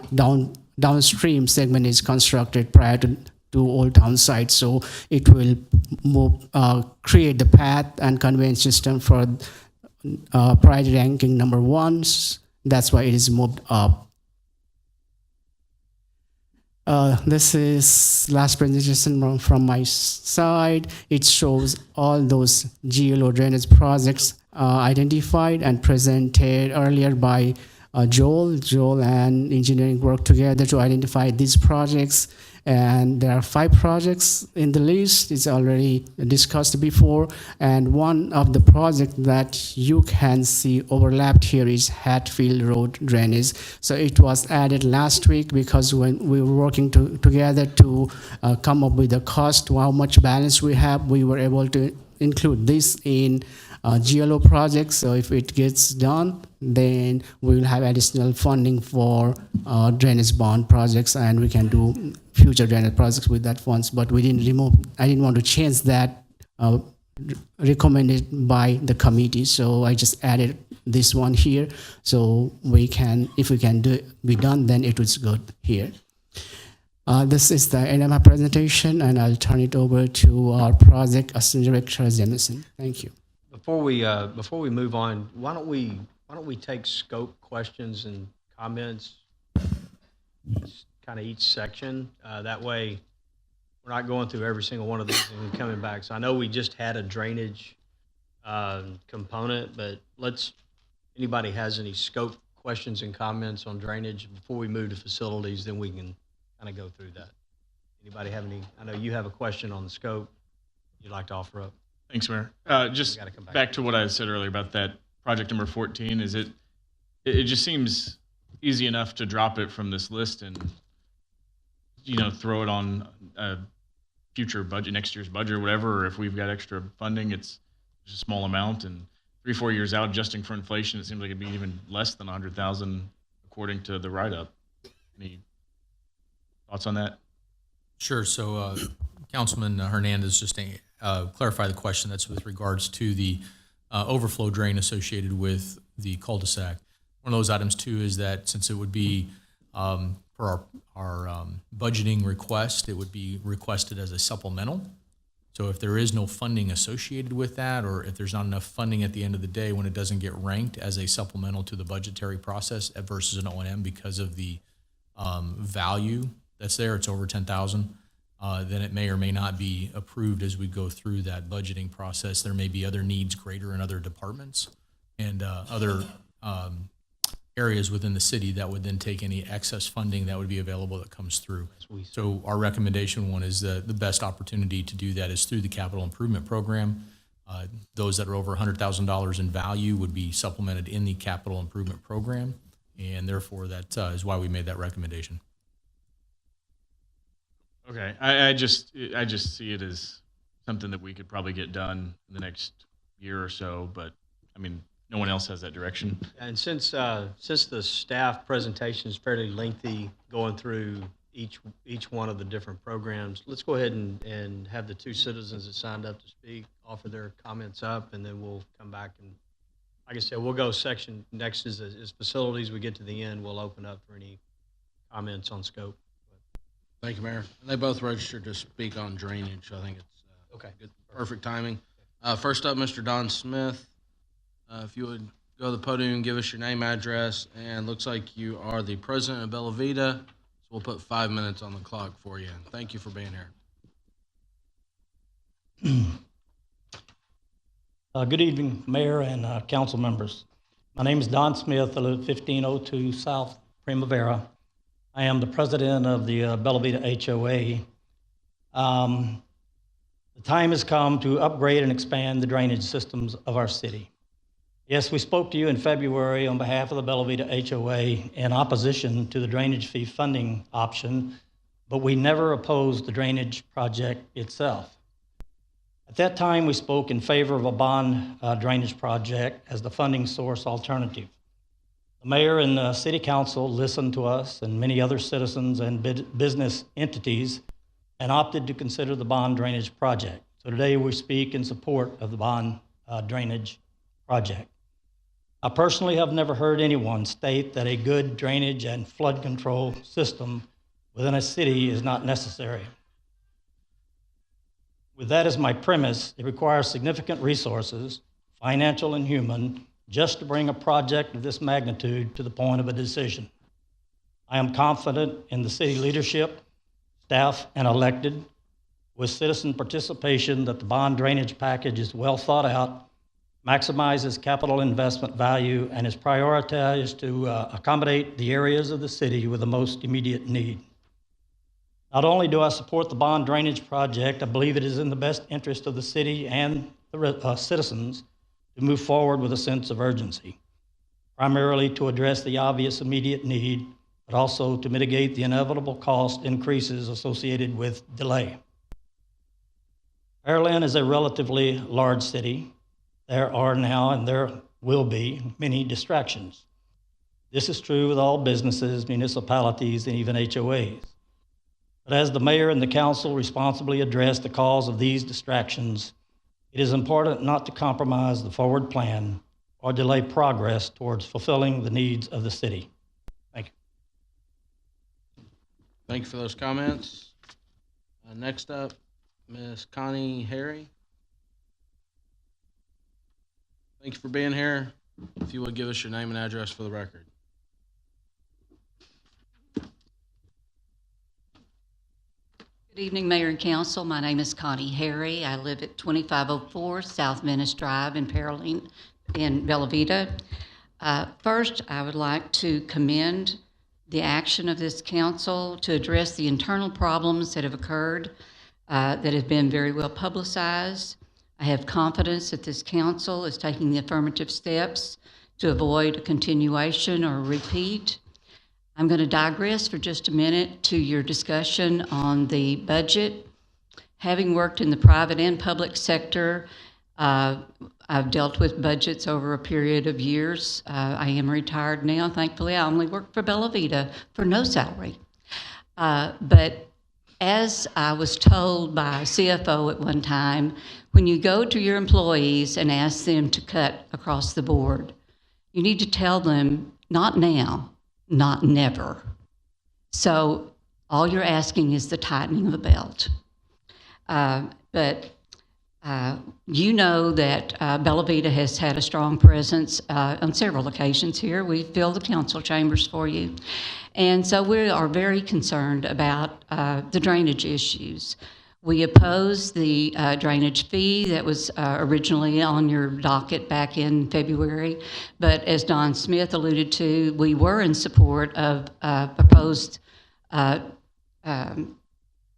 downstream segment is constructed prior to Old Town site. So it will create the path and conveyance system for priority ranking number 1. That's why it is moved up. This is last presentation from my side. It shows all those GLO drainage projects identified and presented earlier by Joel. Joel and engineering worked together to identify these projects. And there are 5 projects in the list. It's already discussed before. And one of the projects that you can see overlapped here is Hatfield Road drainage. So it was added last week because when we were working together to come up with the cost, how much balance we have, we were able to include this in GLO projects. So if it gets done, then we will have additional funding for drainage bond projects, and we can do future drainage projects with that funds. But I didn't want to change that recommended by the committee, so I just added this one here. So if we can be done, then it was good here. This is the end of my presentation, and I'll turn it over to our project assistant director, Jamison. Thank you. Before we move on, why don't we take scope questions and comments, kind of each section. That way, we're not going through every single one of these and coming back. So I know we just had a drainage component, but anybody has any scope questions and comments on drainage before we move to facilities, then we can kind of go through that. Anybody have any? I know you have a question on the scope you'd like to offer up. Thanks, Mayor. Just back to what I said earlier about that project number 14. It just seems easy enough to drop it from this list and throw it on a future budget, next year's budget or whatever. Or if we've got extra funding, it's just a small amount. And 3-4 years out, adjusting for inflation, it seems like it'd be even less than $100,000 according to the write-up. Any thoughts on that? Sure. So, Councilman Hernandez, just to clarify the question, that's with regards to the overflow drain associated with the cul-de-sac. One of those items too is that since it would be for our budgeting request, it would be requested as a supplemental. So if there is no funding associated with that, or if there's not enough funding at the end of the day when it doesn't get ranked as a supplemental to the budgetary process versus an O&M because of the value that's there, it's over 10,000. Then it may or may not be approved as we go through that budgeting process. There may be other needs greater in other departments and other areas within the city that would then take any excess funding that would be available that comes through. So our recommendation one is the best opportunity to do that is through the capital improvement program. Those that are over $100,000 in value would be supplemented in the capital improvement program, and therefore that is why we made that recommendation. Okay, I just see it as something that we could probably get done in the next year or so, but I mean, no one else has that direction. And since the staff presentation is fairly lengthy, going through each one of the different programs, let's go ahead and have the 2 citizens that signed up to speak offer their comments up, and then we'll come back and, like I said, we'll go section next is facilities. We get to the end, we'll open up for any comments on scope. Thank you, Mayor. They both registered to speak on drainage. I think it's okay. Good, perfect timing. First up, Mr. Don Smith. If you would go to the podium and give us your name, address, and looks like you are the president of Bella Vita. So we'll put 5 minutes on the clock for you. Thank you for being here. Good evening, Mayor and council members. My name is Don Smith. I live at 1502 South Primavera. I am the president of the Bella Vita HOA. The time has come to upgrade and expand the drainage systems of our city. Yes, we spoke to you in February on behalf of the Bella Vita HOA in opposition to the drainage fee funding option, but we never opposed the drainage project itself. At that time, we spoke in favor of a bond drainage project as the funding source alternative. The mayor and the city council listened to us and many other citizens and business entities and opted to consider the bond drainage project. So today we speak in support of the bond drainage project. I personally have never heard anyone state that a good drainage and flood control system within a city is not necessary. With that as my premise, it requires significant resources, financial and human, just to bring a project of this magnitude to the point of a decision. I am confident in the city leadership, staff, and elected, with citizen participation, that the bond drainage package is well thought out, maximizes capital investment value, and is prioritized to accommodate the areas of the city with the most immediate need. Not only do I support the bond drainage project, I believe it is in the best interest of the city and the citizens to move forward with a sense of urgency, primarily to address the obvious immediate need, but also to mitigate the inevitable cost increases associated with delay. Pearland is a relatively large city. There are now and there will be many distractions. This is true with all businesses, municipalities, and even HOAs. But as the mayor and the council responsibly address the cause of these distractions, it is important not to compromise the forward plan or delay progress towards fulfilling the needs of the city. Thank you. Thank you for those comments. Next up, Ms. Connie Harry. Thank you for being here. If you would give us your name and address for the record. Good evening, Mayor and Council. My name is Connie Harry. I live at 2504 South Venice Drive in Pearland in Bella Vita. First, I would like to commend the action of this council to address the internal problems that have occurred that have been very well publicized. I have confidence that this council is taking the affirmative steps to avoid a continuation or a repeat. I'm going to digress for just a minute to your discussion on the budget. Having worked in the private and public sector, I've dealt with budgets over a period of years. I am retired now. Thankfully, I only work for Bella Vita for no salary. But as I was told by a CFO at one time, when you go to your employees and ask them to cut across the board, you need to tell them, not now, not never. So all you're asking is the tightening of the belt. But you know that Bella Vita has had a strong presence on several occasions here. We filled the council chambers for you. And so we are very concerned about the drainage issues. We oppose the drainage fee that was originally on your docket back in February, but as Don Smith alluded to, we were in support of proposed,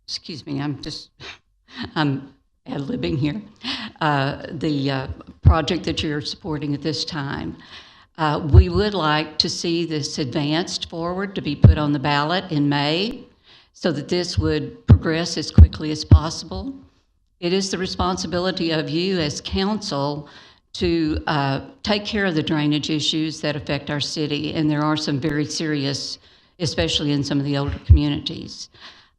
excuse me, I'm ad-libbing here, the project that you're supporting at this time. We would like to see this advanced forward to be put on the ballot in May so that this would progress as quickly as possible. It is the responsibility of you as council to take care of the drainage issues that affect our city, and there are some very serious, especially in some of the older communities.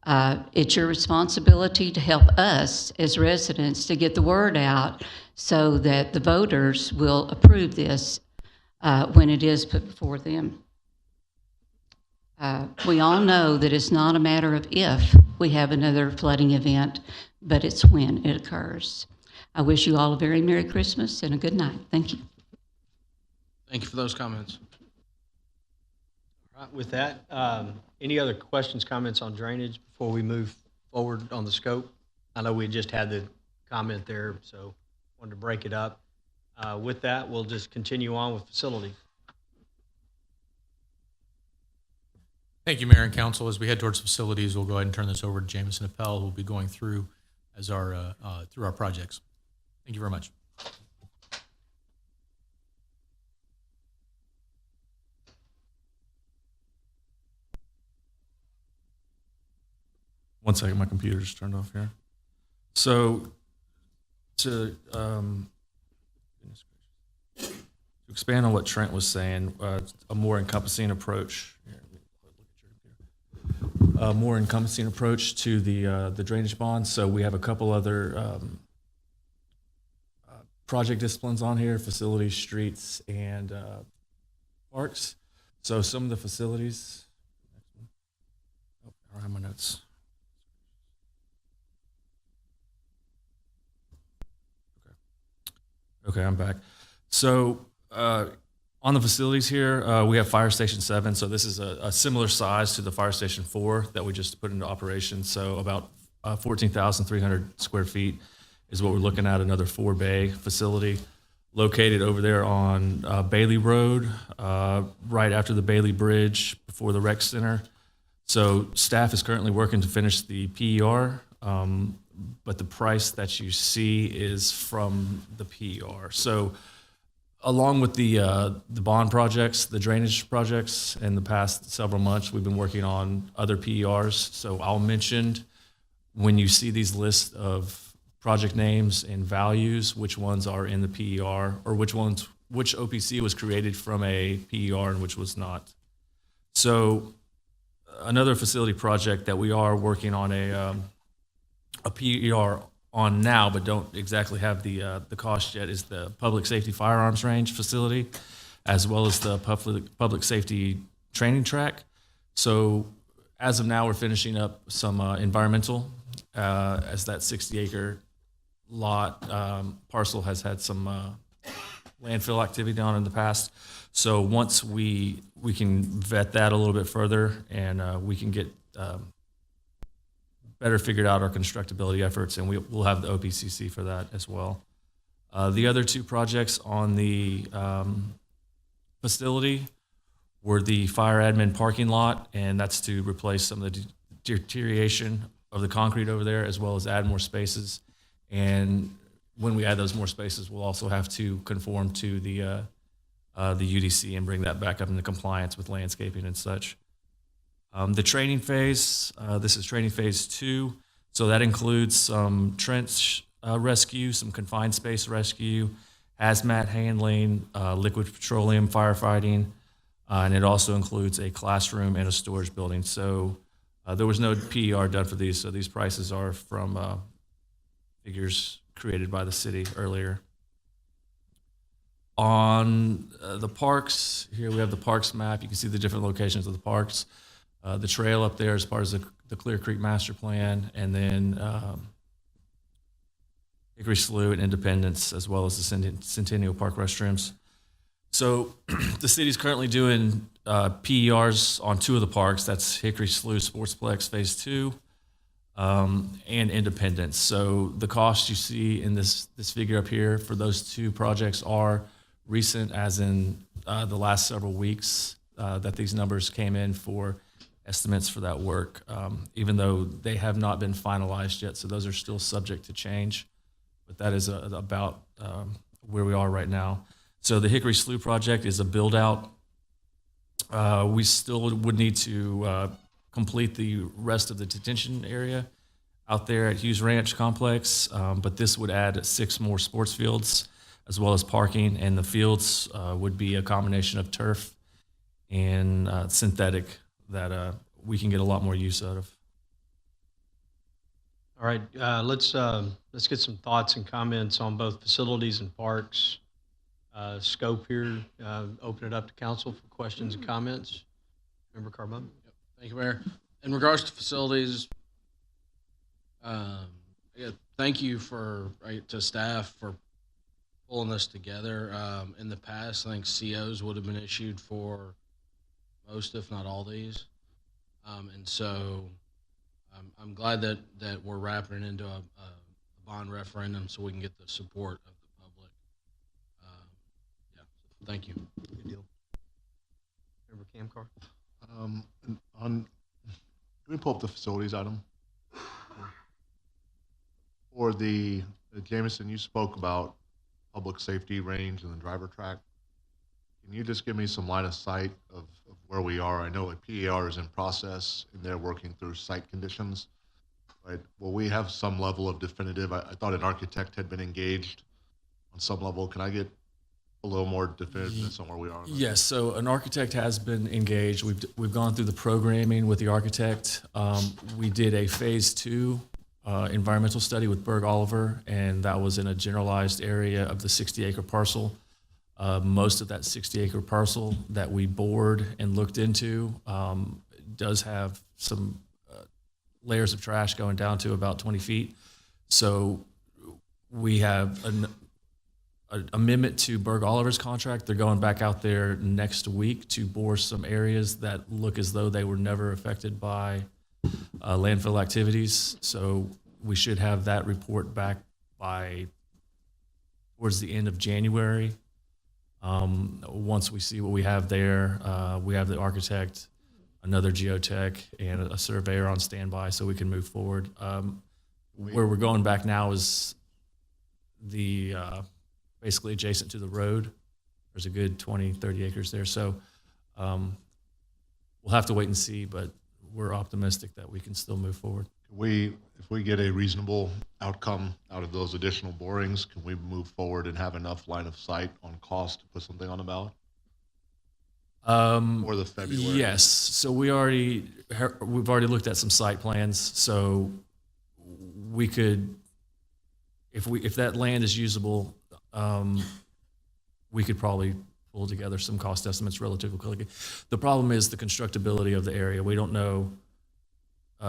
It's your responsibility to help us as residents to get the word out so that the voters will approve this when it is put before them. We all know that it's not a matter of if we have another flooding event, but it's when it occurs. I wish you all a very Merry Christmas and a good night. Thank you. Thank you for those comments. All right, with that, any other questions, comments on drainage before we move forward on the scope? I know we just had the comment there, so wanted to break it up. With that, we'll just continue on with facilities. Thank you, Mayor and Council. As we head towards facilities, we'll go ahead and turn this over to Jamison Appel, who will be going through as through our projects. Thank you very much. One second, my computer's turned off here. So to expand on what Trent was saying, a more encompassing approach. A more encompassing approach to the drainage bond. So we have a couple other project disciplines on here: facilities, streets, and parks. So some of the facilities. Oh, I don't have my notes. Okay, I'm back. So on the facilities here, we have Fire Station 7. So this is a similar size to the Fire Station 4 that we just put into operation. So about 14,300 square feet is what we're looking at, another 4-bay facility located over there on Bailey Road, right after the Bailey Bridge before the rec center. So staff is currently working to finish the PER. But the price that you see is from the PER. So along with the bond projects, the drainage projects, in the past several months, we've been working on other PERs. So I'll mention when you see these lists of project names and values, which ones are in the PER, or which OPC was created from a PER and which was not. So another facility project that we are working on a PER on now, but don't exactly have the cost yet, is the public safety firearms range facility, as well as the public safety training track. So as of now, we're finishing up some environmental, as that 60-acre lot parcel has had some landfill activity on in the past. So once we can vet that a little bit further, and we can get better figured out our constructability efforts, and we'll have the OPCC for that as well. The other two projects on the facility were the fire admin parking lot, and that's to replace some of the deterioration of the concrete over there, as well as add more spaces. And when we add those more spaces, we'll also have to conform to the UDC and bring that back up into compliance with landscaping and such. The training phase, this is training phase 2. So that includes some trench rescue, some confined space rescue, hazmat handling, liquid petroleum firefighting, and it also includes a classroom and a storage building. So there was no PER done for these, so these prices are from figures created by the city earlier. On the parks, here we have the parks map. You can see the different locations of the parks. The trail up there is part of the Clear Creek Master Plan, and then Hickory Slough and Independence, as well as the Centennial Park restrooms. So the city's currently doing PERs on 2 of the parks. That's Hickory Slough Sportsplex Phase 2 and Independence. So the cost you see in this figure up here for those 2 projects are recent, as in the last several weeks that these numbers came in for estimates for that work, even though they have not been finalized yet. So those are still subject to change, but that is about where we are right now. So the Hickory Slough project is a build out. We still would need to complete the rest of the detention area out there at Hughes Ranch Complex, but this would add 6 more sports fields as well as parking, and the fields would be a combination of turf and synthetic that we can get a lot more use out of. All right, let's get some thoughts and comments on both facilities and parks. Scope here, open it up to council for questions and comments. Member Carbone. Yep. Thank you, Mayor. In regards to facilities, thank you to staff for pulling this together. In the past, I think COs would have been issued for most, if not all, these, and so I'm glad that we're wrapping it into a bond referendum so we can get the support of the public. Thank you. Good deal. Member Camcar. Can we pull up the facilities item? For the, Jameson, you spoke about public safety range and the driver track. Can you just give me some line of sight of where we are? I know a PAR is in process and they're working through site conditions, but will we have some level of definitive? I thought an architect had been engaged on some level. Can I get a little more definitiveness on where we are? Yes, so an architect has been engaged. We've gone through the programming with the architect. We did a phase 2 environmental study with Berg Oliver, and that was in a generalized area of the 60-acre parcel. Most of that 60-acre parcel that we bored and looked into does have some layers of trash going down to about 20 feet. So we have an amendment to Berg Oliver's contract. They're going back out there next week to bore some areas that look as though they were never affected by landfill activities. So we should have that report back by towards the end of January. Once we see what we have there, we have the architect, another geotech, and a surveyor on standby so we can move forward. Where we're going back now is the basically adjacent to the road. There's a good 20, 30 acres there. So we'll have to wait and see, but we're optimistic that we can still move forward. If we get a reasonable outcome out of those additional borings, can we move forward and have enough line of sight on cost to put something on the ballot? Or the February? Yes. So we've already looked at some site plans. So we could, if that land is usable, we could probably pull together some cost estimates relatively quickly. The problem is the constructability of the area. We don't know.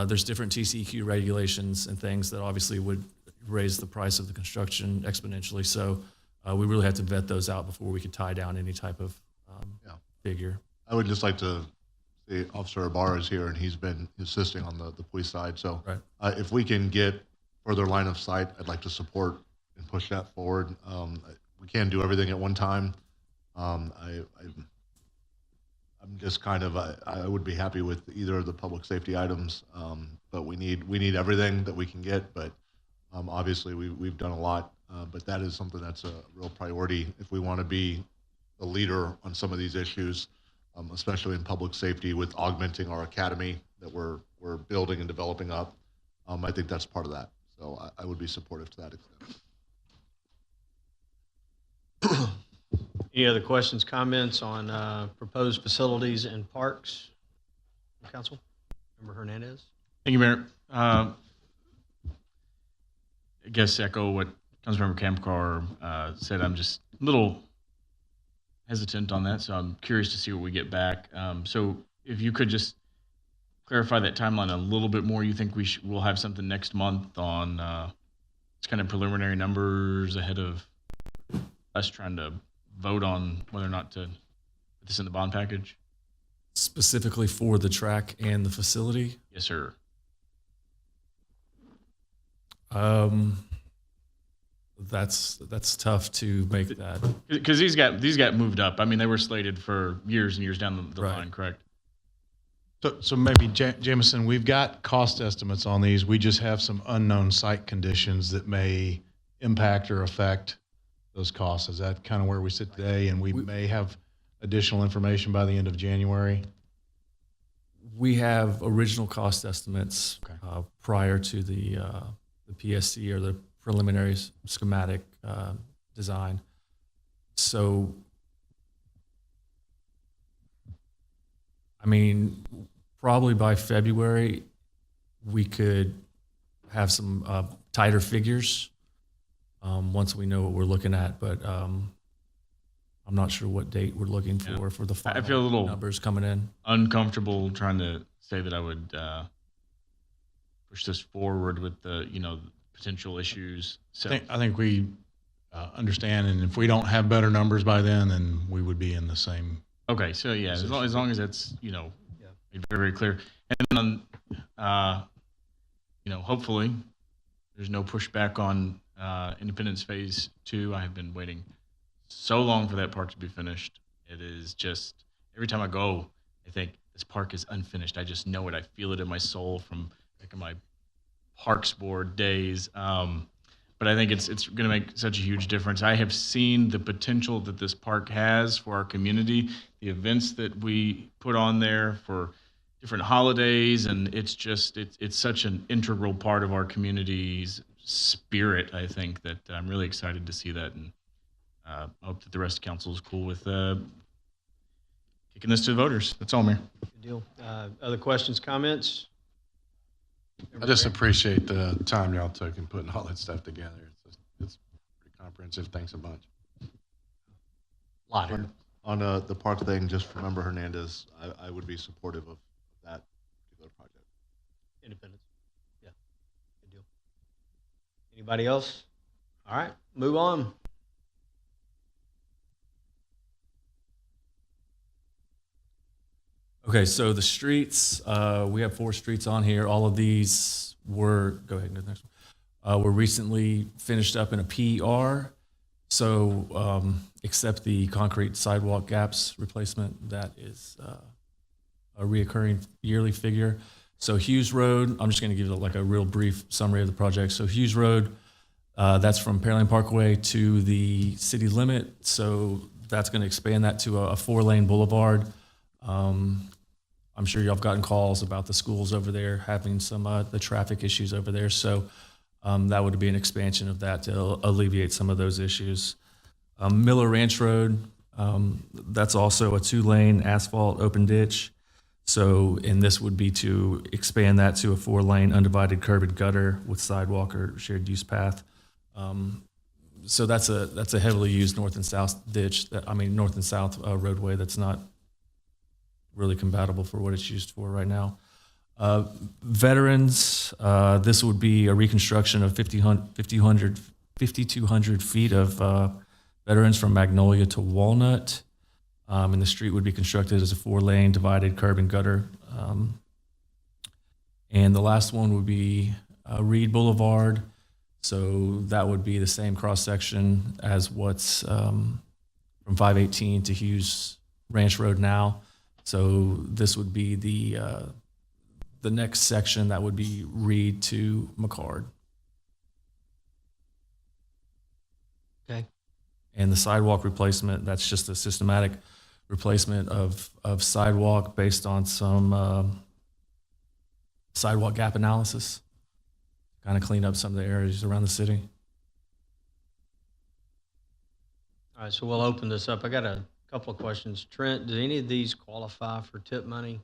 There's different TCEQ regulations and things that obviously would raise the price of the construction exponentially. So we really have to vet those out before we could tie down any type of figure. I would just like to see Officer Ibarra is here, and he's been assisting on the police side. So if we can get further line of sight, I'd like to support and push that forward. We can't do everything at one time. I'm just kind of, I would be happy with either of the public safety items, but we need everything that we can get. But obviously we've done a lot, but that is something that's a real priority if we want to be the leader on some of these issues, especially in public safety with augmenting our academy that we're building and developing up. I think that's part of that. So I would be supportive to that extent. Any other questions, comments on proposed facilities and parks? Council? Member Hernandez? Thank you, Mayor. I guess echo what Councilmember Kamkar said. I'm just a little hesitant on that, so I'm curious to see what we get back. So if you could just clarify that timeline a little bit more. You think we'll have something next month on it's kind of preliminary numbers ahead of us trying to vote on whether or not to put this in the bond package? Specifically for the track and the facility? Yes, sir. That's tough to make that. Because these got moved up. I mean, they were slated for years and years down the line, correct? So maybe, Jameson, we've got cost estimates on these. We just have some unknown site conditions that may impact or affect those costs. Is that kind of where we sit today? And we may have additional information by the end of January? We have original cost estimates prior to the PSC or the preliminary schematic design. So, I mean, probably by February, we could have some tighter figures once we know what we're looking at. But I'm not sure what date we're looking for the final I feel a little numbers coming in. Uncomfortable trying to say that I would push this forward with the potential issues. So I think we understand, and if we don't have better numbers by then we would be in the same. Okay, so yeah, as long as that's made very, very clear, and then hopefully there's no pushback on Independence Phase 2. I have been waiting so long for that part to be finished. It is just every time I go, I think this park is unfinished. I just know it. I feel it in my soul from like my Parks Board days. But I think it's going to make such a huge difference. I have seen the potential that this park has for our community, the events that we put on there for different holidays, and it's such an integral part of our community's spirit. I think that I'm really excited to see that, and I hope that the rest of council is cool with kicking this to the voters. That's all, Mayor. Good deal. Other questions, comments? I just appreciate the time y'all took in putting all that stuff together. It's pretty comprehensive. Thanks a bunch. Lot here. On the park thing, just for Member Hernandez, I would be supportive of that particular project. Independence. Yeah. Good deal. Anybody else? All right, move on. Okay, so the streets, we have 4 streets on here. All of these were, go ahead and go to the next one. Were recently finished up in a PER. So except the concrete sidewalk gaps replacement, that is a reoccurring yearly figure. So Hughes Road, I'm just going to give like a real brief summary of the project. So Hughes Road, that's from Pearland Parkway to the city limit. So that's going to expand that to a 4-lane boulevard. I'm sure y'all have gotten calls about the schools over there having some the traffic issues over there. So that would be an expansion of that to alleviate some of those issues. Miller Ranch Road, that's also a 2-lane asphalt open ditch. So, and this would be to expand that to a 4-lane undivided curb and gutter with sidewalk or shared use path. So that's a heavily used north and south ditch. North and south roadway that's not really compatible for what it's used for right now. Veterans, this would be a reconstruction of 5,200 feet of veterans from Magnolia to Walnut. And the street would be constructed as a 4-lane divided curb and gutter. And the last one would be Reed Boulevard. So that would be the same cross-section as what's from 518 to Hughes Ranch Road now. So this would be the next section that would be Reed to McCard. Okay. And the sidewalk replacement, that's just a systematic replacement of sidewalk based on some sidewalk gap analysis, kind of clean up some of the areas around the city. All right, so we'll open this up. I got a couple of questions. Trent, do any of these qualify for TIP money?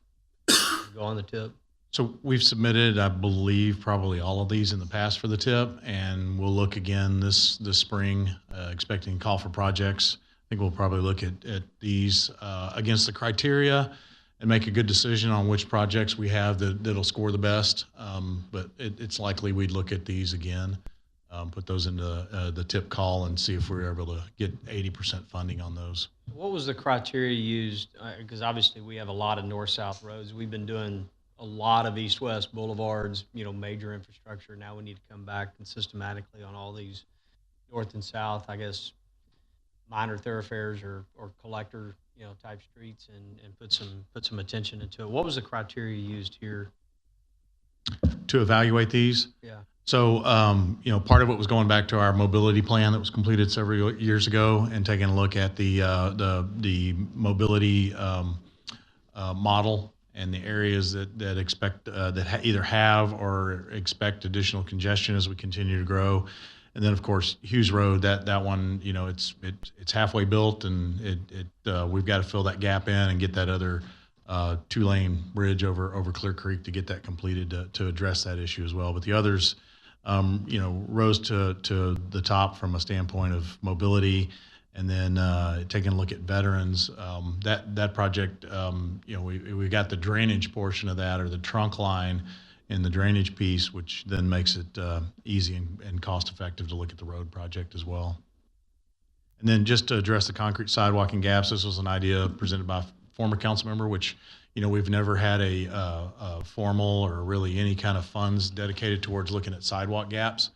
Go on the TIP? So we've submitted, I believe, probably all of these in the past for the TIP, and we'll look again this spring, expecting a call for projects. I think we'll probably look at these against the criteria and make a good decision on which projects we have that'll score the best. But it's likely we'd look at these again, put those into the TIP call and see if we're able to get 80% funding on those. What was the criteria used? Because obviously we have a lot of north-south roads. We've been doing a lot of east-west boulevards, major infrastructure. Now we need to come back and systematically on all these north and south, I guess, minor thoroughfares or collector, type streets and put some attention into it. What was the criteria used here? To evaluate these? Yeah. So, part of it was going back to our mobility plan that was completed several years ago and taking a look at the mobility model and the areas that expect either have or expect additional congestion as we continue to grow. And then, of course, Hughes Road, that one, it's halfway built, and we've got to fill that gap in and get that other 2-lane bridge over Clear Creek to get that completed to address that issue as well. But the others, rose to the top from a standpoint of mobility. And then taking a look at veterans, that project, we got the drainage portion of that, or the trunk line in the drainage piece, which then makes it easy and cost effective to look at the road project as well. And then just to address the concrete sidewalk and gaps, this was an idea presented by a former council member, which we've never had a formal or really any kind of funds dedicated towards looking at sidewalk gaps.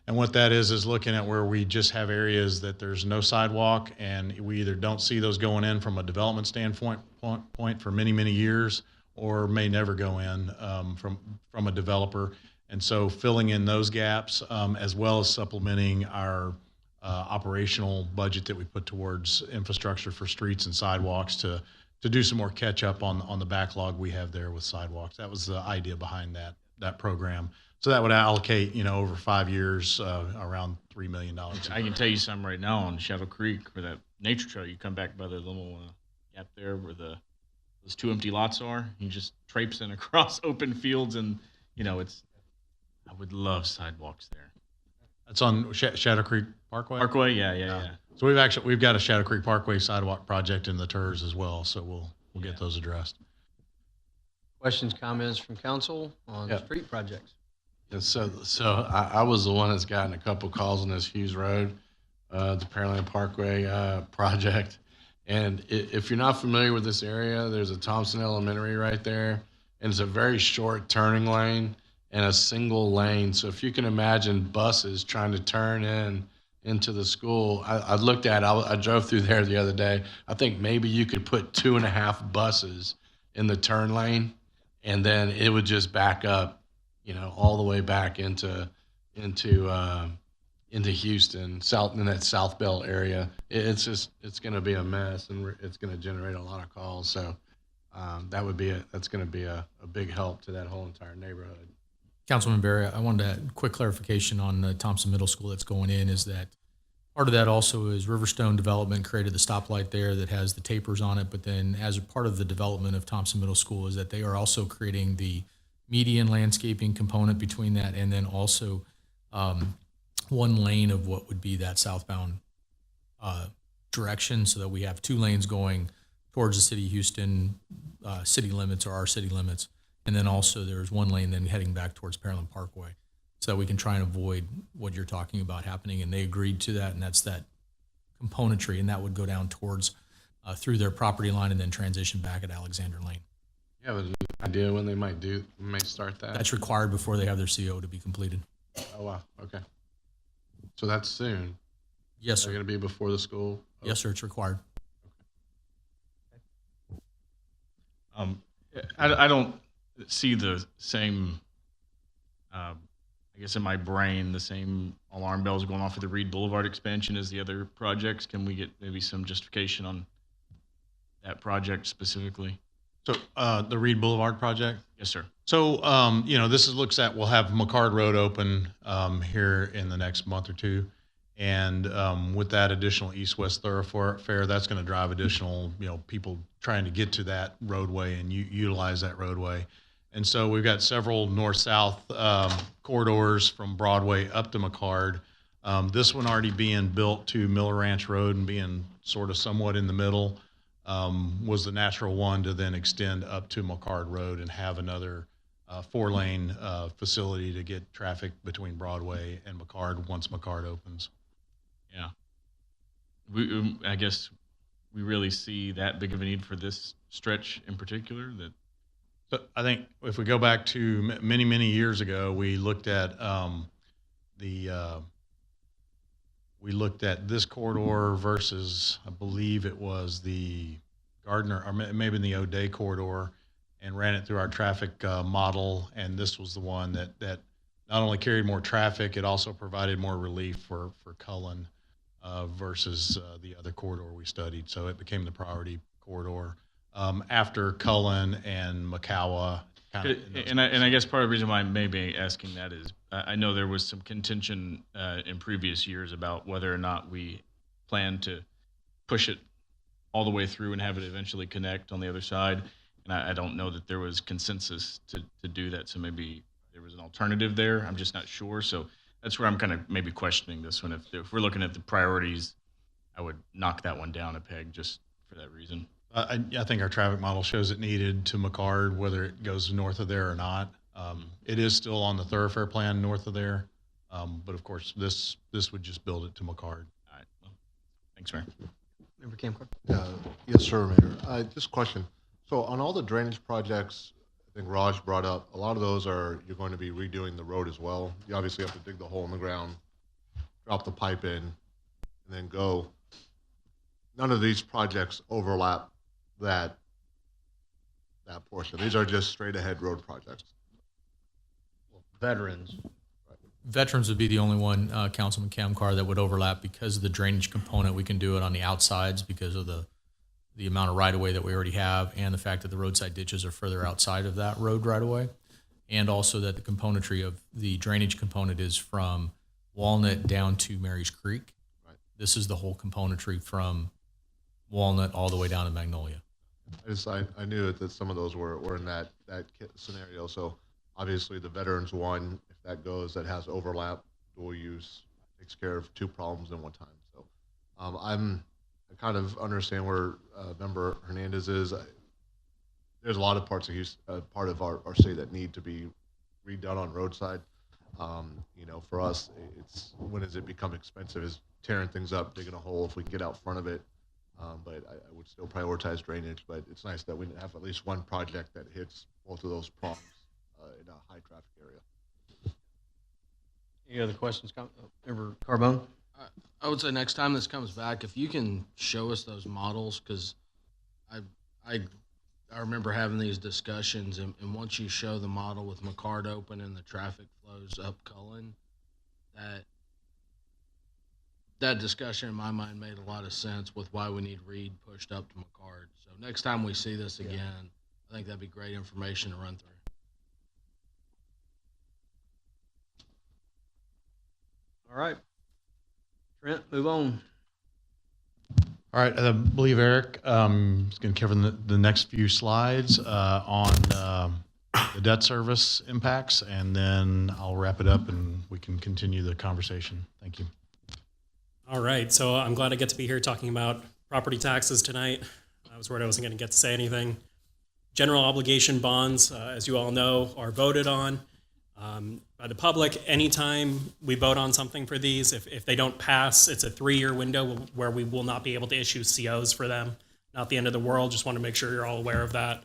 And what that is looking at where we just have areas that there's no sidewalk, and we either don't see those going in from a development standpoint for many, many years, or may never go in from a developer. And so filling in those gaps, as well as supplementing our operational budget that we put towards infrastructure for streets and sidewalks to do some more catch up on the backlog we have there with sidewalks. That was the idea behind that program. So that would allocate, over 5 years, around $3 million. I can tell you something right now on Shadow Creek, where that nature trail, you come back by the little gap there where those 2 empty lots are. You just traipsing across open fields, and I would love sidewalks there. That's on Shadow Creek Parkway. Parkway, yeah. So we've got a Shadow Creek Parkway sidewalk project in the TERS as well. So we'll get those addressed. Questions, comments from council on street projects? And so I was the one that's gotten a couple calls on this Hughes Road, the Pearland Parkway project. And if you're not familiar with this area, there's a Thompson Elementary right there, and it's a very short turning lane and a single lane. So if you can imagine buses trying to turn into the school, I looked at it, I drove through there the other day. I think maybe you could put 2.5 buses in the turn lane, and then it would just back up, all the way back into Houston, in that South Bell area. It's going to be a mess, and it's going to generate a lot of calls. So that's going to be a big help to that whole entire neighborhood. Councilman Barry, I wanted to add quick clarification on the Thompson Middle School that's going in, is that part of that also is Riverstone Development created the stoplight there that has the tapers on it, but then as a part of the development of Thompson Middle School is that they are also creating the median landscaping component between that, and then also one lane of what would be that southbound direction, so that we have 2 lanes going towards the city of Houston city limits, or our city limits. And then also there's 1 lane then heading back towards Pearland Parkway, so that we can try and avoid what you're talking about happening. And they agreed to that, and that's that componentry, and that would go down towards through their property line and then transition back at Alexander Lane. You have an idea when they may start that? That's required before they have their CO to be completed. Oh, wow. Okay. So that's soon. Yes, sir. They're going to be before the school? Yes, sir. It's required. I don't see the same, I guess in my brain, the same alarm bells going off for the Reed Boulevard expansion as the other projects. Can we get maybe some justification on that project specifically? So the Reed Boulevard project? Yes, sir. So, this looks at, we'll have McCard Road open here in the next month or two. And with that additional east-west thoroughfare, that's going to drive additional, people trying to get to that roadway and utilize that roadway. And so we've got several north-south corridors from Broadway up to McCard. This one already being built to Miller Ranch Road and being sort of somewhat in the middle was the natural one to then extend up to McCard Road and have another 4-lane facility to get traffic between Broadway and McCard once McCard opens. Yeah. I guess we really see that big of a need for this stretch in particular. So I think if we go back to many, many years ago, we looked at this corridor versus, I believe it was the Gardner, or maybe the O'Day corridor, and ran it through our traffic model. And this was the one that not only carried more traffic, it also provided more relief for Cullen versus the other corridor we studied. So it became the priority corridor after Cullen and McCowa. And I guess part of the reason why I may be asking that is I know there was some contention in previous years about whether or not we plan to push it all the way through and have it eventually connect on the other side. And I don't know that there was consensus to do that. So maybe there was an alternative there. I'm just not sure. So that's where I'm kind of maybe questioning this one. If we're looking at the priorities, I would knock that one down a peg just for that reason. I think our traffic model shows it needed to McCard, whether it goes north of there or not. It is still on the thoroughfare plan north of there, but of course this would just build it to McCard. All right. Well, thanks, Mayor. Member Camcor. Yes, sir, Mayor. Just a question. So on all the drainage projects I think Raj brought up, a lot of those are, you're going to be redoing the road as well. You obviously have to dig the hole in the ground, drop the pipe in, and then go. None of these projects overlap that portion. These are just straight ahead road projects. Veterans. Veterans would be the only one, Councilman Kamkar, that would overlap because of the drainage component. We can do it on the outsides because of the amount of right-of-way that we already have, and the fact that the roadside ditches are further outside of that road right-of-way, and also that the componentry of the drainage component is from Walnut down to Mary's Creek. Right. This is the whole componentry from Walnut all the way down to Magnolia. I knew that some of those were in that scenario. So obviously the veterans one, if that goes, that has overlap, dual use, takes care of two problems in one time. So I kind of understand where Member Hernandez is. There's a lot of parts of part of our state that need to be redone on roadside. For us, it's when does it become expensive? Is tearing things up, digging a hole if we can get out front of it. But I would still prioritize drainage. But it's nice that we have at least one project that hits both of those prongs in a high traffic area. Any other questions, Member Carbone? I would say next time this comes back, if you can show us those models, because I remember having these discussions, and once you show the model with McCard open and the traffic flows up Cullen, that discussion in my mind made a lot of sense with why we need Reed pushed up to McCard. So next time we see this again, I think that'd be great information to run through. All right. Trent, move on. All right, I believe Eric is going to cover the next few slides on the debt service impacts, and then I'll wrap it up and we can continue the conversation. Thank you. All right, so I'm glad I get to be here talking about property taxes tonight. I was worried I wasn't going to get to say anything. General obligation bonds, as you all know, are voted on by the public. Anytime we vote on something for these, if they don't pass, it's a 3-year window where we will not be able to issue COs for them. Not the end of the world, just want to make sure you're all aware of that.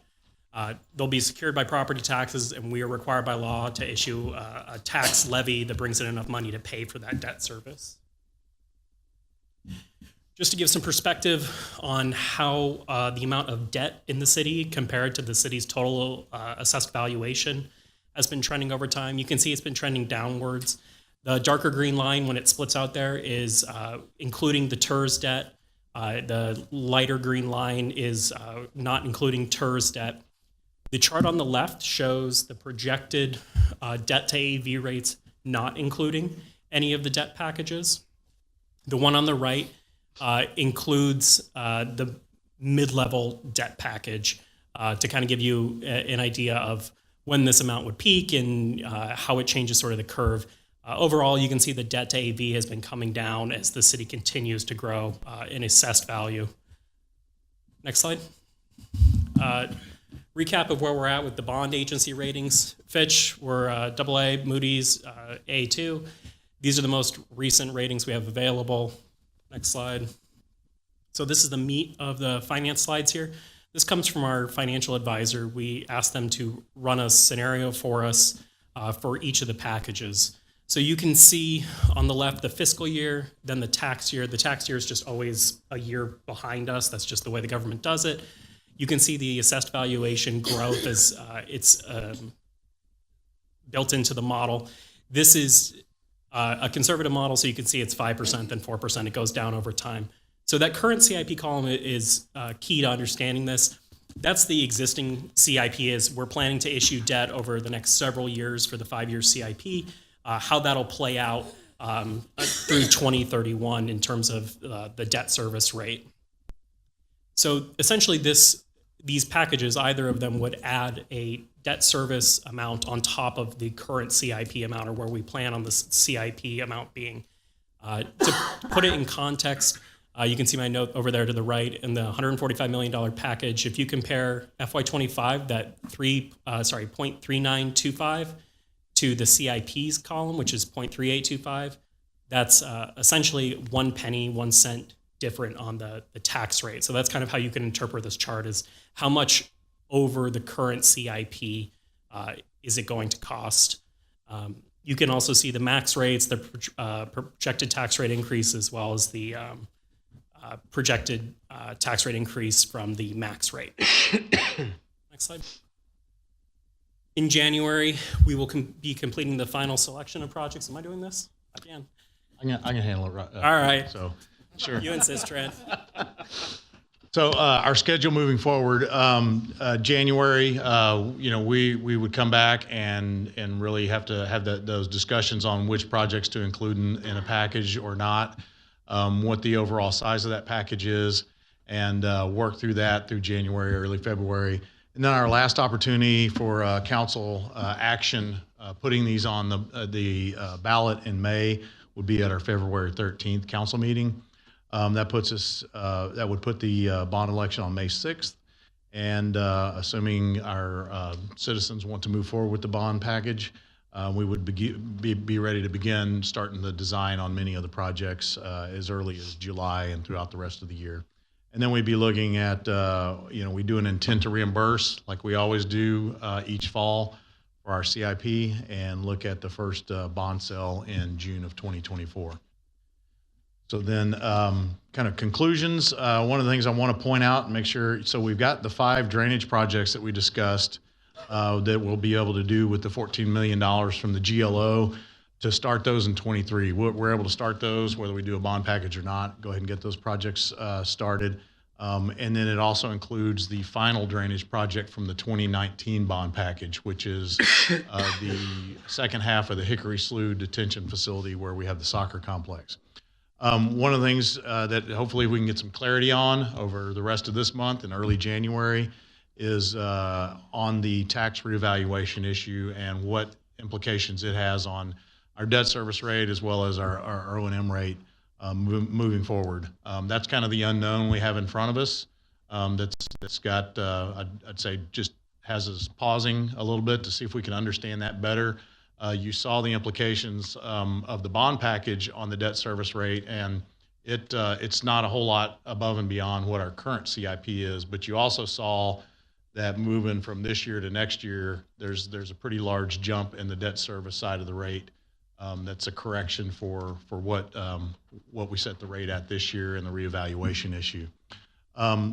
They'll be secured by property taxes, and we are required by law to issue a tax levy that brings in enough money to pay for that debt service. Just to give some perspective on how the amount of debt in the city compared to the city's total assessed valuation has been trending over time. You can see it's been trending downwards. The darker green line, when it splits out there, is including the TERS debt. The lighter green line is not including TERS debt. The chart on the left shows the projected debt to AV rates not including any of the debt packages. The one on the right includes the mid-level debt package to kind of give you an idea of when this amount would peak and how it changes sort of the curve. Overall, you can see the debt to AV has been coming down as the city continues to grow in assessed value. Next slide. Recap of where we're at with the bond agency ratings. Fitch, we're AA, Moody's, A2. These are the most recent ratings we have available. Next slide. So this is the meat of the finance slides here. This comes from our financial advisor. We asked them to run a scenario for us for each of the packages. So you can see on the left the fiscal year, then the tax year. The tax year is just always a year behind us. That's just the way the government does it. You can see the assessed valuation growth as it's built into the model. This is a conservative model, so you can see it's 5%, then 4%. It goes down over time. So that current CIP column is key to understanding this. That's the existing CIP. Is we're planning to issue debt over the next several years for the 5-year CIP. How that'll play out through 2031 in terms of the debt service rate. So essentially these packages, either of them would add a debt service amount on top of the current CIP amount, or where we plan on the CIP amount being. To put it in context, you can see my note over there to the right in the $145 million package. If you compare FY25, that 0.3925 to the CIP's column, which is 0.3825, that's essentially 1 penny, 1 cent different on the tax rate. So that's kind of how you can interpret this chart, is how much over the current CIP is it going to cost? You can also see the max rates, the projected tax rate increase, as well as the projected tax rate increase from the max rate. Next slide. In January, we will be completing the final selection of projects. Am I doing this? I can. I can handle it right. All right. So, sure. You insist, Trent. So our schedule moving forward, January, we would come back and really have to have those discussions on which projects to include in a package or not, what the overall size of that package is, and work through that through January, early February. And then our last opportunity for council action, putting these on the ballot in May, would be at our February 13th council meeting. That puts us. That would put the bond election on May 6th, and assuming our citizens want to move forward with the bond package, we would be ready to begin starting the design on many of the projects as early as July and throughout the rest of the year. And then we'd be looking at, we do an intent to reimburse like we always do each fall for our CIP, and look at the first bond sale in June of 2024. So then kind of conclusions, one of the things I want to point out and make sure, so we've got the 5 drainage projects that we discussed that we'll be able to do with the $14 million from the GLO to start those in 23. We're able to start those whether we do a bond package or not, go ahead and get those projects started. And then it also includes the final drainage project from the 2019 bond package, which is the second half of the Hickory Slough detention facility where we have the soccer complex. One of the things that hopefully we can get some clarity on over the rest of this month and early January is on the tax reevaluation issue and what implications it has on our debt service rate as well as our O&M rate moving forward. That's kind of the unknown we have in front of us. That's got, I'd say, just has us pausing a little bit to see if we can understand that better. You saw the implications of the bond package on the debt service rate, and it's not a whole lot above and beyond what our current CIP is, but you also saw that moving from this year to next year, there's a pretty large jump in the debt service side of the rate. That's a correction for what we set the rate at this year and the reevaluation issue.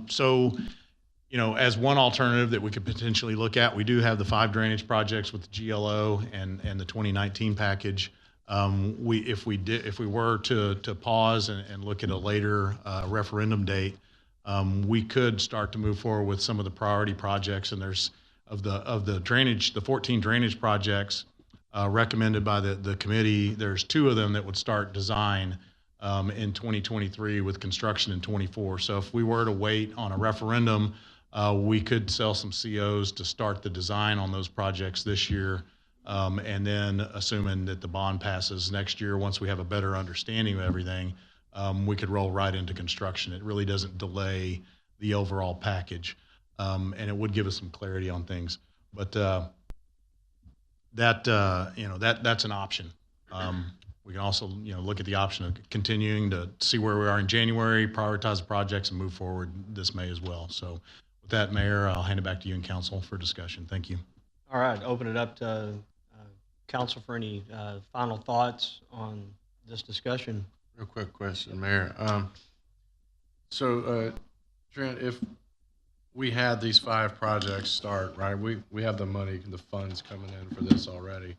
So, as one alternative that we could potentially look at, we do have the 5 drainage projects with the GLO and the 2019 package. If we were to pause and look at a later referendum date, we could start to move forward with some of the priority projects. And there's of the drainage, the 14 drainage projects recommended by the committee. There's 2 of them that would start design in 2023 with construction in 24. So if we were to wait on a referendum, we could sell some COs to start the design on those projects this year. And then assuming that the bond passes next year, once we have a better understanding of everything, we could roll right into construction. It really doesn't delay the overall package. And it would give us some clarity on things. But that's an option. We can also, look at the option of continuing to see where we are in January, prioritize the projects, and move forward this May as well. So with that, Mayor, I'll hand it back to you and Council for discussion. Thank you. All right, open it up to Council for any final thoughts on this discussion. Real quick question, Mayor. Trent, if we had these 5 projects start, right, we have the money, the funds coming in for this already.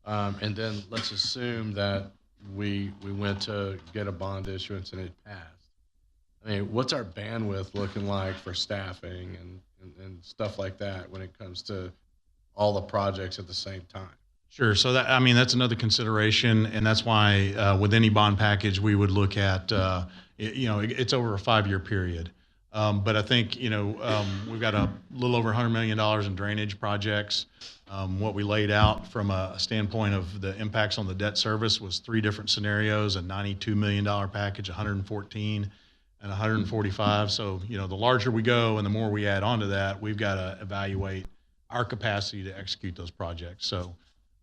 And then let's assume that we went to get a bond issuance and it passed. I mean, what's our bandwidth looking like for staffing and stuff like that when it comes to all the projects at the same time? Sure. So that's another consideration, and that's why with any bond package we would look at, it's over a 5-year period. But I think we've got a little over $100 million in drainage projects. What we laid out from a standpoint of the impacts on the debt service was 3 different scenarios: a $92 million package, 114, and 145. So the larger we go and the more we add onto that, we've got to evaluate our capacity to execute those projects. So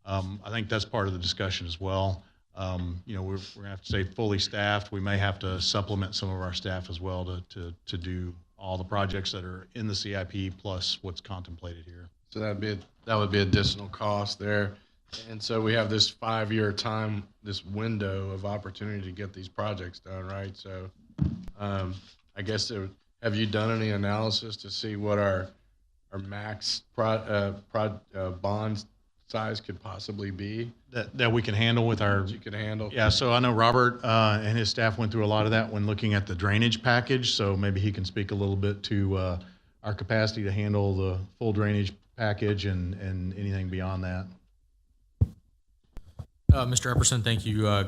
I think that's part of the discussion as well. We're going to have to stay fully staffed. We may have to supplement some of our staff as well to do all the projects that are in the CIP plus what's contemplated here. So that would be additional cost there. And so we have this 5-year time, this window of opportunity to get these projects done, right? So I guess have you done any analysis to see what our max bond size could possibly be? That we can handle with our. That you can handle? Yeah, so I know Robert and his staff went through a lot of that when looking at the drainage package, so maybe he can speak a little bit to our capacity to handle the full drainage package and anything beyond that. Mr. Epperson, thank you.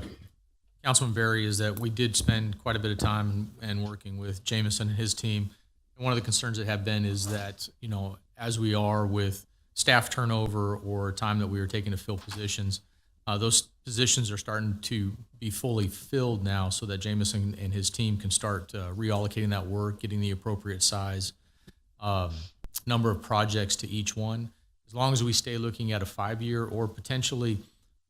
Councilman Berry, is that we did spend quite a bit of time and working with Jameson and his team. And one of the concerns that have been is that, as we are with staff turnover or time that we are taking to fill positions, those positions are starting to be fully filled now so that Jameson and his team can start reallocating that work, getting the appropriate size, number of projects to each one. As long as we stay looking at a 5-year, or potentially,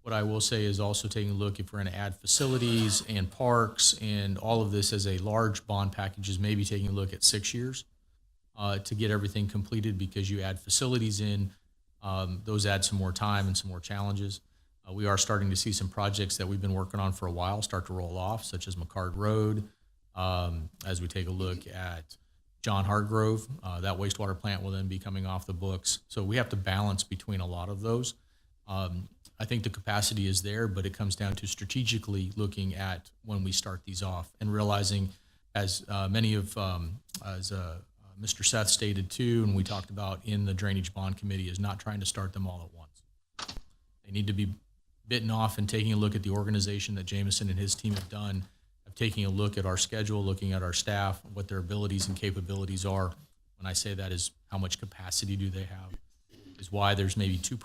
what I will say is also taking a look if we're going to add facilities and parks and all of this as a large bond package, is maybe taking a look at 6 years to get everything completed, because you add facilities in, those add some more time and some more challenges. We are starting to see some projects that we've been working on for a while start to roll off, such as McCard Road. As we take a look at John Hartgrove, that wastewater plant will then be coming off the books. So we have to balance between a lot of those. I think the capacity is there, but it comes down to strategically looking at when we start these off and realizing, as Mr. Seth stated too, and we talked about in the Drainage Bond Committee, is not trying to start them all at once. They need to be bitten off, and taking a look at the organization that Jameson and his team have done, of taking a look at our schedule, looking at our staff, what their abilities and capabilities are. When I say that, is how much capacity do they have, is why there's maybe 2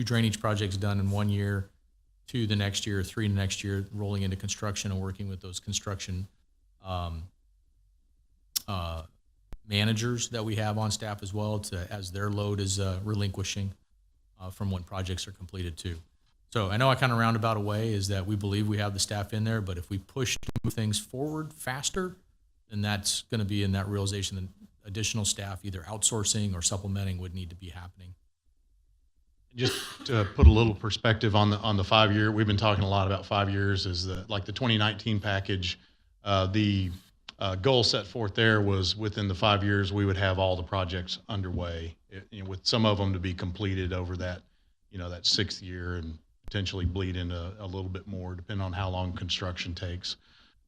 drainage projects done in 1 year, 2 the next year, 3 the next year, rolling into construction and working with those construction managers that we have on staff as well, as their load is relinquishing from when projects are completed too. So I know I kind of roundabout a way, is that we believe we have the staff in there, but if we push to move things forward faster, then that's going to be in that realization that additional staff, either outsourcing or supplementing, would need to be happening. Just to put a little perspective on the 5-year, we've been talking a lot about 5 years. Is like the 2019 package, the goal set forth there was within the 5 years we would have all the projects underway, with some of them to be completed over that, that 6th year, and potentially bleed into a little bit more, depending on how long construction takes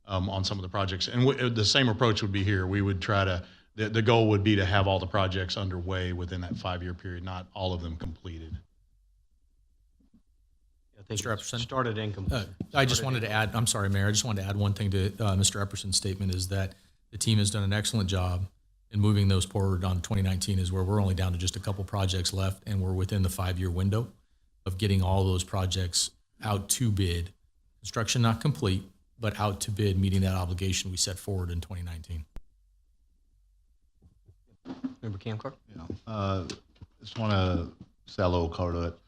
on some of the projects. And the same approach would be here. We would try to, the goal would be to have all the projects underway within that 5-year period, not all of them completed. Mr. Epperson started incomplete. I just wanted to add, I'm sorry, Mayor, I just wanted to add one thing to Mr. Epperson's statement, is that the team has done an excellent job in moving those forward on 2019, is where we're only down to just a couple projects left, and we're within the 5-year window of getting all those projects out to bid. Construction not complete, but out to bid, meeting that obligation we set forward in 2019. Member Camcar? Just want to say a little color to it.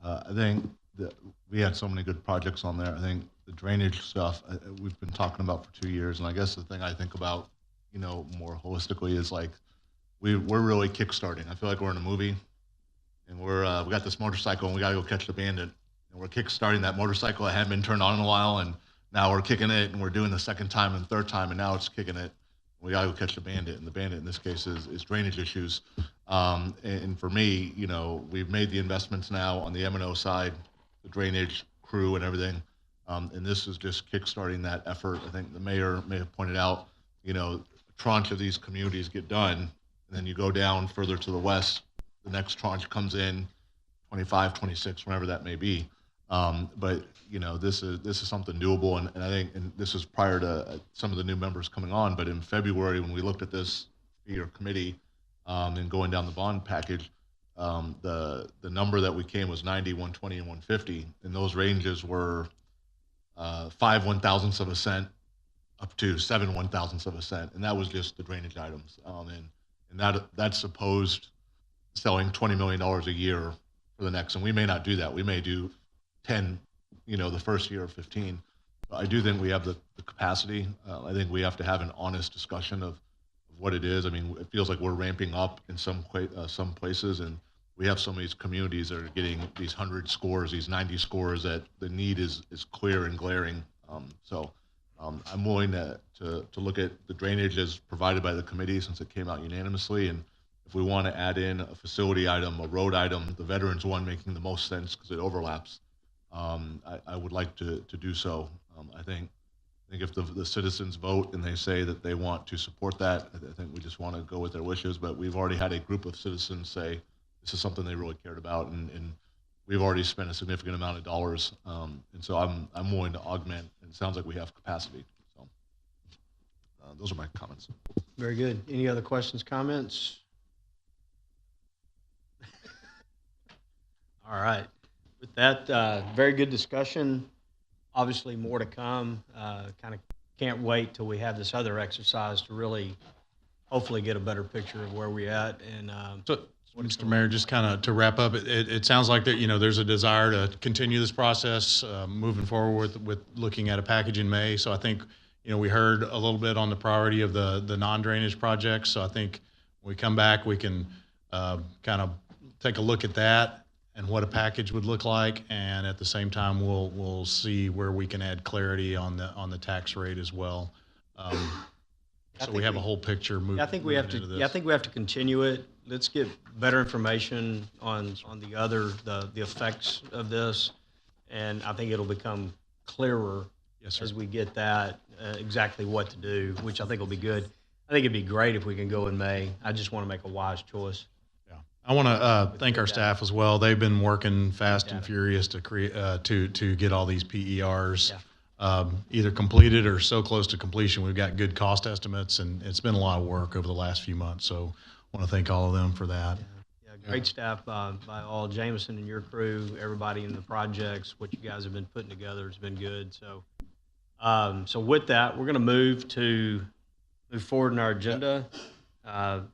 I think that we had so many good projects on there. I think the drainage stuff we've been talking about for 2 years, and I guess the thing I think about, more holistically, is like we're really kickstarting. I feel like we're in a movie, and we got this motorcycle, and we got to go catch the bandit, and we're kickstarting that motorcycle that hadn't been turned on in a while, and now we're kicking it, and we're doing the second time and third time, and now it's kicking it. We got to go catch the bandit, and the bandit in this case is drainage issues. And for me, we've made the investments now on the M&O side, the drainage crew and everything. And this is just kickstarting that effort. I think the mayor may have pointed out, a tranche of these communities get done, and then you go down further to the west, the next tranche comes in 25, 26, whenever that may be. But this is something doable, and I think, and this is prior to some of the new members coming on, but in February, when we looked at this for your committee and going down the bond package, the number that we came was 90, 120, and 150, and those ranges were 5 1,000ths of a cent up to 7 1,000ths of a cent, and that was just the drainage items. And that's opposed selling $20 million a year for the next, and we may not do that. We may do 10, the first year, 15. But I do think we have the capacity. I think we have to have an honest discussion of what it is. I mean, it feels like we're ramping up in some places, and we have some of these communities that are getting these 100 scores, these 90 scores, that the need is clear and glaring. I'm willing to look at the drainage as provided by the committee, since it came out unanimously. And if we want to add in a facility item, a road item, the veterans one making the most sense because it overlaps, I would like to do so. I think if the citizens vote and they say that they want to support that, I think we just want to go with their wishes. But we've already had a group of citizens say this is something they really cared about, and we've already spent a significant amount of dollars. And so I'm willing to augment, and it sounds like we have capacity. So those are my comments. Very good. Any other questions, comments? All right. With that, very good discussion. Obviously, more to come. Kind of can't wait till we have this other exercise to really, hopefully, get a better picture of where we're at. And So, Mr. Mayor, just kind of to wrap up, it sounds like that there's a desire to continue this process moving forward with looking at a package in May. So I think we heard a little bit on the priority of the non-drainage projects. So I think when we come back, we can kind of take a look at that and what a package would look like, and at the same time, we'll see where we can add clarity on the tax rate as well. So we have a whole picture moving. I think we have to. Yeah, I think we have to continue it. Let's get better information on the effects of this, and I think it'll become clearer as we get that exactly what to do, which I think will be good. I think it'd be great if we can go in May. I just want to make a wise choice. I want to thank our staff as well. They've been working fast and furious to create to get all these PERs either completed or so close to completion. We've got good cost estimates, and it's been a lot of work over the last few months. So I want to thank all of them for that. Yeah, great staff by all, Jameson and your crew, everybody in the projects. What you guys have been putting together has been good. So, so with that, we're going to move forward in our agenda.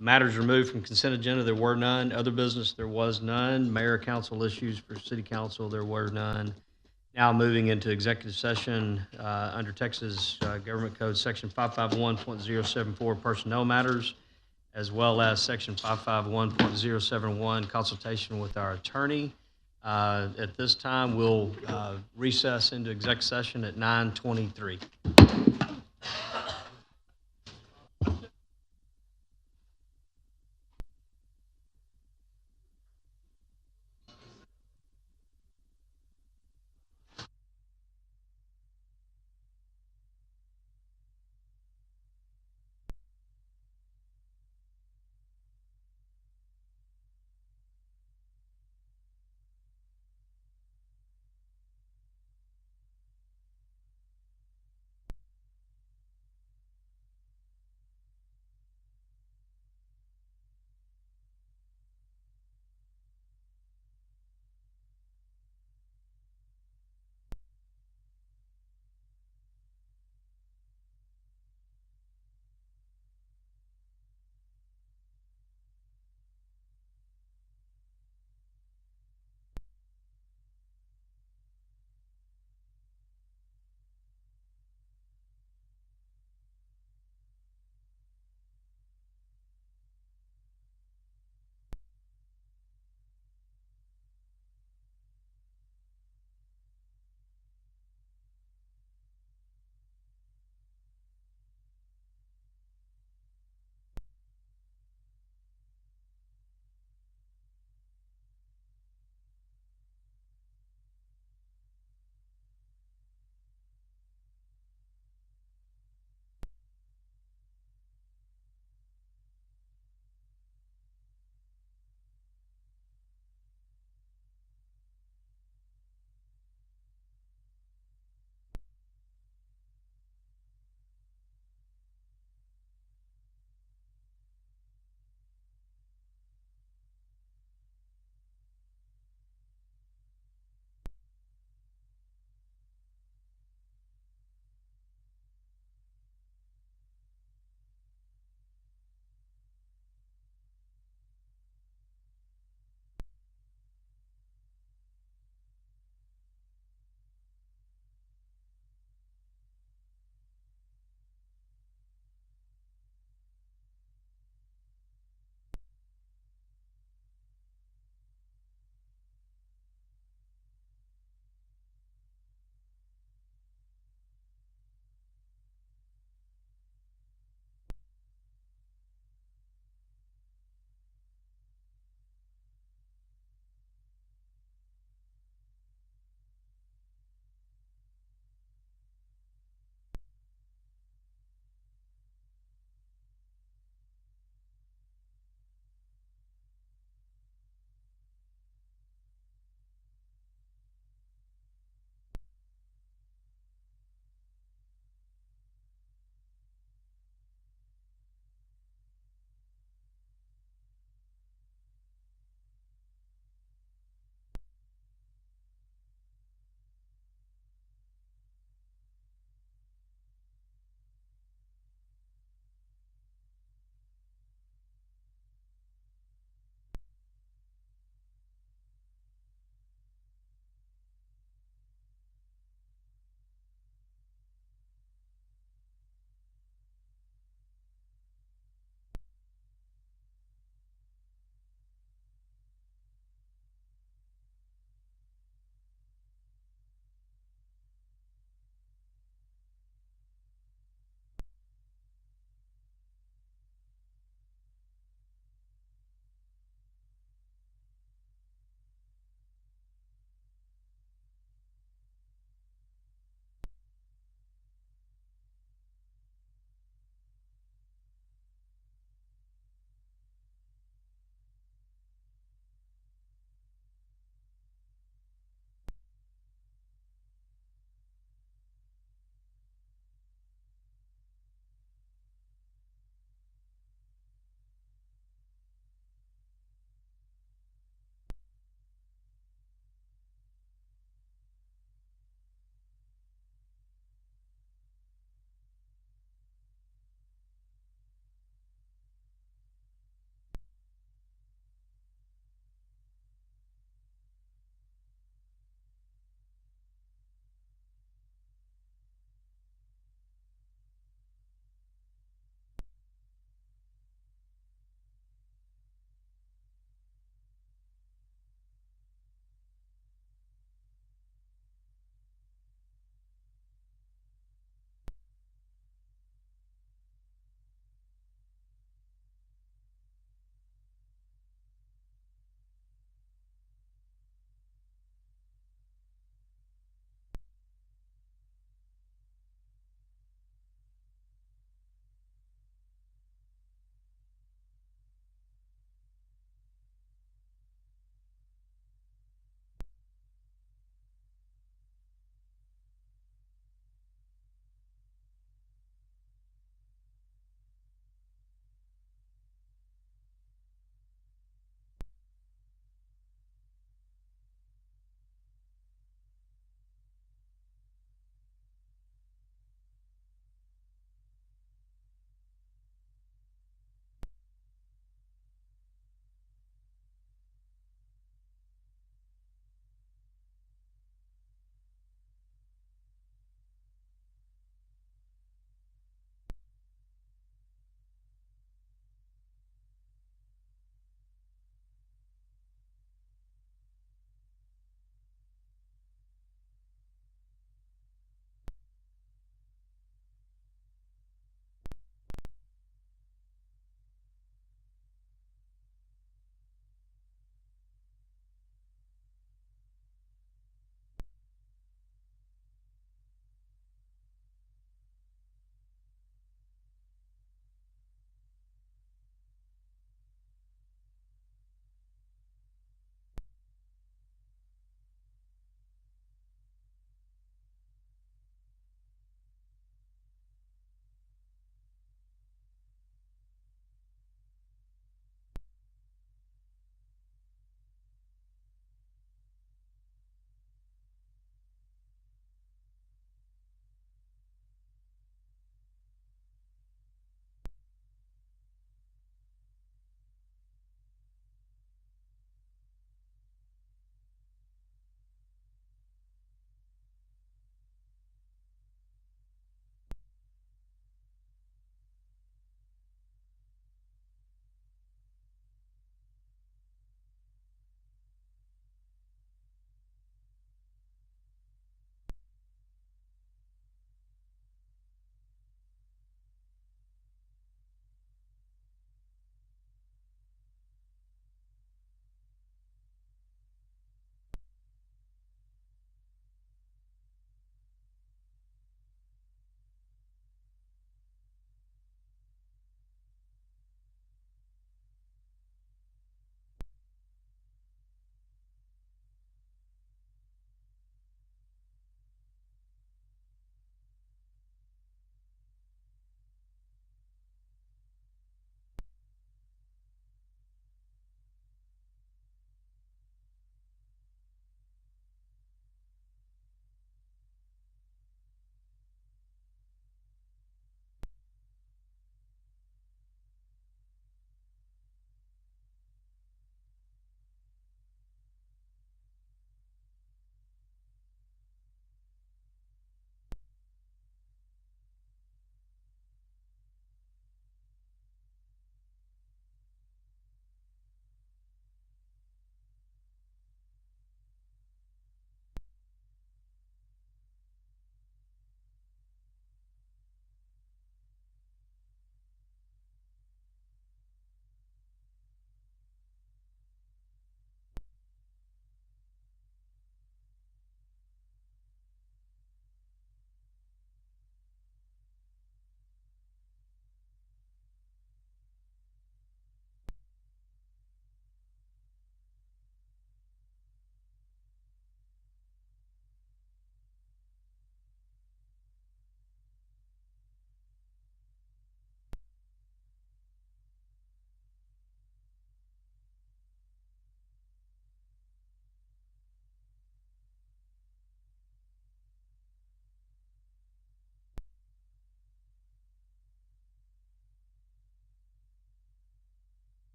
Matters removed from consent agenda, there were none. Other business, there was none. Mayor, council issues for city council, there were none. Now moving into executive session under Texas Government Code Section 551.074, personnel matters, as well as Section 551.071, consultation with our attorney. At this time, we'll recess into exec session at 9:23.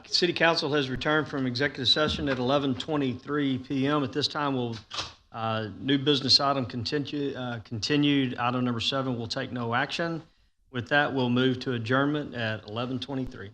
City Council has returned from executive session at 11:23 p.m. At this time, new business item continued. Item number 7 will take no action. With that, we'll move to adjournment at 11:23.